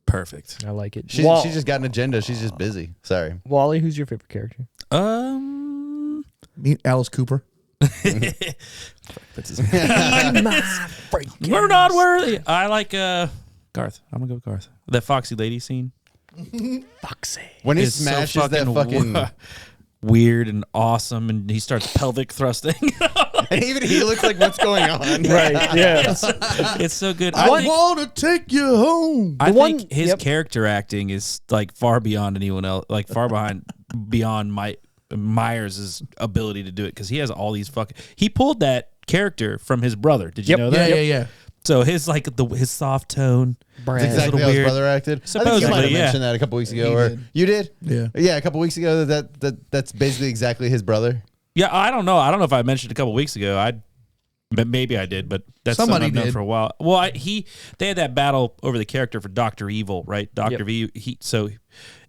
Perfect. I like it. She just got an agenda. She's just busy. Sorry. Wally, who's your favorite character? Meet Alice Cooper. That's his We're not worthy. I like Garth. I'm gonna go with Garth. That Foxy Lady scene. Foxy. When he is so smashes that fucking. weird and awesome, and he starts pelvic thrusting. And even he looks like, what's going on? Right. Yeah. It's so good. I think, want to take you home. I The one- think his yep. character acting is like far beyond anyone else, like far beyond Myers' ability to do it, because he has all these fucking. He pulled that character from his brother. Did you Yep. know Yeah, that? yeah, yeah. So his like his soft tone. That's exactly little how his weird. brother acted. I think you Supposedly, might have yeah. mentioned that a couple weeks ago. He Or did. you did? Yeah. Yeah, a couple weeks ago. That's basically exactly his brother. Yeah, I don't know. I don't know if I mentioned it a couple weeks ago. But maybe I did. But that's Somebody something I've known did. for a while. Well, they had that battle over the character for Dr. Evil, right? Dr. Yep. V. So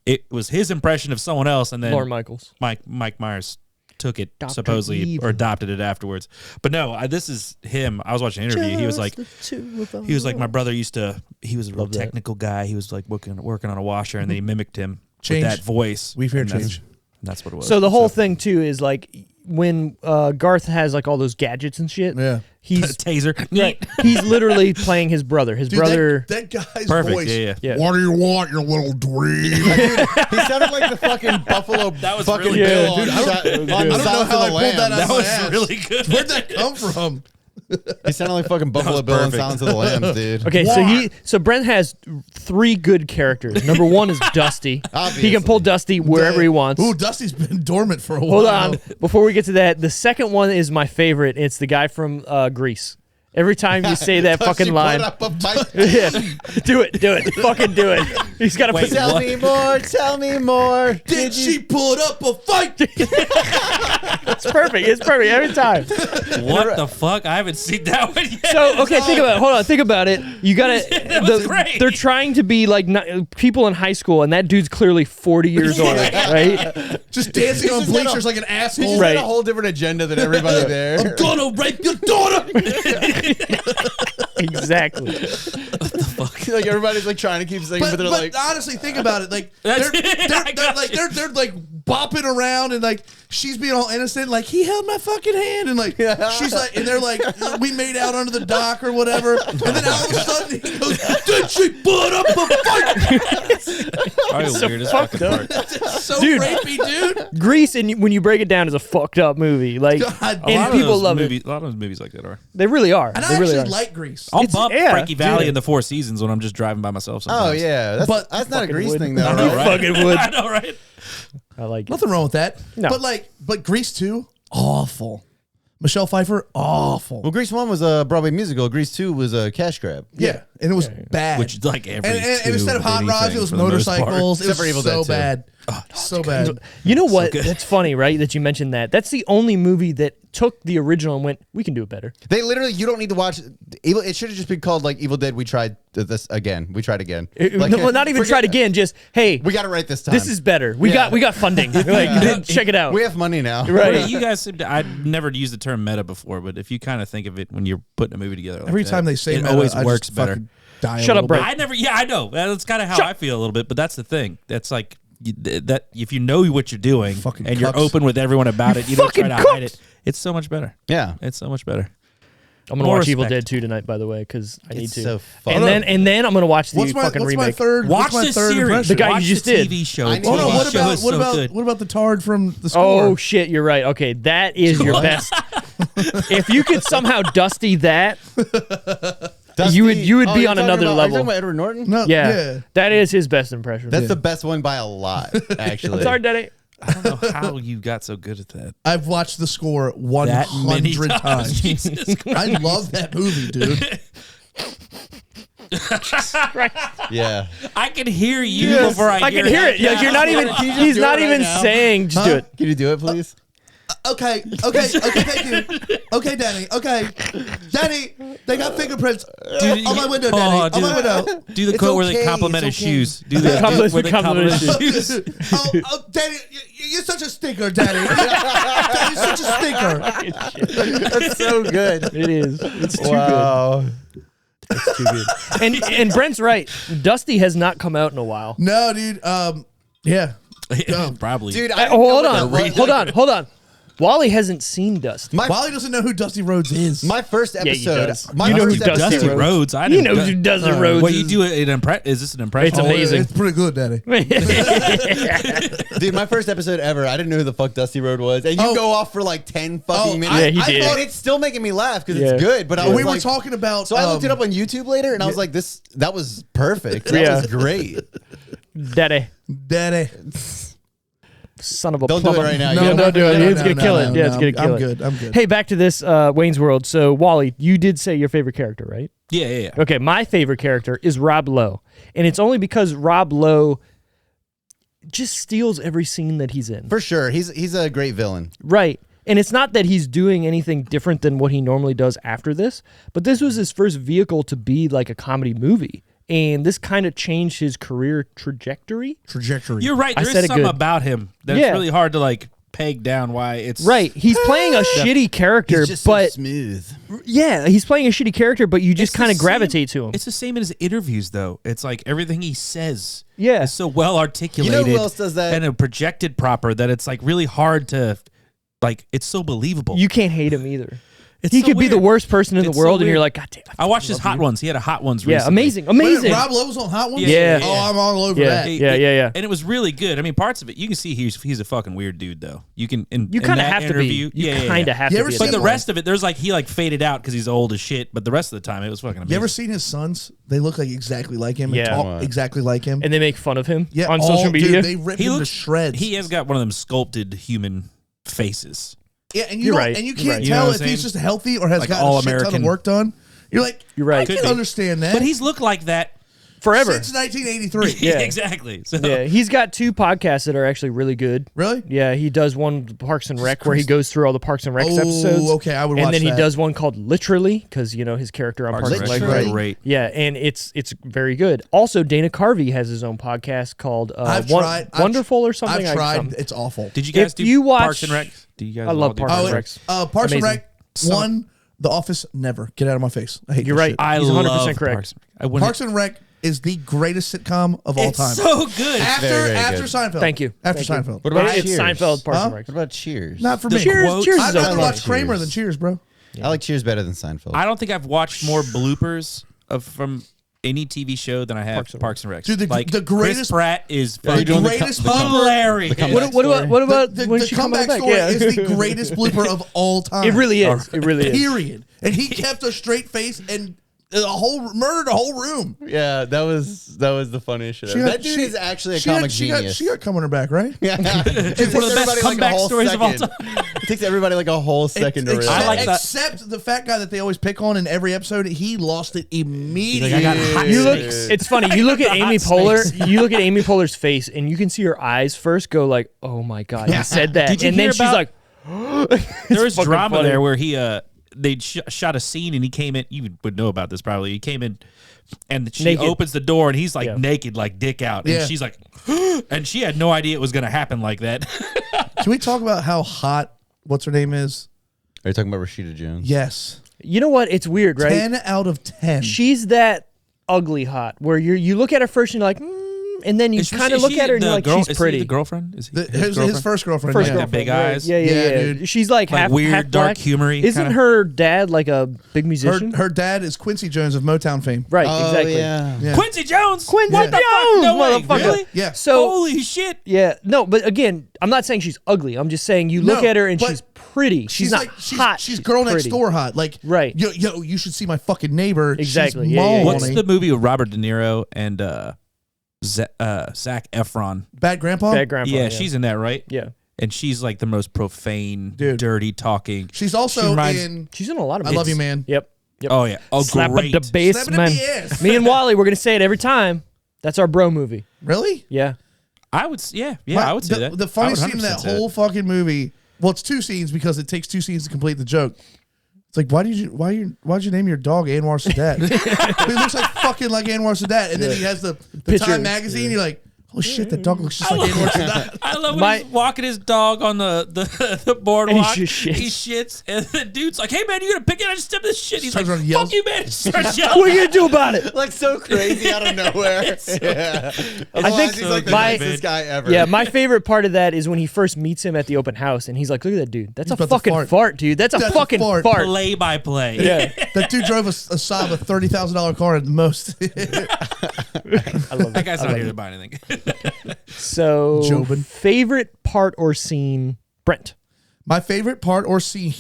it was his impression of someone else, and then Lorne Michaels. Mike Myers took it Dr. supposedly Evil. or adopted it afterwards. But no, this is him. I was watching an interview. He was like, my brother used to. He was a real Love that. technical guy. He was like working on a washer, and then he mimicked him Change. with that voice. We fear And that's- change. and that's what it was. So the whole thing too is like when Garth has like all those gadgets and shit. Yeah. He's taser. right, he's literally playing his brother. His Dude, brother. that guy's Perfect. voice. Yeah. Yeah. What do you want, you little dweeb? He sounded like the fucking Buffalo That was fucking really Bill good. on, Dude, shot, on I don't know Silence how of I the pulled that Lambs. out. That my was ass. really good. Where'd that come from? He sounded like fucking Buffalo was Bill on perfect. Silence of the Lambs, dude. Okay, so Brent has 3 good characters. Number 1 is Dusty. He Obviously. can pull Dusty wherever he wants. Ooh, Dusty's been dormant for a while. Hold on. Before we get to that, the second one is my favorite. It's the guy from Grease. Every time you say that Does fucking she line, put up a fight? yeah, do it, fucking do it. He's got to Wait, put. Tell me more, tell me more. Did she put up a fight? It's perfect. It's perfect every time. What the fuck? I haven't seen that one yet. So okay, think about it. Hold on, think about it. You gotta. was great. They're trying to be like people in high school, and that dude's clearly 40 years old, right? Just dancing on just got bleachers a- like an He asshole. just Right. had a whole different agenda than everybody there. I'm gonna rape your daughter. Exactly. Like everybody's like trying to keep singing, but they're like, honestly, think about it. Like That's they're, it. I got like you. they're like bopping around and like she's being all innocent. Like he held my fucking hand and like she's like and they're like we made out under the dock or whatever. And then all of a sudden he goes, "Did she put up a fight?" Probably the weirdest fucking part. So Dude. rapey, dude. Grease, and when you break it down, is a fucked up movie. Like, God, A lot and of people those love movies, it. A lot of those movies like that are. They really are. And They I really actually are. like Grease. I'll It's- bump yeah, Frankie Valley dude. in the Four Seasons when I'm just driving by myself sometimes. oh yeah, But that's not a fucking Grease would. thing though. I right? know, fucking would. I know, right? I like it. Nothing wrong with that. No. But Grease 2, awful. Michelle Pfeiffer, awful. Well, Grease 1 was a Broadway musical. Grease 2 was a cash grab. yeah, and it was bad. Which is like every and two instead of hot bitty rods, things it was for the most part. motorcycles. It Except for was Evil so Dead 2. bad. So bad. You know what? That's funny, right? That you mentioned that. That's the only movie that took the original and went, we can do it better. They literally, you don't need to watch Evil. It should have just been called like Evil Dead. We tried this again. We tried again. Not even tried again. Just hey, we got it right this time. This is better. We got funding. Like, check it out. We have money now. Right. Well, you guys seem to, I'd never used the term meta before, but if you kind of think of it when you're putting a movie together, like Every that, time they say it meta, always I works just better. fucking die a Shut up, little Brett. bit. I know. That's kind of how I feel a little bit, but that's the thing. That's like that if you know what you're doing Fucking and you're cucks. open with everyone about it, you don't try fucking to hide cucks. it. It's so much better. Yeah. It's so much better. I'm gonna More watch Evil respect. Dead 2 tonight, by the way, because I need It's to. so fun. And then I'm gonna watch the What's my remake. third? Watch what's my the third series. impression? The guy Watch you just the did. TV show. I The need to Hold on. TV What show about is so good. what about the Tard from the score? Oh shit, you're right. Okay, that is your best. If you could somehow Dusty that, you would be you're on talking another about- Are you level. talking about Edward Norton? No, Yeah, that is his best impression. That's the best one by a lot, actually. Sorry, Daddy. I don't know how you got so good at that. I've watched the score That many 100 times. Jesus Christ. I love that movie, dude. Yeah. I can hear you before I can hear it. Like, you're not even. Can you just He's do not it right even now? saying. Just do it. Can you do it, please? Okay, thank you. Okay, Danny. Okay, Danny. They got fingerprints on my window, Danny. On my window. Do the It's quote where they okay, compliment it's his okay. shoes. Do the Compliment- where they compliment compliment his his shoes. Oh, Danny, you're such a stinker, Danny. Danny's such a stinker. That's so good. It is. It's too Wow. good. It's too good. And Brent's right. Dusty has not come out in a while. No, dude. Yeah. Probably. Dude, Hold on. Wally hasn't seen Dusty. Wally doesn't know who Dusty Rhodes is. My first he episode. does. My You know who first Dusty Dusty episode- Rhodes. I He didn't knows who Dusty Rhodes What is. you do an Is this an impression? It's amazing. It's pretty good, Daddy. Dude, my first episode ever, I didn't know who the fuck Dusty Road was. And you Oh. go off for like 10 fucking Oh, minutes. Yeah, he I did. thought And it's still making me laugh because Yeah. it's good. But I was we were like, talking about. So I looked it up on YouTube later and I was like, that was perfect. That Yeah. was great. Daddy. Daddy. Son of a Don't do it plumber. right now. No, You don't do it. no, It's no, going to kill it. no, Yeah, it's no, going to kill I'm it. good. I'm good. Hey, back to this Wayne's World. So, Wally, you did say your favorite character, right? Yeah. Okay, my favorite character is Rob Lowe. And it's only because Rob Lowe just steals every scene that he's in. For sure. He's a great villain. Right. And it's not that he's doing anything different than what he normally does after this, but this was his first vehicle to be like a comedy movie. And this kind of changed his career trajectory. You're right. I There said is it something good. about him that's Yeah. really hard to like peg down why it's Right. He's playing a shitty character, He's just but so smooth. yeah, he's playing a shitty character, but you just It's the kind of same- gravitate to him. It's the same in his interviews, though. It's like everything he says Yeah. is so well articulated. who else does that? And projected proper that it's like really hard to, like, it's so believable. You can't hate him either. It's He so could be the weird. worst person in It's the so world, and you're weird. like, God damn. I watched his Hot Ones. He had a Hot Ones Yeah, recently. amazing, amazing. Rob Lowe was on Hot Ones? Yeah. Oh, I'm all over Yeah. that. Yeah. And it was really good. I mean, parts of it, you can see he's a fucking weird dude, though. You can, You kind of have to be. interview, You yeah, kind of have You to ever be. seen But at the that point. rest of it, there's like, he like faded out because he's old as shit. But the rest of the time, it was fucking amazing. You ever seen his sons? They look like exactly like him Yeah. and talk exactly like him. And they make fun of him Yeah, on all- social media. Dude, they rip He him looks to shreds. He has got one of them sculpted human faces. Yeah, and You're don't- right. and you You're can't right. You know tell what if I'm he's saying? just healthy or has Like gotten all a shit ton of American. work done. You're like, You're right. I Could can be. understand that. But he's looked like that Forever. Since 1983. Yeah. exactly. So, Yeah, he's got 2 podcasts that are actually really good. Really? Yeah, he does one Parks and Rec where he goes through all the Parks and Rec episodes. Okay, I would And watch then he that. does one called Literally because his character on Parks, Parks and and Rec. Rec Rec. is great. Yeah, and it's very good. Also, Dana Carvey has his own podcast called Wonderful or something. I've tried. something. It's awful. Did you guys If do you watch- Parks and Rec? Do you guys I love all do Parks and and Rec. Parks and Amazing. Rec, 1, The Office, never. Get out of my face. I hate You're this right. shit. I He's love 100% correct. Parks and Rec. I wouldn't- Parks and Rec is the greatest sitcom of all it's time. so good. after very, very after good. Seinfeld. Thank you. After Thank you. Seinfeld. What about It's Cheers? Seinfeld, Parks Huh? and Rec. What about Cheers? Not for The me. Cheers, quotes- Cheers I'd is rather okay. watch Kramer Cheers. than Cheers, bro. I like Cheers better than Seinfeld. I don't think I've watched more bloopers from any TV show than I have Parks and Rec. Dude, the Chris greatest- Pratt is The fucking greatest blooper. hilarious. What about The, when the she comes comeback back? story Yeah. is the greatest blooper of all time. It really is. It really is. Period. And he kept a straight face and murdered a whole room. Yeah, that was the funniest shit. That dude is actually a comic genius. She got cum on her back, right? Yeah. It's one of the best comeback stories of all time. It takes everybody like a whole second to realize. I like that. Except the fat guy that they always pick on in every episode, he lost it immediately. I got hot You look, snakes. it's funny. You look at Amy Poehler. You look at Amy Poehler's face, and you can see her eyes first go like, "Oh my god, he said that," Did you and then hear she's about- like, There was fucking drama funny. there where he they shot a scene and he came in. You would know about this probably. He came in and she Naked. opens the door and he's like Yeah. naked, like dick out, and Yeah. she's like, and she had no idea it was gonna happen like that. Can we talk about how hot what's her name is? Are you talking about Rasheeda Jones? Yes. you know what? It's weird, right? 10 out of 10. She's that ugly hot where you look at her first and you're like, and then you kind of look at her and you're like, she's Is pretty. he the girlfriend? Is he His first girlfriend. First yeah. girlfriend, big right. eyes? Yeah, Yeah, dude. She's like, Like half weird, half dark, black. humory Isn't kinda? her dad like a big musician? Her dad is Quincy Jones of Motown fame. Right, Oh, exactly. yeah. Yeah. Quincy Jones. Quincy What the fuck? Jones, No way. motherfucker. Really? Yeah. So Holy shit. yeah, no, but again, I'm not saying she's ugly. I'm just saying you look No, at her and but she's pretty. She's not hot. She's girl next pretty. door hot. Like, Right. Yo, you should see my fucking neighbor. Exactly. She's Yeah, yeah, yeah. What's Maloney. the movie with Robert De Niro and Zac Efron? Bad Grandpa? Bad grandpa. Yeah, she's in that, right? yeah. And she's like the most profane, Dude. dirty talking. She's also reminds- in She's in a lot of I movies. Love You, Man. Yep. Oh yeah. Oh Slap great. at the base, Slap it man. in the ass. Me and Wally, we're gonna say it every time. That's our bro movie. Really? Yeah. I would. I would say the, that. The funny I would scene in 100% that say that. whole fucking movie. Well, it's two scenes because it takes two scenes to complete the joke. It's like, why'd you name your dog Anwar Sadat? He looks like fucking like Anwar Sadat, and then he has the Picture. Time magazine. You're like, holy shit, that dog looks just like Anwar Sadat. I love when My- he's walking his dog on the boardwalk. And he just shits. He shits, and the dude's like, "Hey man, you gonna pick it? I just stepped this shit." He's Starts like, around and "Fuck yells. you, man!" Starts What yelling. are you gonna do about it? Like so crazy out of nowhere. Yeah. Otherwise, he's like the good, nicest guy ever. Yeah, my favorite part of that is when he first meets him at the open house, and he's like, "Look at that dude. That's He's a about to fucking fart. fart, dude. That's a That's a fucking fart. fart." Play by play. Yeah, That dude drove a Saab, a $30,000 car at the most. I love That guy's not here to buy anything. So, Jobin. favorite part or scene, Brent? My favorite part or scene,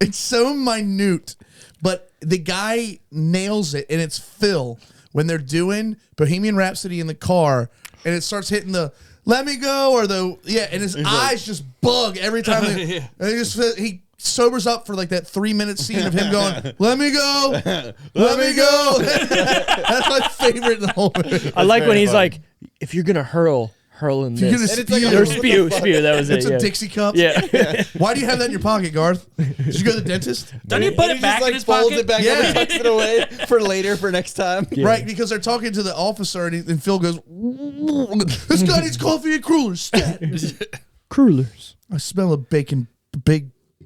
it's so minute, but the guy nails it, and it's Phil when they're doing Bohemian Rhapsody in the car, and it starts hitting the "Let me go" or and his eyes just bug every time. And he sobers up for like that 3-minute scene of him going, "Let me go, let me go." That's my favorite in the whole movie. I like when very he's funny. like, "If you're gonna hurl in You're this." gonna it's like spew. Or spew. That was It's it. a Yeah. Dixie cup. Yeah. Why do you have that in your pocket, Garth? Did you go to the dentist? Don't you put He it back just, like, in his folds pocket? it back Yeah. up and tucks it away for later for next time. Right, because they're talking to the officer, and Phil goes, "This guy needs coffee and crullers." Stat. Crullers. I smell a big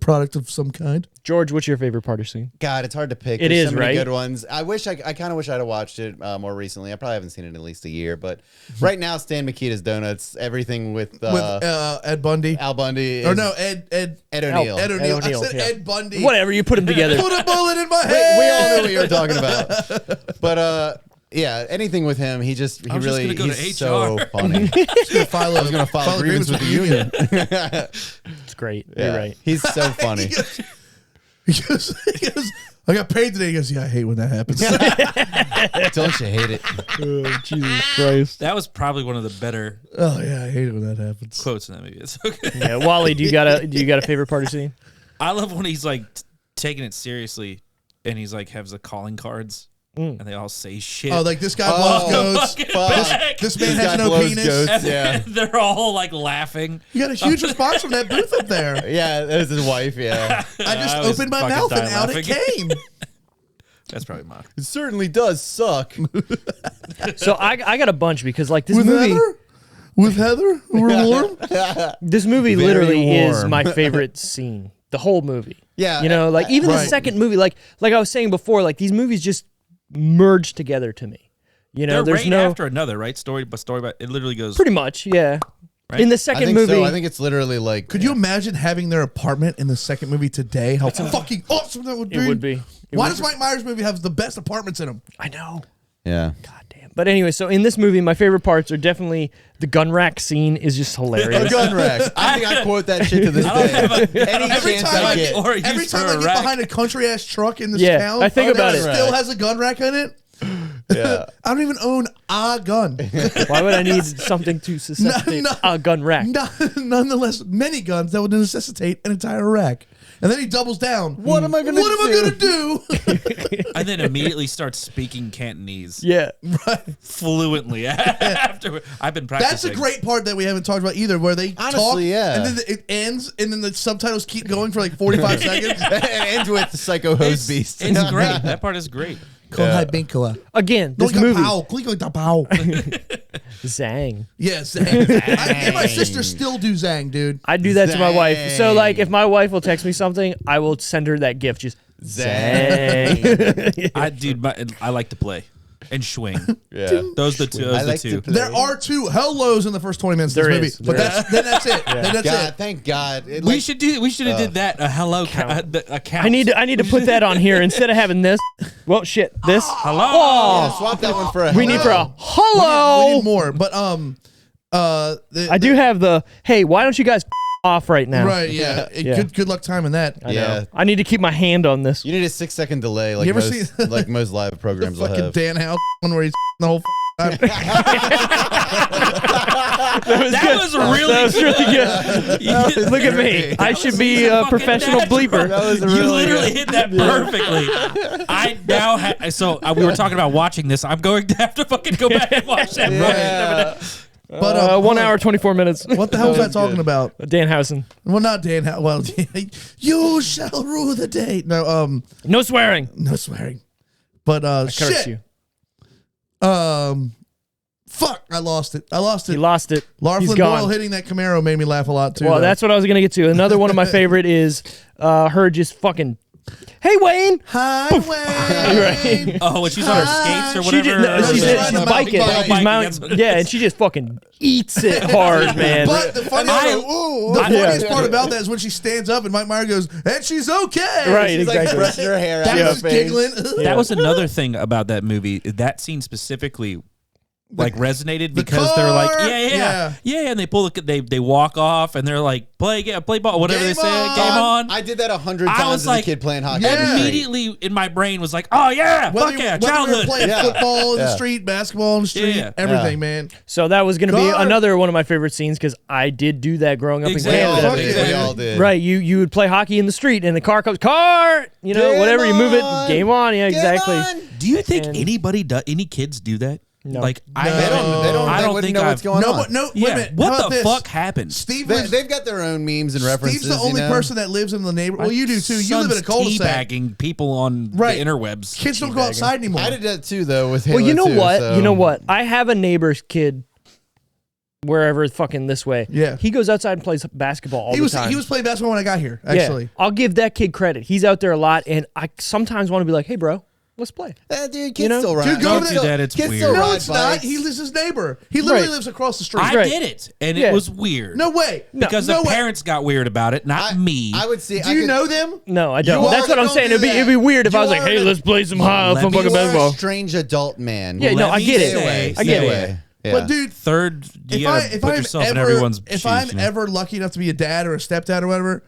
product of some kind. George, what's your favorite part or scene? God, it's hard to pick. It There's is, so many right? good ones. I kind of wish I'd have watched it more recently. I probably haven't seen it in at least a year. But right now, Stan Mikita's Donuts, everything with Ed Bundy. Al Bundy. Or is no, Ed O'Neill. Ed O'Neill. I O'Neill, said yeah. Ed Bundy. Whatever, you put them together. Put a bullet in my We head. all knew what you were talking about. But yeah, anything with him, he I was just really gonna go to he's so HR. funny. I was gonna file agreements with the union. It's great. Yeah, You're right. He's so funny. He goes, I got paid today. He goes, "Yeah, I hate when that happens." Don't you hate it? Jesus Christ. That was probably one of the better Oh yeah, I hate it when that happens. quotes in that movie. It's okay. Yeah, Wally, do you got a favorite part or scene? I love when he's like taking it seriously, and he's like has the calling cards, and they all say shit. Oh, like this guy blows goats. Fucking fuck. back. This man This has guy no blows penis. goats. And Yeah. they're all like laughing. You got a huge response from that booth up there. Yeah, that was his wife. Yeah, I just I was opened my fucking mouth and dying out it laughing. came. That's probably mine. it certainly does suck. So I got a bunch because like this With movie, Heather? With Heather? We're warm? this movie Very literally is warm. my favorite scene. The whole movie. Yeah, You know, like even the Right. second movie, like I was saying before, like these movies just merge together to me. You know, They're there's right no after another, right? Story by story, but it literally goes. pretty much, yeah. Right? In the I second think movie, so. I think it's literally like. Could you imagine having their apartment in the second movie today? How fucking awesome that would be. it would be. It Why would does Mike Myers movie have the best apartments in them? I know. Yeah. God damn. But anyway, so in this movie, my favorite parts are definitely the gun rack scene is just A hilarious. gun rack. I think I quote that shit to this I don't day. have a- Any Every chance time I I get. Or Every used time for I a get rack. behind a country ass truck in this Yeah, town, I think about that it. still has a gun rack in it. Yeah. I don't even own a gun. Why would I need something to necessitate a gun rack? Nonetheless, many guns that would necessitate an entire rack. And then he doubles down. What am I going to do? And then immediately starts speaking Cantonese. Yeah. Fluently. After I've been practicing. That's a great part that we haven't talked about either, where they talk, yeah. and then it ends, and then the subtitles keep going for like 45 seconds. It ends with the Psycho Hose Beast. It's great. That part is great. Again, this movie. Zang. Yes, Zang. Me and my sister still do Zang, dude. I do that to my wife. So, like, if my wife will text me something, I will send her that gift. Just Zang. I like to play and swing. Yeah. Those are the two. There are 2 hellos in the first 20 minutes of this movie, but that's it. Then that's it. Thank God. We should have did that. A hello count. I need to put that on here instead of having this. Well, shit, this. Hello. Yeah, swap that one for a We need for a hello. We need more, but I do have the. Hey, why don't you guys off right now? right, yeah. Good luck timing that. Yeah. I need to keep my hand on this. You need a 6-second delay, like You ever most, see- like most live programs will Fucking have. Dan House one where he's the whole time. That was really good. Look at me. I should be a professional bleeper. You literally hit that perfectly. I now we were talking about watching this. I'm going to have to fucking go back and watch that. Yeah. But 1 hour, 24 minutes. What the hell was I talking about? Dan Housen. Well, not Dan House. Well, you shall rule the day. No, No swearing. no swearing. But Curse shit. you. Fuck, I lost it. He lost it. He's Larflin gone. Boyle hitting that Camaro made me laugh a lot too. Well, though. that's what I was gonna get to. Another one of my favorite is her just fucking. Hey Wayne. Hi, Wayne. Right. Oh, when she's on her skates or She whatever. she's biking. Biking, She's mounting, yeah, and she just fucking eats it hard, man. But the funniest part about that is when she stands up and Mike Myers goes, and she's okay. Right, She's like exactly. brushing her hair out That of was her face. giggling. That was another thing about that movie. That scene specifically, like, resonated because they're like, yeah, and they pull they walk off and they're like, play ball, whatever Game they say, on. game on. I did that 100 I times was as like, a kid playing hockey. Yeah. immediately in my brain was like, oh yeah, fuck yeah, whether we were childhood. playing Yeah. football in the Yeah. street, basketball in the street, Yeah. everything, man. So that was gonna be God. another one of my favorite scenes because I did do that growing up Exactly. in We all Canada. did. We all did. Right, you would play hockey in the street and the car comes, you know, Game whatever, you move it, on. game on, yeah, Game exactly. on. Do you think And- any kids do that? No. Like They don't think know what's I've- going No, on. but no, wait a Yeah, minute. How what about the this? fuck happened? Steve was, They've got their own memes and references. Steve's the only person that lives in the neighborhood. Well, you do too. You live in a cul-de-sac. Teabagging people on Right. the interwebs. Kids don't go outside anymore. I did that too, though, with Well, Halo you know 2, what? so- You know what? I have a neighbor's kid wherever fucking this way. Yeah. He goes outside and plays basketball all the time. He was playing basketball when I got here, actually. Yeah. I'll give that kid credit. He's out there a lot, and I sometimes want to be like, hey, bro, let's play. Dude, kids You know? still ride. Dude, go Don't to do the- that. It's kids weird. still No, ride it's not. bikes. He lives his neighbor. He literally Right. lives across the street. I Right. did it, and Yeah. it was weird. No way. because no the way. parents got weird about it, not me. I would see. Do you know them? No, I don't. You That's are- what I'm don't saying. do It'd that. be weird if You I was like, are hey, the- let's play some Let fucking me- You are basketball. a strange adult man. Yeah, no, Let I me get it. say- I get Stay it. away. Yeah. But dude, Third, you gotta put yourself in everyone's shoes. if I'm you know? ever lucky enough to be a dad or a stepdad or whatever,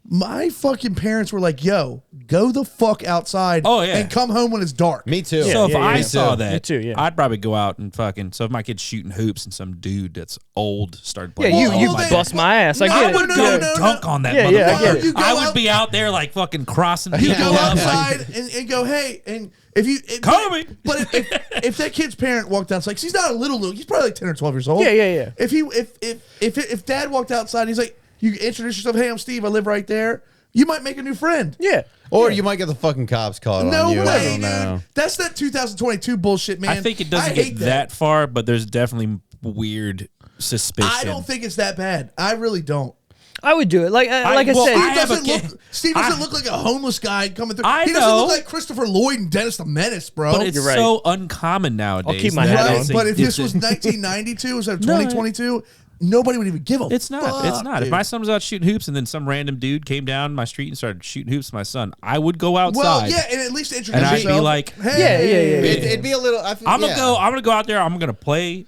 my fucking parents were like, "Yo, go the fuck outside, Oh, yeah. and come home when it's dark." Me too. So if yeah, I yeah. saw Me that, Me too, yeah. I'd probably go out and fucking. So if my kid's shooting hoops and some dude that's old started Yeah, playing, you Well, they- bust my ass. I No, get I it. would no, go no, dunk on that Yeah, motherfucker. yeah, I get it. You go I would out- be out there like fucking crossing You people go up. Like, outside and go, hey, and if you Kobe! but if that kid's parent walked outside, 'cause he's not a little, he's probably like 10 or 12 years old. Yeah. If dad walked outside, he's like, you introduce yourself, hey, I'm Steve, I live right there. You might make a new friend. Yeah. Or you might get the fucking cops called No on you. I way, don't dude. know. That's that 2022 bullshit, man. I think it doesn't hate get that far, but there's definitely weird suspicion. I don't think it's that bad. I really don't. I would do it. Like I well, said, I have a kid. Steve doesn't look like a homeless guy coming through. I He doesn't know. look like Christopher Lloyd and Dennis the Menace, bro. But it's You're right. so uncommon nowadays. keep my that hat right? on. it's a- But if this it's was a- 1992 instead of No, 2022, nobody would even give a It's not. fuck, It's not. dude. If my son was out shooting hoops and then some random dude came down my street and started shooting hoops with my son, I would go outside. Well, yeah, and at least introduce And I'd yourself. be like, hey, Yeah. It'd be a little. I'm gonna go. I'm gonna go out there. I'm gonna play.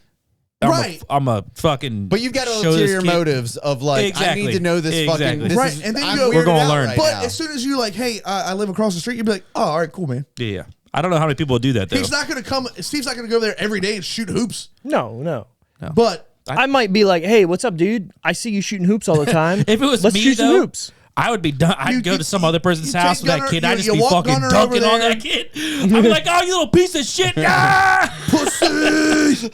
Right. I'm a fucking. But you've got show this ulterior kid- motives of like, I Exactly. need to know this Exactly. fucking. This Right, is, and then you I'm go, We're weirded gonna out learn. right But now. as soon as you like, hey, I live across the street, you'd be like, oh, all right, cool, man. Yeah. I don't know how many people do that though. He's not going to come. Steve's not going to go there every day and shoot hoops. No. But I might be like, hey, what's up, dude? I see you shooting hoops all the time. If it was Let's me, shoot some though, hoops. I would be done. I'd go to some other person's house with that Gunner- kid. I'd just you be walk fucking Gunner dunking over on there. that kid. I'd be like, oh, you little piece of shit. Ah! pussy.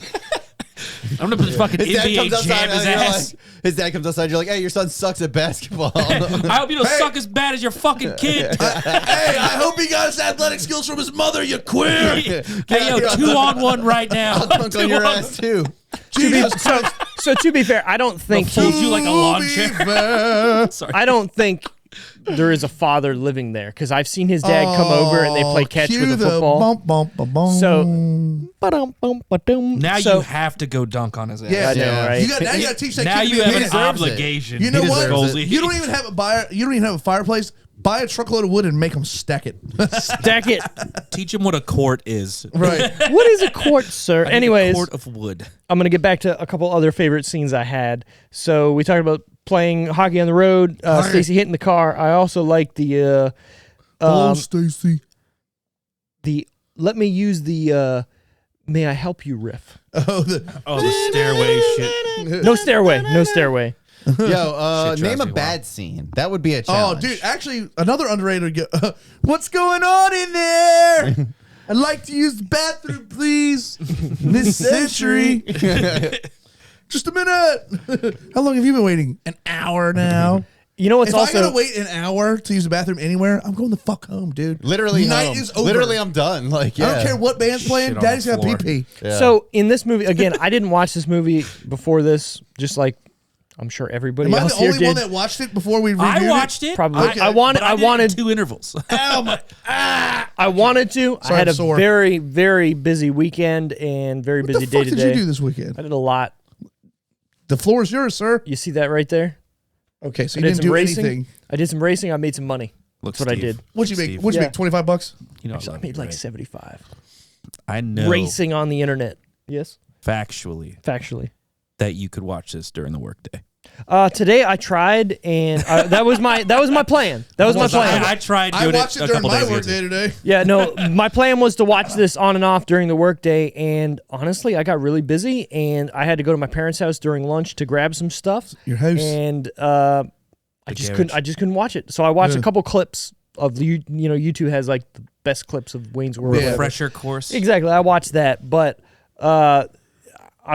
I'm going to fucking His dad NBA comes outside. jam his and you're ass. like, his dad comes outside. You're like, hey, your son sucks at basketball. I hope you don't suck as bad as your fucking kid. Hey, I hope he got his athletic skills from his mother, you queer. Hey, yo, 2-on-1 right now. I'll dunk on your ass too. Jesus Christ. So to be fair, I don't think Folds you like a lawn To be chair. fair. Sorry. I don't think there is a father living there because I've seen his dad come over and they play catch Cue with a the football. bump, bump, ba, bum. So, ba-dum-bum-ba-dum. Now So- you have to go dunk on his ass. Yeah, I know, Yeah. right? now you got to teach that Now kid to you be a have an man. deserves it. obligation. You know He what? deserves it. You don't even have a fireplace. Buy a truckload of wood and make them stack it. Stack it. Teach him what a court is. Right. What is a court, sir? I need a Anyways, court of wood. I'm going to get back to a couple other favorite scenes I had. So we talked about playing hockey on the road, Stacy hitting the car. I also like the Hello, Stacy. let me use the may I help you riff. Oh, The stairway shit. No stairway. No stairway. Yo, Shit drives name a me bad scene. That would be a oh, challenge. dude. Actually, another underrated. What's going on in there? I'd like to use the bathroom, please. This century. Just a minute. How long have you been waiting? An hour now. You know what's If I also gotta wait an hour to use the bathroom anywhere, I'm going the fuck home, dude. Literally, night home. is over. Literally, I'm done. Like, yeah. I don't care what band's playing. Shit on Daddy's the got floor. pee. Yeah. So in this movie, again, I didn't watch this movie before this, just like I'm sure everybody Am I else the here only did. one that watched it before we reviewed I watched it. Probably. Okay. I wanted. But I I did wanted. 2 intervals. Oh my! I wanted to. Sorry, I had I'm a sore. very, very busy weekend and very What busy the day fuck to did day. you do this weekend? I did a lot. The floor is yours, sir. You see that right there? Okay, so I you did didn't some do racing. anything. I did some racing. I made some money. Look, That's what I Steve, did. What'd you make? Steve, What'd you Yeah. make? $25? You know, Actually, I made like 75. I know Racing on the internet. Yes, factually factually. that you could watch this during the workday. Today I tried, and that was my plan. That was my plan. I tried I doing watched it a during couple my days work ago. day today. Yeah, no, my plan was to watch this on and off during the workday, and honestly, I got really busy, and I had to go to my parents' house during lunch to grab some stuff. Your house. And I just couldn't watch it. So I watched a couple clips of YouTube has like the best clips of Wayne's World. Yeah. whatever. Refresher course. Exactly, I watched that, but I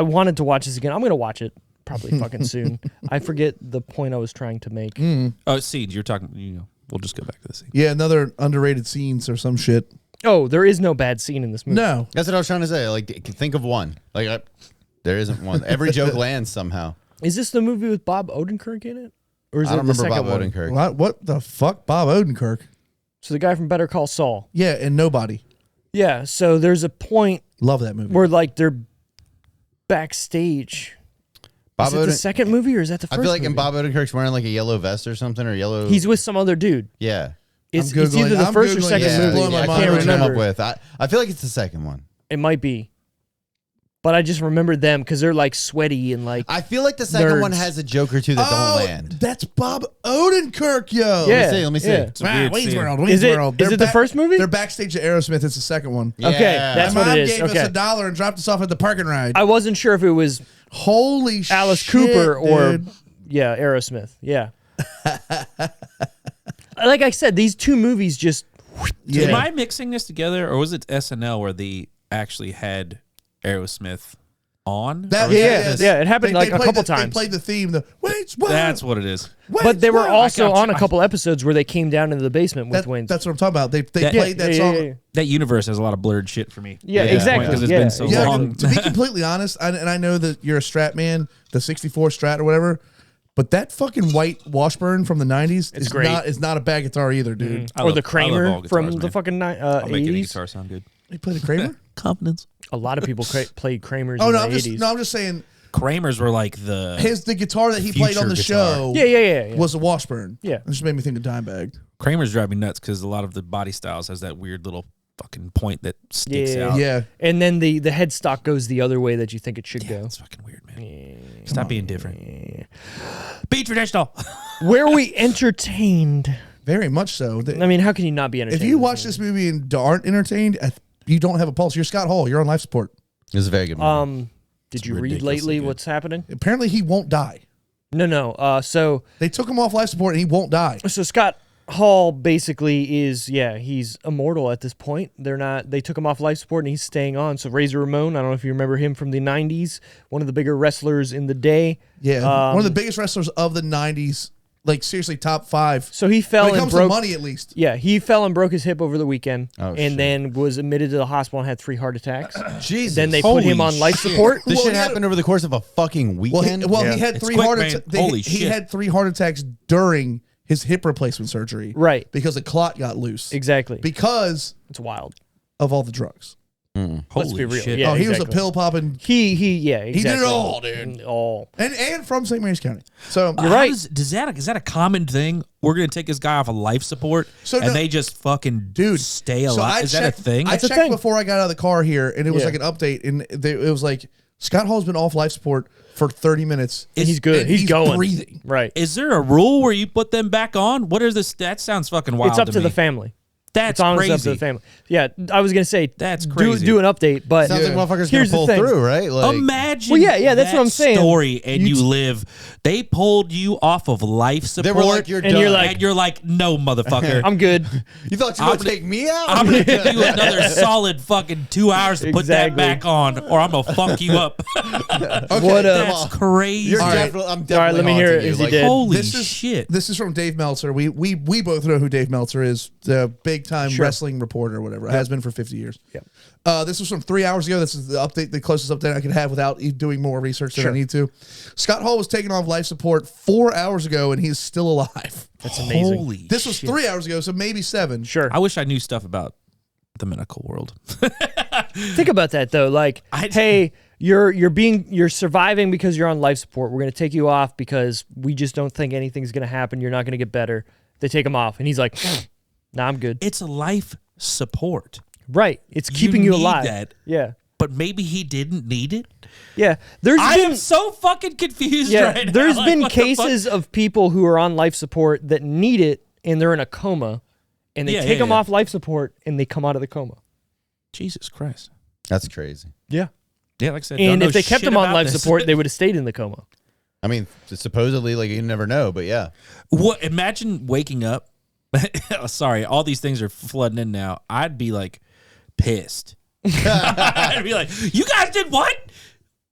wanted to watch this again. I'm gonna watch it probably fucking soon. I forget the point I was trying to make. Oh, scenes. You're talking. We'll just go back to the scene. Yeah, another underrated scenes or some shit. Oh, there is no bad scene in this movie. No. That's what I was trying to say. Like, think of one. Like, there isn't one. Every joke lands somehow. Is this the movie with Bob Odenkirk in it, or is I don't it the remember second Bob one? Odenkirk. What the fuck? Bob Odenkirk. So the guy from Better Call Saul. Yeah, and Nobody. Yeah. So there's a point Love that movie. where like they're backstage. Bob Is it the Oden- second movie or is that the I first? feel like in movie? Bob Odenkirk's wearing like a yellow vest or something, or yellow. He's with some other dude. yeah. It's Googling. either the I'm first or Googling. second Yeah, movie. blowing my I mind can't right what now. you come remember. up with. I feel like it's the second one. It might be, but I just remember them because they're like sweaty and like. I feel like the second one Nerds. has a joke or two that don't land. That's Bob Odenkirk, yo. Yeah. Let me see. yeah. It's a weird Wayne's scene. World. Is Wayne's it- World. is it the first movie? They're backstage at Aerosmith. It's the second one. Yeah. Okay, that's My what mom it is. gave Okay. us $1 and dropped us off at the parking ride. I wasn't sure if it was Holy Alice shit, Cooper or dude. yeah, Aerosmith. Yeah. Like I said, these two movies just. Yeah. Am I mixing this together, or was it SNL where they actually had Aerosmith on? That, Or was Yeah, that this- yeah, it happened like a played couple They times. played the theme. The Wayne's World. That's what it is. But they were World. also got on you. a couple episodes where they came down into the basement with That, Wayne's. that's what I'm talking about. They That- played that song. That universe has a lot of blurred shit for me. Yeah, At this exactly. point, 'cause it's Yeah, been so exactly. long. To be completely honest, and I know that you're a Strat man, the 64 Strat or whatever, but that fucking white Washburn from the 90s is great. not a bad guitar either, dude. I Or love- the I love Kramer all from guitars, the man. fucking I'll make any 80s. guitar sound good. You play the Kramer? Confidence. A lot of people played Kramers Oh in no, the I'm just 80s. no, I'm just saying Kramers were like the the guitar that he played on the Future guitar. show Yeah. was a Washburn. Yeah. It just made me think of Dimebag. Kramers drive me nuts because a lot of the body styles has that weird little fucking point that sticks Yeah. out. Yeah. And then the headstock goes the other way that you think it should Yeah, go. it's fucking weird, man. Stop being different. Be traditional. Where we entertained Very much so. I mean, how can you not be entertained? If you watch this movie and aren't entertained, you don't have a pulse. You're Scott Hall. You're on life support. It was a very good movie. Did you read lately what's happening? Apparently, he won't die. No. So They took him off life support, and he won't die. So Scott Hall basically is, he's immortal at this point. They took him off life support and he's staying on. So Razor Ramon, I don't know if you remember him from the 90s, one of the bigger wrestlers in the day. Yeah, one of the biggest wrestlers of the 90s. Like, seriously, top 5. So he fell when it and comes broke. to money, at least. Yeah, he fell and broke his hip over the weekend Oh, and then was admitted to the hospital and had 3 heart attacks. Jesus. Then they put him on life support. This Well, shit he had happened over the course of a fucking weekend. He had It's 3 quick, heart man. attacks. Holy He shit. had 3 heart attacks during his hip replacement surgery. Right. Because the clot got loose. Exactly. Because It's wild. of all the drugs. Let's be real. shit. Yeah, He was a exactly. pill popping. He He did exactly. it all, dude. All. And from St. Mary's County. So You're right. Is that a common thing? We're gonna take this guy off of life support, So and no- they just fucking dude, stay so alive. Is that a thing? I That's a checked thing. before I got out of the car here, and it was Yeah. like an update, and it was like Scott Hall's been off life support for 30 minutes. And he's good. and He's going. breathing. Right. Is there a rule where you put them back on? What is this? That sounds fucking wild. It's up to me. the family. That's It's honestly up to crazy. the family. Yeah, I was gonna say That's crazy. Do an update, but Sounds like motherfuckers here's gonna pull the thing. through, right? Like, Imagine. Well, yeah, that's that what I'm saying. Story, and You you, t- live. They pulled you off of life support. they were like, you're And done. you're like- and you're like, no, motherfucker. I'm good. you thought you were I'm going to take me out? I'm gonna give you another solid fucking 2 hours to put that Exactly. back on, or I'm gonna fuck you up. What That's crazy. You're All right. definitely, I'm definitely All right, let me hear haunting it. you. Is he Like, dead? Holy This is shit. This is from Dave Meltzer. We both know who Dave Meltzer is, the big time wrestling reporter or whatever. Has been for 50 years. Yep. This was from 3 hours ago. This is the update, the closest update I could have without doing more research than I need to. Scott Hall was taken off life support 4 hours ago, and he's still alive. That's amazing. Holy This was shit. 3 hours ago, so maybe 7. Sure. I wish I knew stuff about the medical world. Think about that though. Like, hey, you're surviving because you're on life support. We're gonna take you off because we just don't think anything's gonna happen. You're not gonna get better. They take him off, and he's like, "Nah, I'm good." It's a life support. Right. It's keeping you need alive. that. Yeah. But maybe he didn't need it. Yeah. There's I been am so fucking confused yeah. right now. There's Like, been what the fuck? cases of people who are on life support that need it, and they're in a coma, and they Yeah, take yeah, them yeah. off life support, and they come out of the coma. Jesus Christ. That's crazy. Yeah. Yeah, like I said, And don't if know they kept shit them on about life this. support, they would have stayed in the coma. I mean, supposedly, like, you never know, but yeah. What? Imagine waking up. Sorry, all these things are flooding in now. I'd be like pissed. I'd be like, "You guys did what?"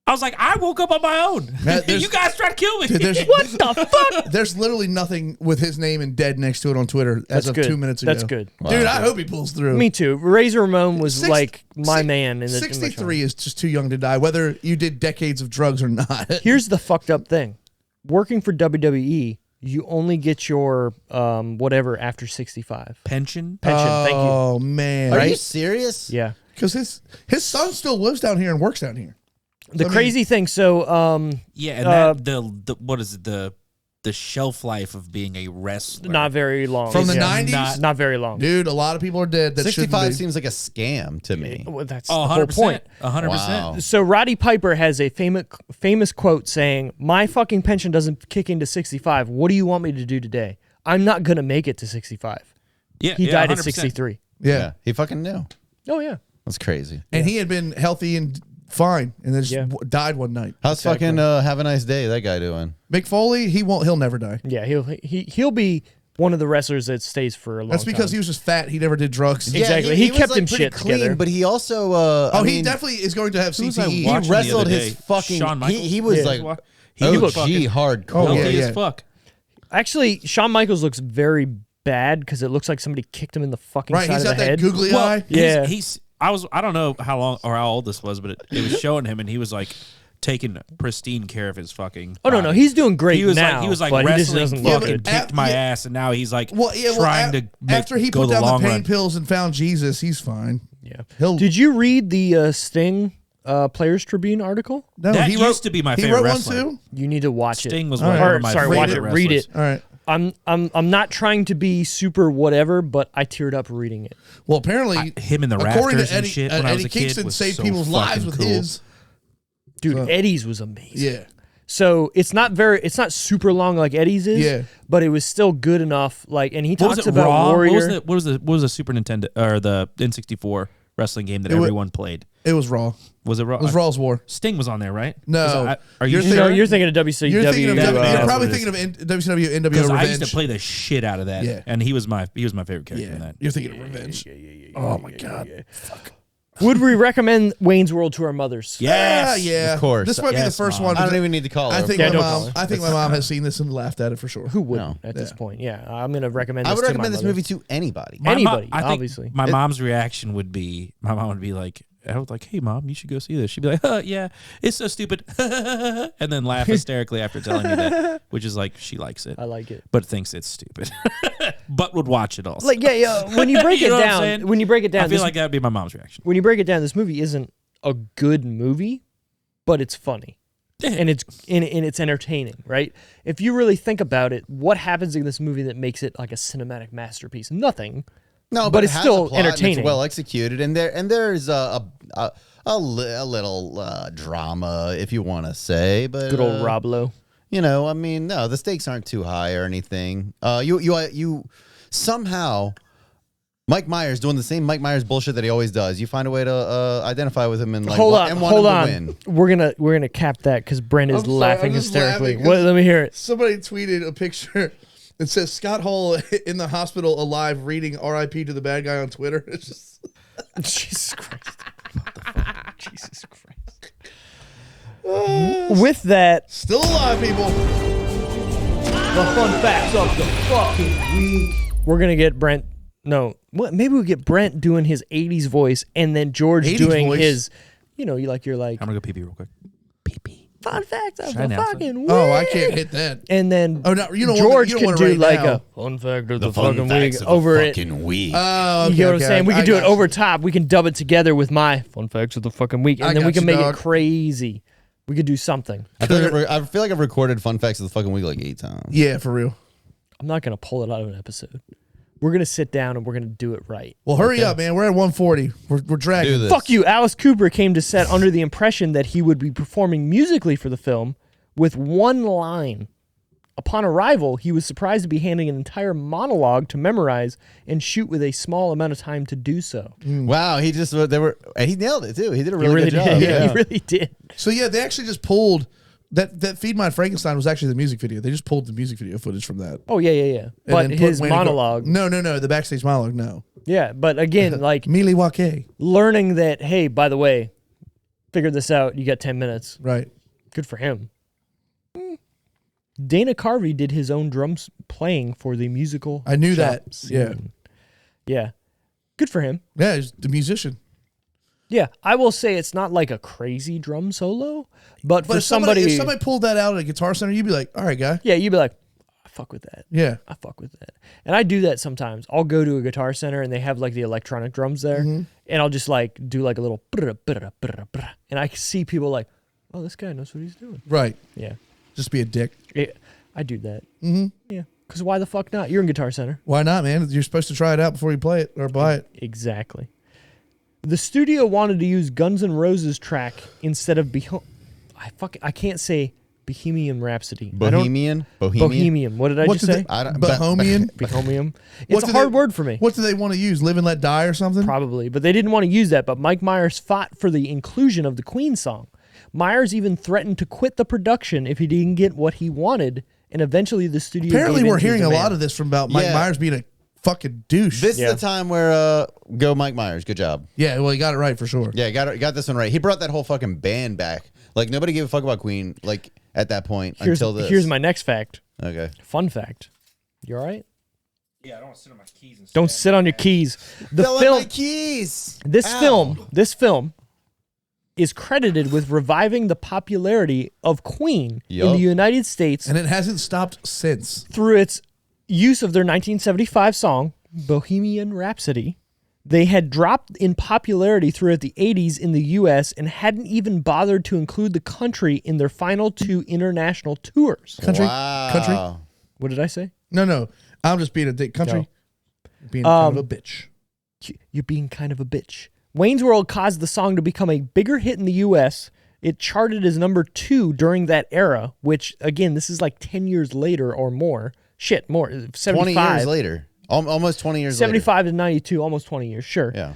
I was like, "I woke up on my own. Matt, there's- you guys tried to kill me." Dude, there's- What the fuck? There's literally nothing with his name and dead next to it on Twitter as That's of good. 2 minutes ago. That's good. Dude, I hope he pulls through. Me too. Razor Ramon was Six- like my six- man. In the 63 is just too young to die, whether you did decades of drugs or not. Here's the fucked up thing: working for WWE, you only get your whatever after 65 Pension. pension. Thank you. Oh, man. Are you serious? Yeah. Because his son still lives down here and works down here. The I mean- crazy thing. So Yeah, and the what is it, the shelf life of being a wrestler? not very long. From the Yeah. 90s? Not very long. Dude, a lot of people are dead that shouldn't 65 be. seems like a scam to me. Well, that's Oh, the whole point. 100%. Wow. So Roddy Piper has a famous quote saying, "My fucking pension doesn't kick into 65. What do you want me to do today? I'm not gonna make it to 65." Yeah, He yeah, died at 100%. 63. Yeah. He fucking knew. Oh yeah. That's crazy. And he had been healthy and fine and then just Yeah. died one night. How's fucking Have a Nice Day that guy doing? Mick Foley, he'll never die. Yeah. He'll be one of the wrestlers that stays for a long That's because time. he was just fat. He never did drugs. Exactly. He was, kept like, him pretty shit clean, together. but he also I He mean, definitely is going to have Who was I CTE. he watching the wrestled other his day? fucking Shawn Michaels? he was Yeah. like He OG looked fucking hardcore. Oh, yeah, healthy yeah. as fuck. Actually, Shawn Michaels looks very bad because it looks like somebody kicked him in the fucking Right, side he's of got the that head. googly Well, eye. Yeah. I don't know how long or how old this was, but it was showing him, and he was like taking pristine care of his fucking. Oh no, body. he's doing great He was now. like but he just wrestling, doesn't fucking look good. kicked my Yeah. ass, and now he's like Well, yeah, trying to make, after he go put the down the long pain run. pills and found Jesus, he's fine. Yeah. He'll Did you read the Sting Players Tribune article? no. That he used to be my he favorite wrote wrestler. one too. You need to watch Sting it. was All one right. of my Sorry, favorite watch it. wrestlers. Read it. All right. I'm not trying to be super whatever, but I teared up reading it. Well, apparently, Him in the according rafters to and Eddie, shit when I was Eddie a kid Kingston was saved so people's lives fucking with cool. his. Dude, So- Eddie's was amazing. Yeah. So it's not super long like Eddie's is. Yeah. But it was still good enough. Like, and he What was talks it? about Raw? Warrior. What was the Super Nintendo or the N64 wrestling game that everyone played? It was Raw. Was it Raw? It was Raw's War. Sting was on there, right? No. Are you You're sure? No, you're thinking of WCW. You're probably what it thinking of WCW NWO Because Revenge. I used to play the shit out of that. Yeah. And he was my favorite character in that. You're thinking of Revenge. Oh my God. Would we recommend Wayne's World to our mothers? Yes. Yeah. Of course. This might be the Yes, first Mom. one. I don't even need to call her. I think Yeah, my don't mom. call her. I think my mom has seen this and laughed at it for sure. Who wouldn't No. at this point? Yeah, I'm going to recommend this I would to my recommend this mother. movie to anybody. Anybody, I think obviously. My mom's reaction would be, my mom would be like, I was like, hey, Mom, you should go see this. She'd be like, yeah, it's so stupid. And then laugh hysterically after telling me that, which is like, she likes it, I like it. but thinks it's stupid, but would watch it also. Like, yeah. When you break You it know what I'm down, saying? when you break it down, I feel like that would be my mom's reaction. when you break it down, this movie isn't a good movie, but it's funny. And it's entertaining, right? If you really think about it, what happens in this movie that makes it like a cinematic masterpiece? Nothing. No, but it it's has still a plot and entertaining. It's well executed, and there's a little drama, if you want to say, but Good old Rob Lowe. You know, I mean, no, the stakes aren't too high or anything. You somehow, Mike Myers doing the same Mike Myers bullshit that he always does. You find a way to identify with him and like Hold and on, want hold him on. to win. We're gonna cap that because Brent is I'm sorry, laughing I'm just hysterically. laughing What, 'cause- let me hear it. Somebody tweeted a picture that says Scott Hall in the hospital alive reading R.I.P. to the bad guy on Twitter. It's just Jesus Christ. What the fuck? Jesus Christ. With that, still alive, people. the fun facts of the fucking week. We're gonna get Brent. No, what? Maybe we'll get Brent doing his '80s voice, and then George 80s doing voice? his. You know, you're like I'm gonna go pee real quick. Pee. fun facts of Should I the announce it? fucking week. Oh, I can't hit that. And then Oh, no, you don't want George you don't can want it do right like now. a fun fact of the fucking week over it. week. Oh, You get what I'm saying? We can do it got you. over top. We can dub it together with my fun facts of the fucking week, and I then we got can you, make dog. it crazy. We could do something. I feel like I've recorded fun facts of the fucking week like 8 times. Yeah, for real. I'm not gonna pull it out of an episode. We're gonna sit down and we're gonna do it right. Well, hurry up, man. We're at 140. We're dragging. Do this. Fuck you. Alice Cooper came to set under the impression that he would be performing musically for the film with one line. Upon arrival, he was surprised to be handing an entire monologue to memorize and shoot with a small amount of time to do so. Wow, he nailed it too. He did a really, good job. did. Yeah. He really did. So yeah, they actually just pulled that Feed My Frankenstein was actually the music video. They just pulled the music video footage from that. Oh yeah. And But then put his Wayne Gar- monologue. No, the backstage monologue. No, Yeah, but again, like Mealy Wake. learning that, hey, by the way, figured this out. You got 10 minutes. Right. Good for him. Dana Carvey did his own drums playing for the musical. I knew shop that. scene. Yeah. Good for him. Yeah, he's the musician. Yeah. I will say it's not like a crazy drum solo, but for But if somebody somebody pulled that out at a Guitar Center, you'd be like, all right, guy. yeah, you'd be like, I fuck with that. Yeah. I fuck with that. And I do that sometimes. I'll go to a Guitar Center and they have like the electronic drums there, and I'll just like do like a little and I see people like, oh, this guy knows what he's doing. Right. Yeah. Just be a dick. I do that. Mm-hmm. Yeah. Because why the fuck not? You're in Guitar Center. Why not, man? You're supposed to try it out before you play it or buy it. Exactly. The studio wanted to use Guns N' Roses track instead of I can't say Bohemian Rhapsody. Bohemian. Bohemian. What did I What just did say? I don't- Bohemian? Bohemian. What It's a do hard they- word for me. What do they want to use? Live and Let Die or something? Probably, but they didn't want to use that. But Mike Myers fought for the inclusion of the Queen song. Myers even threatened to quit the production if he didn't get what he wanted, and eventually the studio. Apparently, gave in we're to his hearing a demand. lot of this from about Mike Yeah. Myers being a fucking douche. This Yeah. is the time where go Mike Myers. Good job. Yeah, well, he got it right for sure. Yeah, got this one right. He brought that whole fucking band back. Like nobody gave a fuck about Queen. Like at that point until this. Here's my next fact. Okay. Fun fact. You all right? Yeah, I don't want to sit on my keys and Don't sit on your keys. The Fell on film. my keys. This Ow. film is credited with reviving the popularity of Queen in Yup. the United States And it hasn't stopped since. through its use of their 1975 song, Bohemian Rhapsody. They had dropped in popularity throughout the 80s in the US and hadn't even bothered to include the country in their final 2 international tours. Country? Wow. Country? What did I say? No. I'm just being a dick. Country? Being kind of a bitch. You're being kind of a bitch. Wayne's World caused the song to become a bigger hit in the US It charted as number 2 during that era, which, again, this is like 10 years later or more. Shit, more. 75. 20 years later. Almost 20 years 75 to 92, almost 20 years, sure. Yeah.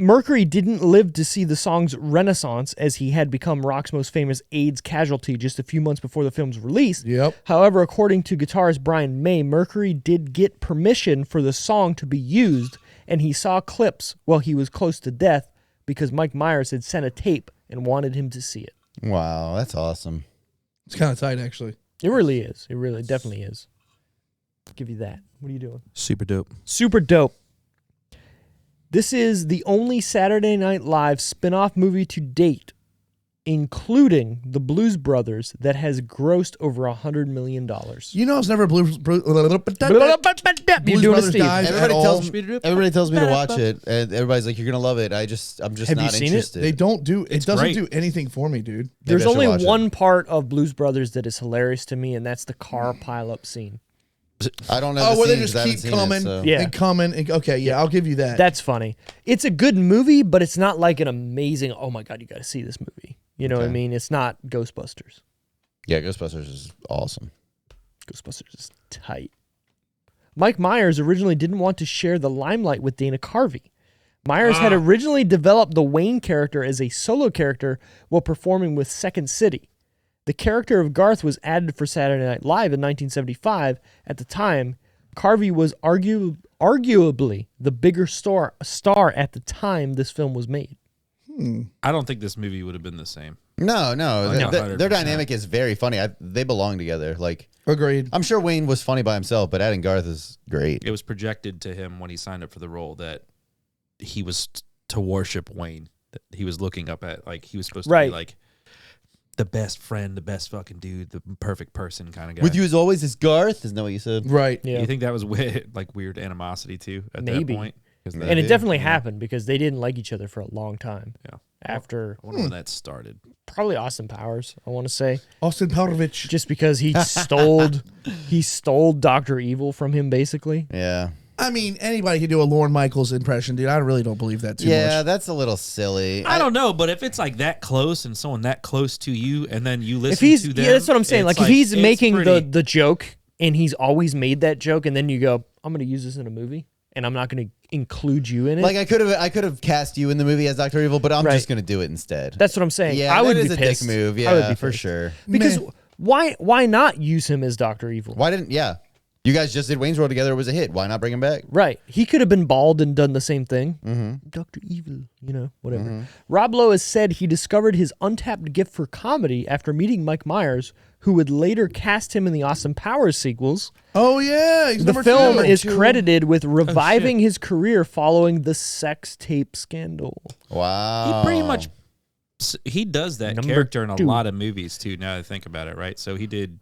Mercury didn't live to see the song's renaissance, as he had become rock's most famous AIDS casualty just a few months before the film's release. Yep. However, according to guitarist Brian May, Mercury did get permission for the song to be used, and he saw clips while he was close to death because Mike Myers had sent a tape and wanted him to see it. Wow, that's awesome. It's kind of tight, actually. It really is. It really definitely is. I'll give you that. What are you doing? Super dope. Super dope. This is the only Saturday Night Live spin-off movie to date, including the Blues Brothers, that has grossed over $100 million. You know, it's never Blues You're Brothers doing it, Steve. dies at all. Everybody tells me to watch it, and everybody's like, "You're gonna love it." I'm just Have you not seen it? interested. They don't do it. Doesn't great. do anything for me, dude. There's I should only watch it. one part of Blues Brothers that is hilarious to me, and that's the car pile-up scene. I don't know. Oh, the where they scenes, just I haven't keep seen it, coming so- Yeah. and coming. And, okay, yeah, I'll give you that. That's funny. It's a good movie, but it's not like an amazing, oh my God, you got to see this movie. You know what I Okay. mean? It's not Ghostbusters. Yeah, Ghostbusters is awesome. Ghostbusters is tight. Mike Myers originally didn't want to share the limelight with Dana Carvey. Myers had originally developed the Wayne character as a solo character while performing with Second City. The character of Garth was added for Saturday Night Live in 1975. At the time, Carvey was arguably the bigger star at the time this film was made. I don't think this movie would have been the same. No, No, their 100%. dynamic is very funny. They belong together. Like, Agreed. I'm sure Wayne was funny by himself, but adding Garth is great. It was projected to him when he signed up for the role that he was to worship Wayne. That he was looking up at, like, he was supposed to Right. be like the best friend, the best fucking dude, the perfect person kind of guy. With you as always is Garth. Isn't that what you said? Right. Yeah. You think that was like weird animosity too at Maybe. that point? 'Cause Maybe. that- And it definitely yeah. happened because they didn't like each other for a long time. Yeah. After I wonder when that started. probably Austin Powers, I want to say, Austin Powrovich. just because he stole Dr. Evil from him, basically. Yeah. I mean, anybody can do a Lorne Michaels impression, dude. I really don't believe that too Yeah, much. that's a little silly. I don't know, but if it's like that close and someone that close to you, and then you listen If he's to them, yeah, that's what I'm saying. it's Like if he's it's making pretty- the joke and he's always made that joke, and then you go, I'm going to use this in a movie, and I'm not going to include you in it. Like I could have cast you in the movie as Dr. Evil, but I'm Right. just gonna do it instead. That's what I'm saying. Yeah, I would that be is a pissed. dick move. I would Yeah, be for pissed. sure. Because Meh. why not use him as Dr. Evil? Why didn't? Yeah, you guys just did Wayne's World together. It was a hit. Why not bring him back? Right. He could have been bald and done the same thing. Mm-hmm. Dr. Evil, whatever. Rob Lowe has said he discovered his untapped gift for comedy after meeting Mike Myers, who would later cast him in the Austin Powers sequels. Oh yeah, he's The number film 2. is credited with reviving his career following the sex tape scandal. Wow. He pretty much he does that Number character in a 2. lot of movies too. Now that I think about it, right? So he did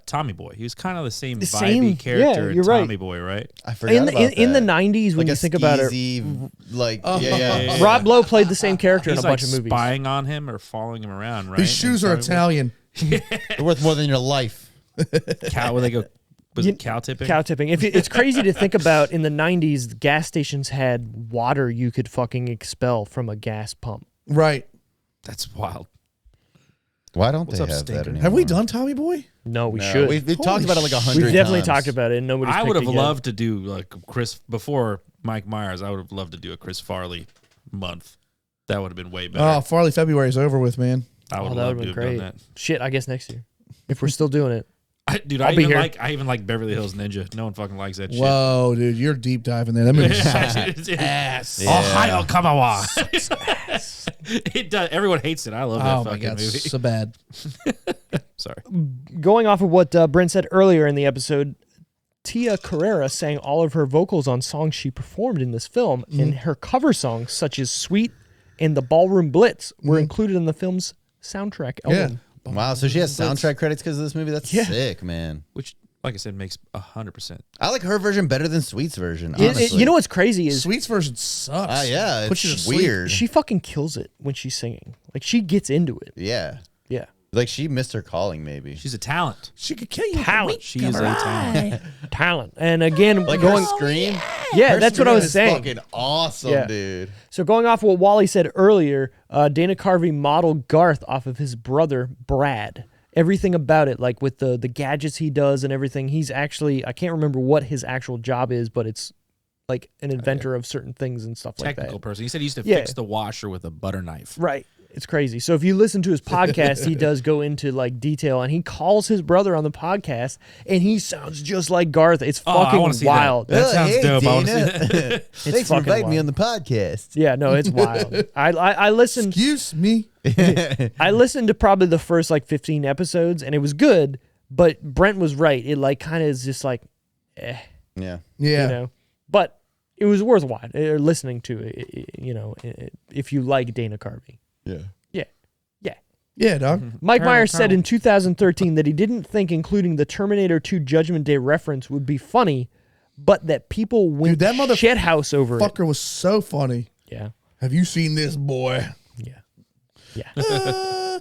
Tommy Boy. He was kind of the same The vibey same- character yeah, in you're right. Tommy Boy, right? I forgot In about the that. 90s, when Like you a think about it, skeezy, like yeah. Rob Lowe played the same character in He's a like bunch of movies. spying on him or following him around, right? His shoes are And Tommy Italian. They're worth more than your life. Boy- Cow, where they go? Was You- it cow tipping? Cow tipping. It's crazy to think about. In the 90s, gas stations had water you could fucking expel from a gas pump. Right. That's wild. Why don't What's they up, have Stinker? that anymore? Have we done Tommy Boy? No, we No, should. We've talked Holy about it like 100 We've definitely times. talked about it, and nobody's I would have picked it yet. loved to do like Chris before Mike Myers. I would have loved to do a Chris Farley month. That would have been way better. Oh, Farley February's over with, man. I would Oh, have that loved would to have have been done great. that. Shit, I guess next year. If we're still doing it. Dude, I'll I be even here. like Beverly Hills Ninja. No one fucking likes that shit. Whoa, dude, you're deep diving there. That movie sucks Ass. Yeah. Ohio Kamawa. It does. Everyone hates it. I love Oh that my fucking god, movie. so bad. Sorry. Going off of what Brent said earlier in the episode, Tia Carrera sang all of her vocals on songs she performed in this film, and her cover songs, such as Sweet and The Ballroom Blitz, were included in the film's soundtrack album. Wow, so she has soundtrack credits because of this movie? That's sick, man. Which, like I said, makes 100%. I like her version better than Sweet's version, It- honestly. you know what's crazy is Sweet's version sucks. yeah, Puts you to it's sleep. weird. she fucking kills it when she's singing. Like, she gets into it. Yeah. Yeah. Like she missed her calling, maybe. She's a talent. She could kill you. Talent. She is a talent. Talent. And again, Like going. her scream. Yeah, Her that's what I scream was is saying. Fucking awesome, Yeah. dude. So going off what Wally said earlier, Dana Carvey modeled Garth off of his brother Brad. Everything about it, like with the gadgets he does and everything, he's actually, I can't remember what his actual job is, but it's like an inventor of certain things and stuff like Technical that. person. He said he used to Yeah. fix the washer with a butter knife. Right. It's crazy. So if you listen to his podcast, he does go into like detail, and he calls his brother on the podcast, and he sounds just like Garth. It's Oh, I fucking wanna see wild. That sounds hey, dope. I wanna Dana. see that. Thanks for fucking inviting me wild. on the podcast. Yeah, no, it's wild. I listened. Excuse me. I listened to probably the first like 15 episodes, and it was good. But Brent was right. It like kind of is just like, Yeah. Yeah. you know. But it was worthwhile listening to it. You know, if you like Dana Carvey. Yeah. Yeah, yeah. Yeah, dog. Mike Colonel, Myers said Colonel. in 2013 that he didn't think including the Terminator 2 Judgment Day reference would be funny, but that people went that mother- shithouse over it. Fucker was so funny. Yeah, Have you seen this boy? yeah, yeah.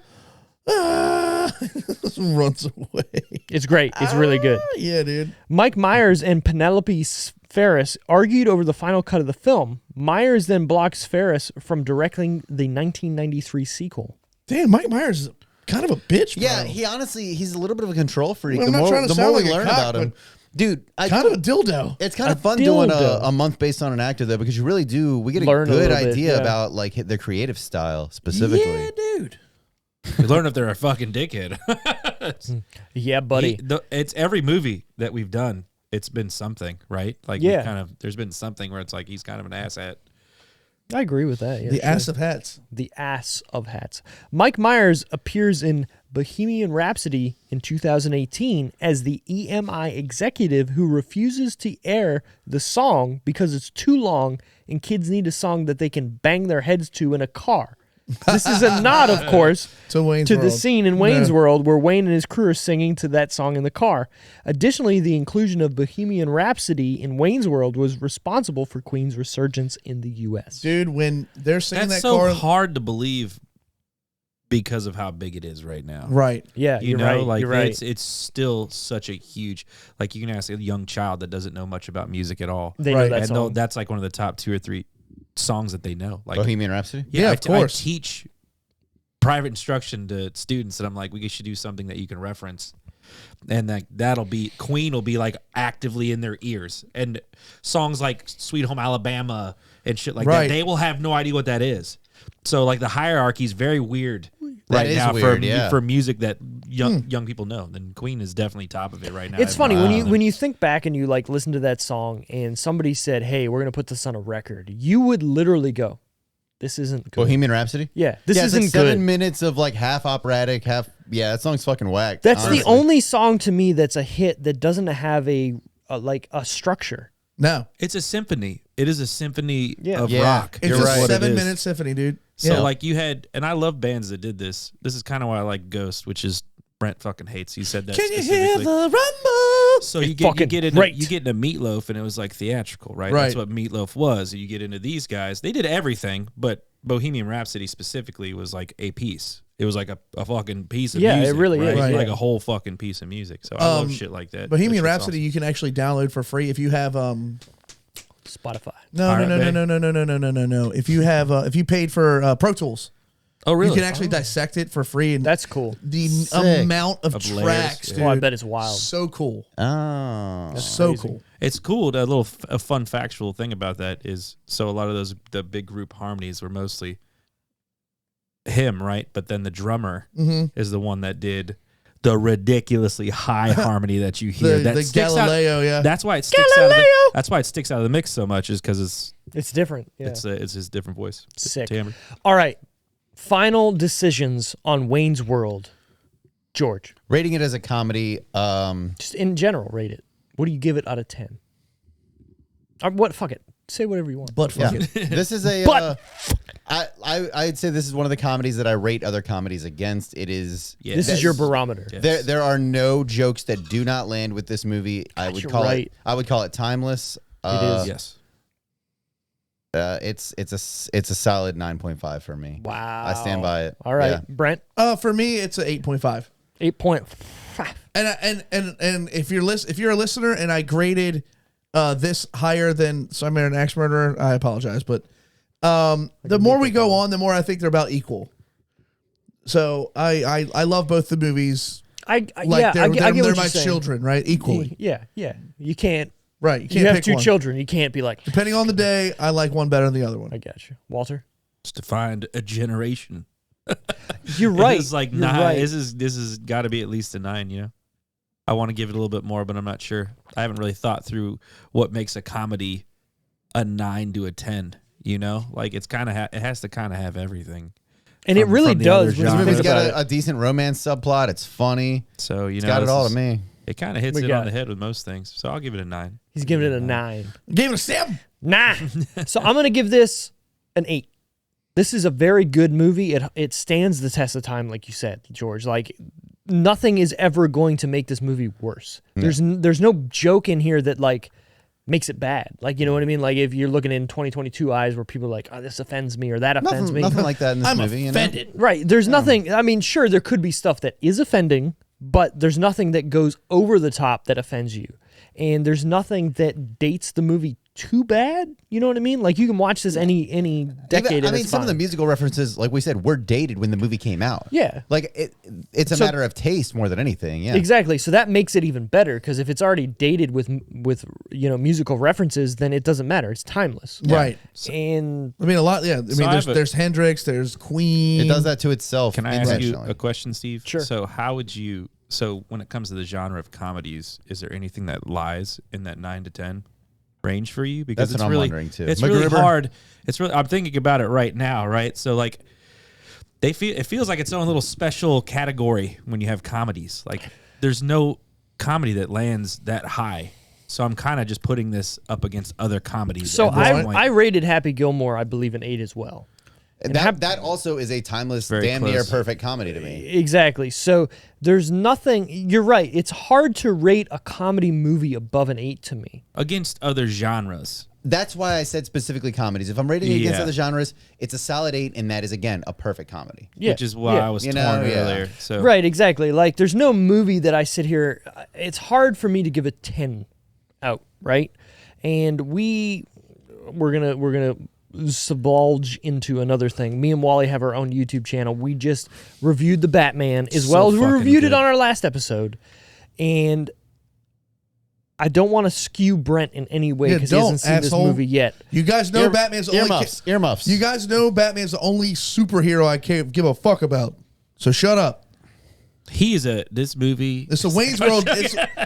Runs away. It's great. It's really good. Yeah, dude. Mike Myers and Penelope Ferris argued over the final cut of the film. Myers then blocks Ferris from directing the 1993 sequel. Damn, Mike Myers is kind of a bitch, bro. Yeah, he honestly, he's a little bit of a control freak. Well, I'm not trying to The more sound we like a learn cock, about him. Dude, kind of a dildo. it's kind A of fun doing dildo. a month based on an actor, though, because you really do. We get a Learn a good little bit, idea yeah. about like their creative style specifically. Yeah, dude. You learn if they're a fucking dickhead. Yeah, buddy. It's every movie that we've done. It's been something, right? Like, Yeah. kind of. There's been something where it's like he's kind of an asshat. I agree with that. Yeah, The sure. ass of hats. The ass of hats. Mike Myers appears in Bohemian Rhapsody in 2018 as the EMI executive who refuses to air the song because it's too long and kids need a song that they can bang their heads to in a car. This is a nod, of course, To Wayne's to the World. scene in Wayne's Yeah. World where Wayne and his crew are singing to that song in the car. Additionally, the inclusion of Bohemian Rhapsody in Wayne's World was responsible for Queen's resurgence in the U.S. Dude, when they're singing That's that so car. hard to believe because of how big it is right now. Right. Yeah, You you're know, right. like You're right. it's still such a huge. Like you can ask a young child that doesn't know much about music at all, They know Right. that and song. that's like one of the top 2 or 3 songs that they know. Like, Bohemian Rhapsody. Yeah, I of course. I teach private instruction to students, and I'm like, we should do something that you can reference, and that'll be Queen will be like actively in their ears, and songs like Sweet Home Alabama and shit like Right. that, they will have no idea what that is. So like the hierarchy is very weird That right is now weird, yeah. for music that young people know. Then Queen is definitely top of it right now. It's funny when Everyone- you think back and you like listen to that song and somebody said, "Hey, we're gonna put this on a record." You would literally go, "This isn't good." Bohemian Rhapsody. Yeah, this yeah, it's like isn't 7 good. minutes of like half operatic, half. Yeah, that song's fucking whack. That's honestly. the only song to me that's a hit that doesn't have a structure. No. It's a symphony. It is a symphony Yeah. of Yeah. rock. It's You're a right. What it is. 7-minute symphony, dude. So Yeah. like you had, and I love bands that did this. This is kind of why I like Ghost, which is Brent fucking hates. He said that. Can you hear specifically. the rumble? So It's you get fucking into great. you get into Meatloaf, and it was like theatrical, right? Right. That's what Meatloaf was. You get into these guys; they did everything, but Bohemian Rhapsody specifically was like a piece. It was like a fucking piece of Yeah, it music. really right? is, Right. Like yeah. a whole fucking piece of music. So I love shit like that. Bohemian That shit's Rhapsody, awesome. you can actually download for free if you have Spotify. no. If you have if you paid for Pro Tools, Oh really? you can actually dissect it for free, and That's cool. the Sick. amount of Of layers, tracks, yeah. dude. Oh, I bet it's wild. So cool. Oh, So crazy. cool. It's cool. A fun factual thing about that is, so a lot of the big group harmonies were mostly him, right? But then the drummer is the one that did the ridiculously high harmony that you hear. The sticks Galileo, yeah. That's why it sticks out. That's why it sticks out of the mix so much, is because It's different. Yeah. it's his different voice. Sick. Timbre. All right. Final decisions on Wayne's World. George, rating it as a comedy. just in general, rate it. What do you give it out of 10? What? Fuck it. Say whatever you want. But Yeah, fuck it. this is a. But- I'd say this is one of the comedies that I rate other comedies against. It is. Yeah. This is your barometer. Yes. There are no jokes that do not land with this movie. I would you're call right. it. I would call it timeless. It is. Yes. It's a solid 9.5 for me. Wow. I stand by it. All right, Yeah. Brent. For me, it's an 8.5. 8.5. And if you're a listener and I graded this higher than So I Married an Axe Murderer, I apologize, but the more we go on, the more I think they're about equal. So I love both the movies. I Like get they're what you're my saying. children, right? Equally, Yeah. You can't. right? You can't You have pick two one. children. You can't be like. Depending on the day, I like one better than the other one. I got you, Walter. It's defined a generation. You're right. It's like You're 9. right. This is got to be at least a 9. You know, I want to give it a little bit more, but I'm not sure. I haven't really thought through what makes a comedy a 9 to a 10. You know, like it's kind of it has to kind of have everything. And it really from the does. other When you This genres. think movie's about got it. a decent romance subplot. It's funny. So you It's know, got it this all is- to me. It kind of hits We it got- on the head with most things. So I'll give it a 9. He's giving it a 9. Gave it a 7. 9. So I'm gonna give this an 8. This is a very good movie. It stands the test of time, like you said, George. Like nothing is ever going to make this movie worse. There's no joke in here that like makes it bad. Like, you know what I mean? Like if you're looking in 2022 eyes where people are like, oh, this offends me or that offends me. Nothing like that in this I'm movie. offended. Right. There's nothing. I mean, sure, there could be stuff that is offending, but there's nothing that goes over the top that offends you. And there's nothing that dates the movie too bad. You know what I mean? Like you can watch this any decade. I mean, some of the musical references, like we said, were dated when the movie came out. Yeah. Like it's a So- matter of taste more than anything. Yeah. Exactly. So that makes it even better because if it's already dated with musical references, then it doesn't matter. It's timeless. Right. And I mean, a lot. Yeah. I mean, I have a- there's Hendrix, there's Queen. It does that to itself. Can I ask you intentionally. a question, Steve? Sure. So how would you? So when it comes to the genre of comedies, is there anything that lies in that 9 to 10 range for you? Because That's it's what I'm really, wondering, too. It's really MacGruber? hard. It's really. I'm thinking about it right now. Right. So like, it feels like its own little special category when you have comedies. Like there's no comedy that lands that high. So I'm kind of just putting this up against other comedies. so at this point. I rated Happy Gilmore, I believe, an 8 as well. That also is a timeless, Very damn near close. perfect comedy to me. Exactly. So there's nothing. You're right. It's hard to rate a comedy movie above an 8 to me. against other genres. That's why I said specifically comedies. If I'm rating it against Yeah. other genres, it's a solid 8, and that is again a perfect comedy. Yeah. Which is why yeah. I was You torn know, yeah. earlier. So Right, exactly. Like there's no movie that I sit here. It's hard for me to give a 10 out, right? And we're gonna subulge into another thing. Me and Wally have our own YouTube channel. We just reviewed the Batman as So well as we fucking reviewed it good. on our last episode. And I don't want to skew Brent in any way Yeah, because he hasn't don't, seen this asshole. movie yet. You guys know Batman's the only. Earmuffs. You guys know Batman's the only superhero I can't give a fuck about. So shut up. this movie. It's a Wayne's World.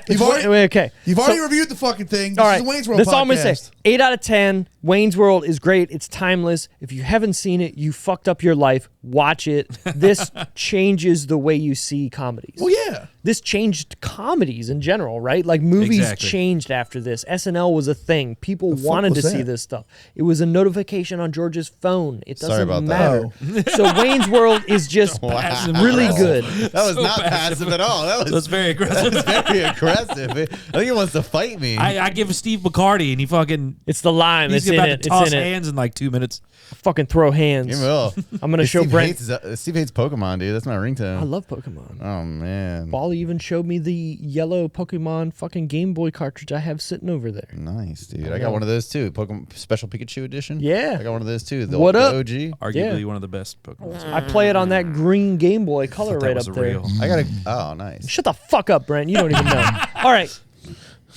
You've Wait, already, okay. you've already So- reviewed the fucking thing. This All right, is the Wayne's World that's podcast. all I'm gonna say. 8 out of 10. Wayne's World is great. It's timeless. If you haven't seen it, you fucked up your life. Watch it. This changes the way you see comedies. Well, yeah. This changed comedies in general, right? Like movies Exactly. changed after this. SNL was a thing. People wanted to was see that? this stuff. It was a notification on George's phone. It doesn't Sorry about matter. that. So Wayne's World is just really good. That was So not passive. passive at all. That That's was very aggressive. very aggressive. I think he wants to fight me. I give Steve McCarty and he fucking It's the lime. he's It's in about it. to toss It's in it. hands in like 2 minutes. Fucking throw hands. Give me all. I'm gonna show Steve Brent. Steve hates Pokemon, dude. That's my ringtone. I love Pokemon. Oh man, Wally even showed me the yellow Pokemon fucking Game Boy cartridge I have sitting over there. nice, dude. I got one of those too. Pokemon Special Pikachu Edition. Yeah. I got one of those too. The, What the up? OG. Arguably one of the best Pokemon. I play it on that green Game Boy Color That right was up there. real. I got a. Oh, nice. Shut the fuck up, Brent. You don't even know. All right.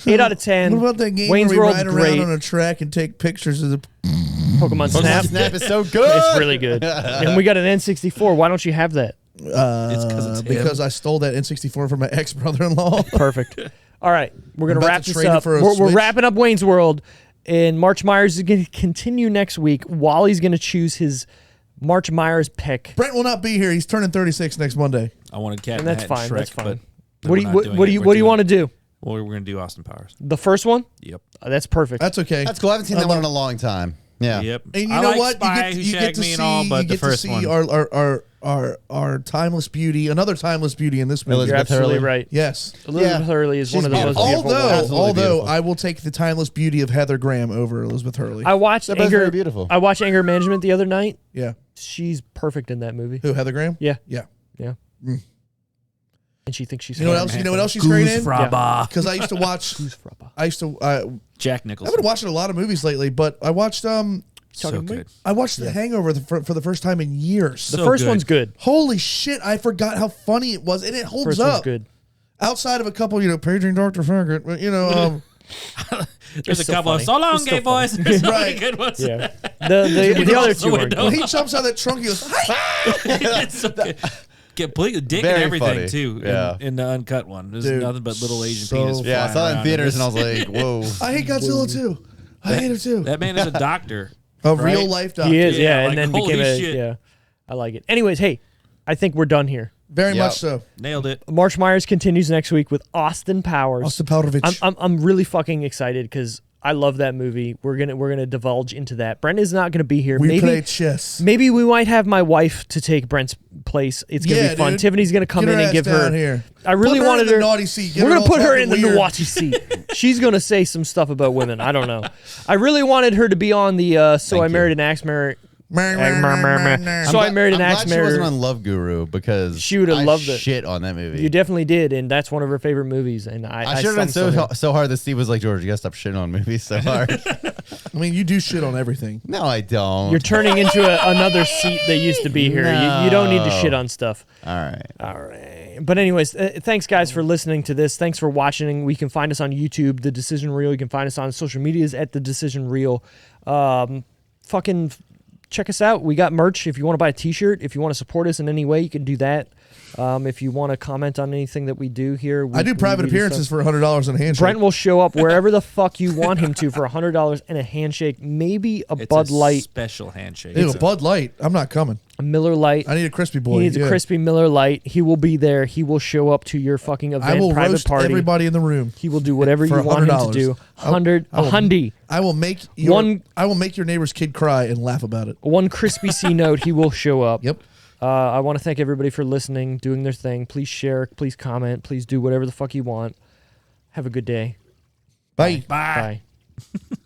8 out of 10. What about that game Wayne's where we World's ride great. around on a track and take pictures of the? Pokemon Snap. Snap is so good. It's really good. And we got an N64. Why don't you have that? It's 'cause it's him. Because I stole that N64 from my ex brother-in-law. Perfect. All right. We're going I'm to about wrap to this trade it up. for a We're Switch. wrapping up Wayne's World. And March Myers is going to continue next week. Wally's going to choose his March Myers pick. Brent will not be here. He's turning 36 next Monday. I wanted Cat And in the that's Hat and fine. Shrek, That's fine. but What do we're you not what, doing what do it. you We're what do you doing- want to do? Well, we're going to do Austin Powers. The first one? Yep. That's perfect. That's okay. That's cool. I haven't seen that one in a long time. Yeah. Yep. And you I know like what? Spy You Who get Shagged to Me see, and all, but you the get to first see one. our timeless beauty, another timeless beauty in this movie. Elizabeth You're absolutely Hurley. right. Yes. Elizabeth Hurley is She's one of the most beautiful. beautiful women. Absolutely Although beautiful. I will take the timeless beauty of Heather Graham over Elizabeth Hurley. I watched They're both Anger. very beautiful. I watched Anger Management the other night. Yeah. She's perfect in that movie. Who, Heather Graham? Yeah, Yeah. yeah. And she thinks she's. You know what else? You know what else she's great in? Fraba. Because I used to watch. Who's Frappa? I used to. Jack I've Nicholson. been watching a lot of movies lately, but I watched So good. I watched The Hangover for the first time in years. The So first good. one's good. Holy shit! I forgot how funny it was, and it holds First up. one's good. Outside of a couple, paging Dr. Faggot, but There's a still couple funny. of so long, It's gay still funny. boys. There's so many Right. good ones. Yeah. The other two are window. when good. he jumps out of that trunk, he goes, "Hi!" It's so good. Completely dick Very and everything funny. too. Yeah. In the uncut one, there's Dude, nothing but little Asian so penis. Yeah, I flying saw it in around theaters and I this. was like, whoa. I hate Godzilla too. I hate it too. That man is a doctor. A right? real life doctor. He is, Yeah, yeah, like, and then holy became a shit. yeah. I like it. Anyways, hey, I think we're done here. Very Yep. much so. Nailed it. March Myers continues next week with Austin Powers. Austin Powderovich. I'm really fucking excited because I love that movie. We're gonna divulge into that. Brent is not gonna be here. We play chess. Maybe we might have my wife to take Brent's place. It's gonna Yeah, be fun. dude. Tiffany's gonna come Get her in and ass give down her. here. I really Put her wanted in the her. naughty seat. Get We're her gonna all put her talking in the weird. naughty seat. She's gonna say some stuff about women. I don't know. I really wanted her to be on the. So Thank I you. married an axe married. So I married an I'm axe glad she wasn't married. on Love Guru because She would've I loved it. shit on that movie. You definitely did, and that's one of her favorite movies. And I should have been so hard that Steve was like, George, you gotta stop shitting on movies so hard. I mean, you do shit on everything. No, I don't. You're turning into another seat that used to be here. You don't need to shit on stuff. All right. All right. But anyways, thanks guys for listening to this. Thanks for watching. We can find us on YouTube, The Decision Reel. You can find us on social medias at The Decision Reel. Fucking check us out. We got merch. If you want to buy a t-shirt, if you want to support us in any way, you can do that. If you want to comment on anything that we do here. I do private appearances for $100 in a handshake. Brent will show up wherever the fuck you want him to for $100 and a handshake, maybe a It's Bud a Light, special handshake. Ew, Bud Light. I'm not coming. a Miller Light. I need a crispy boy. He needs Yeah. a crispy Miller Light. He will be there. He will show up to your fucking event, I will private roast party. everybody in the room. He will do whatever For you want him to $100. do. I will- Hundy. I will make your neighbor's kid cry and laugh about it. One crispy C note. He will show up. Yep. I want to thank everybody for listening, doing their thing. Please share. Please comment. Please do whatever the fuck you want. Have a good day. Bye. Bye. Bye.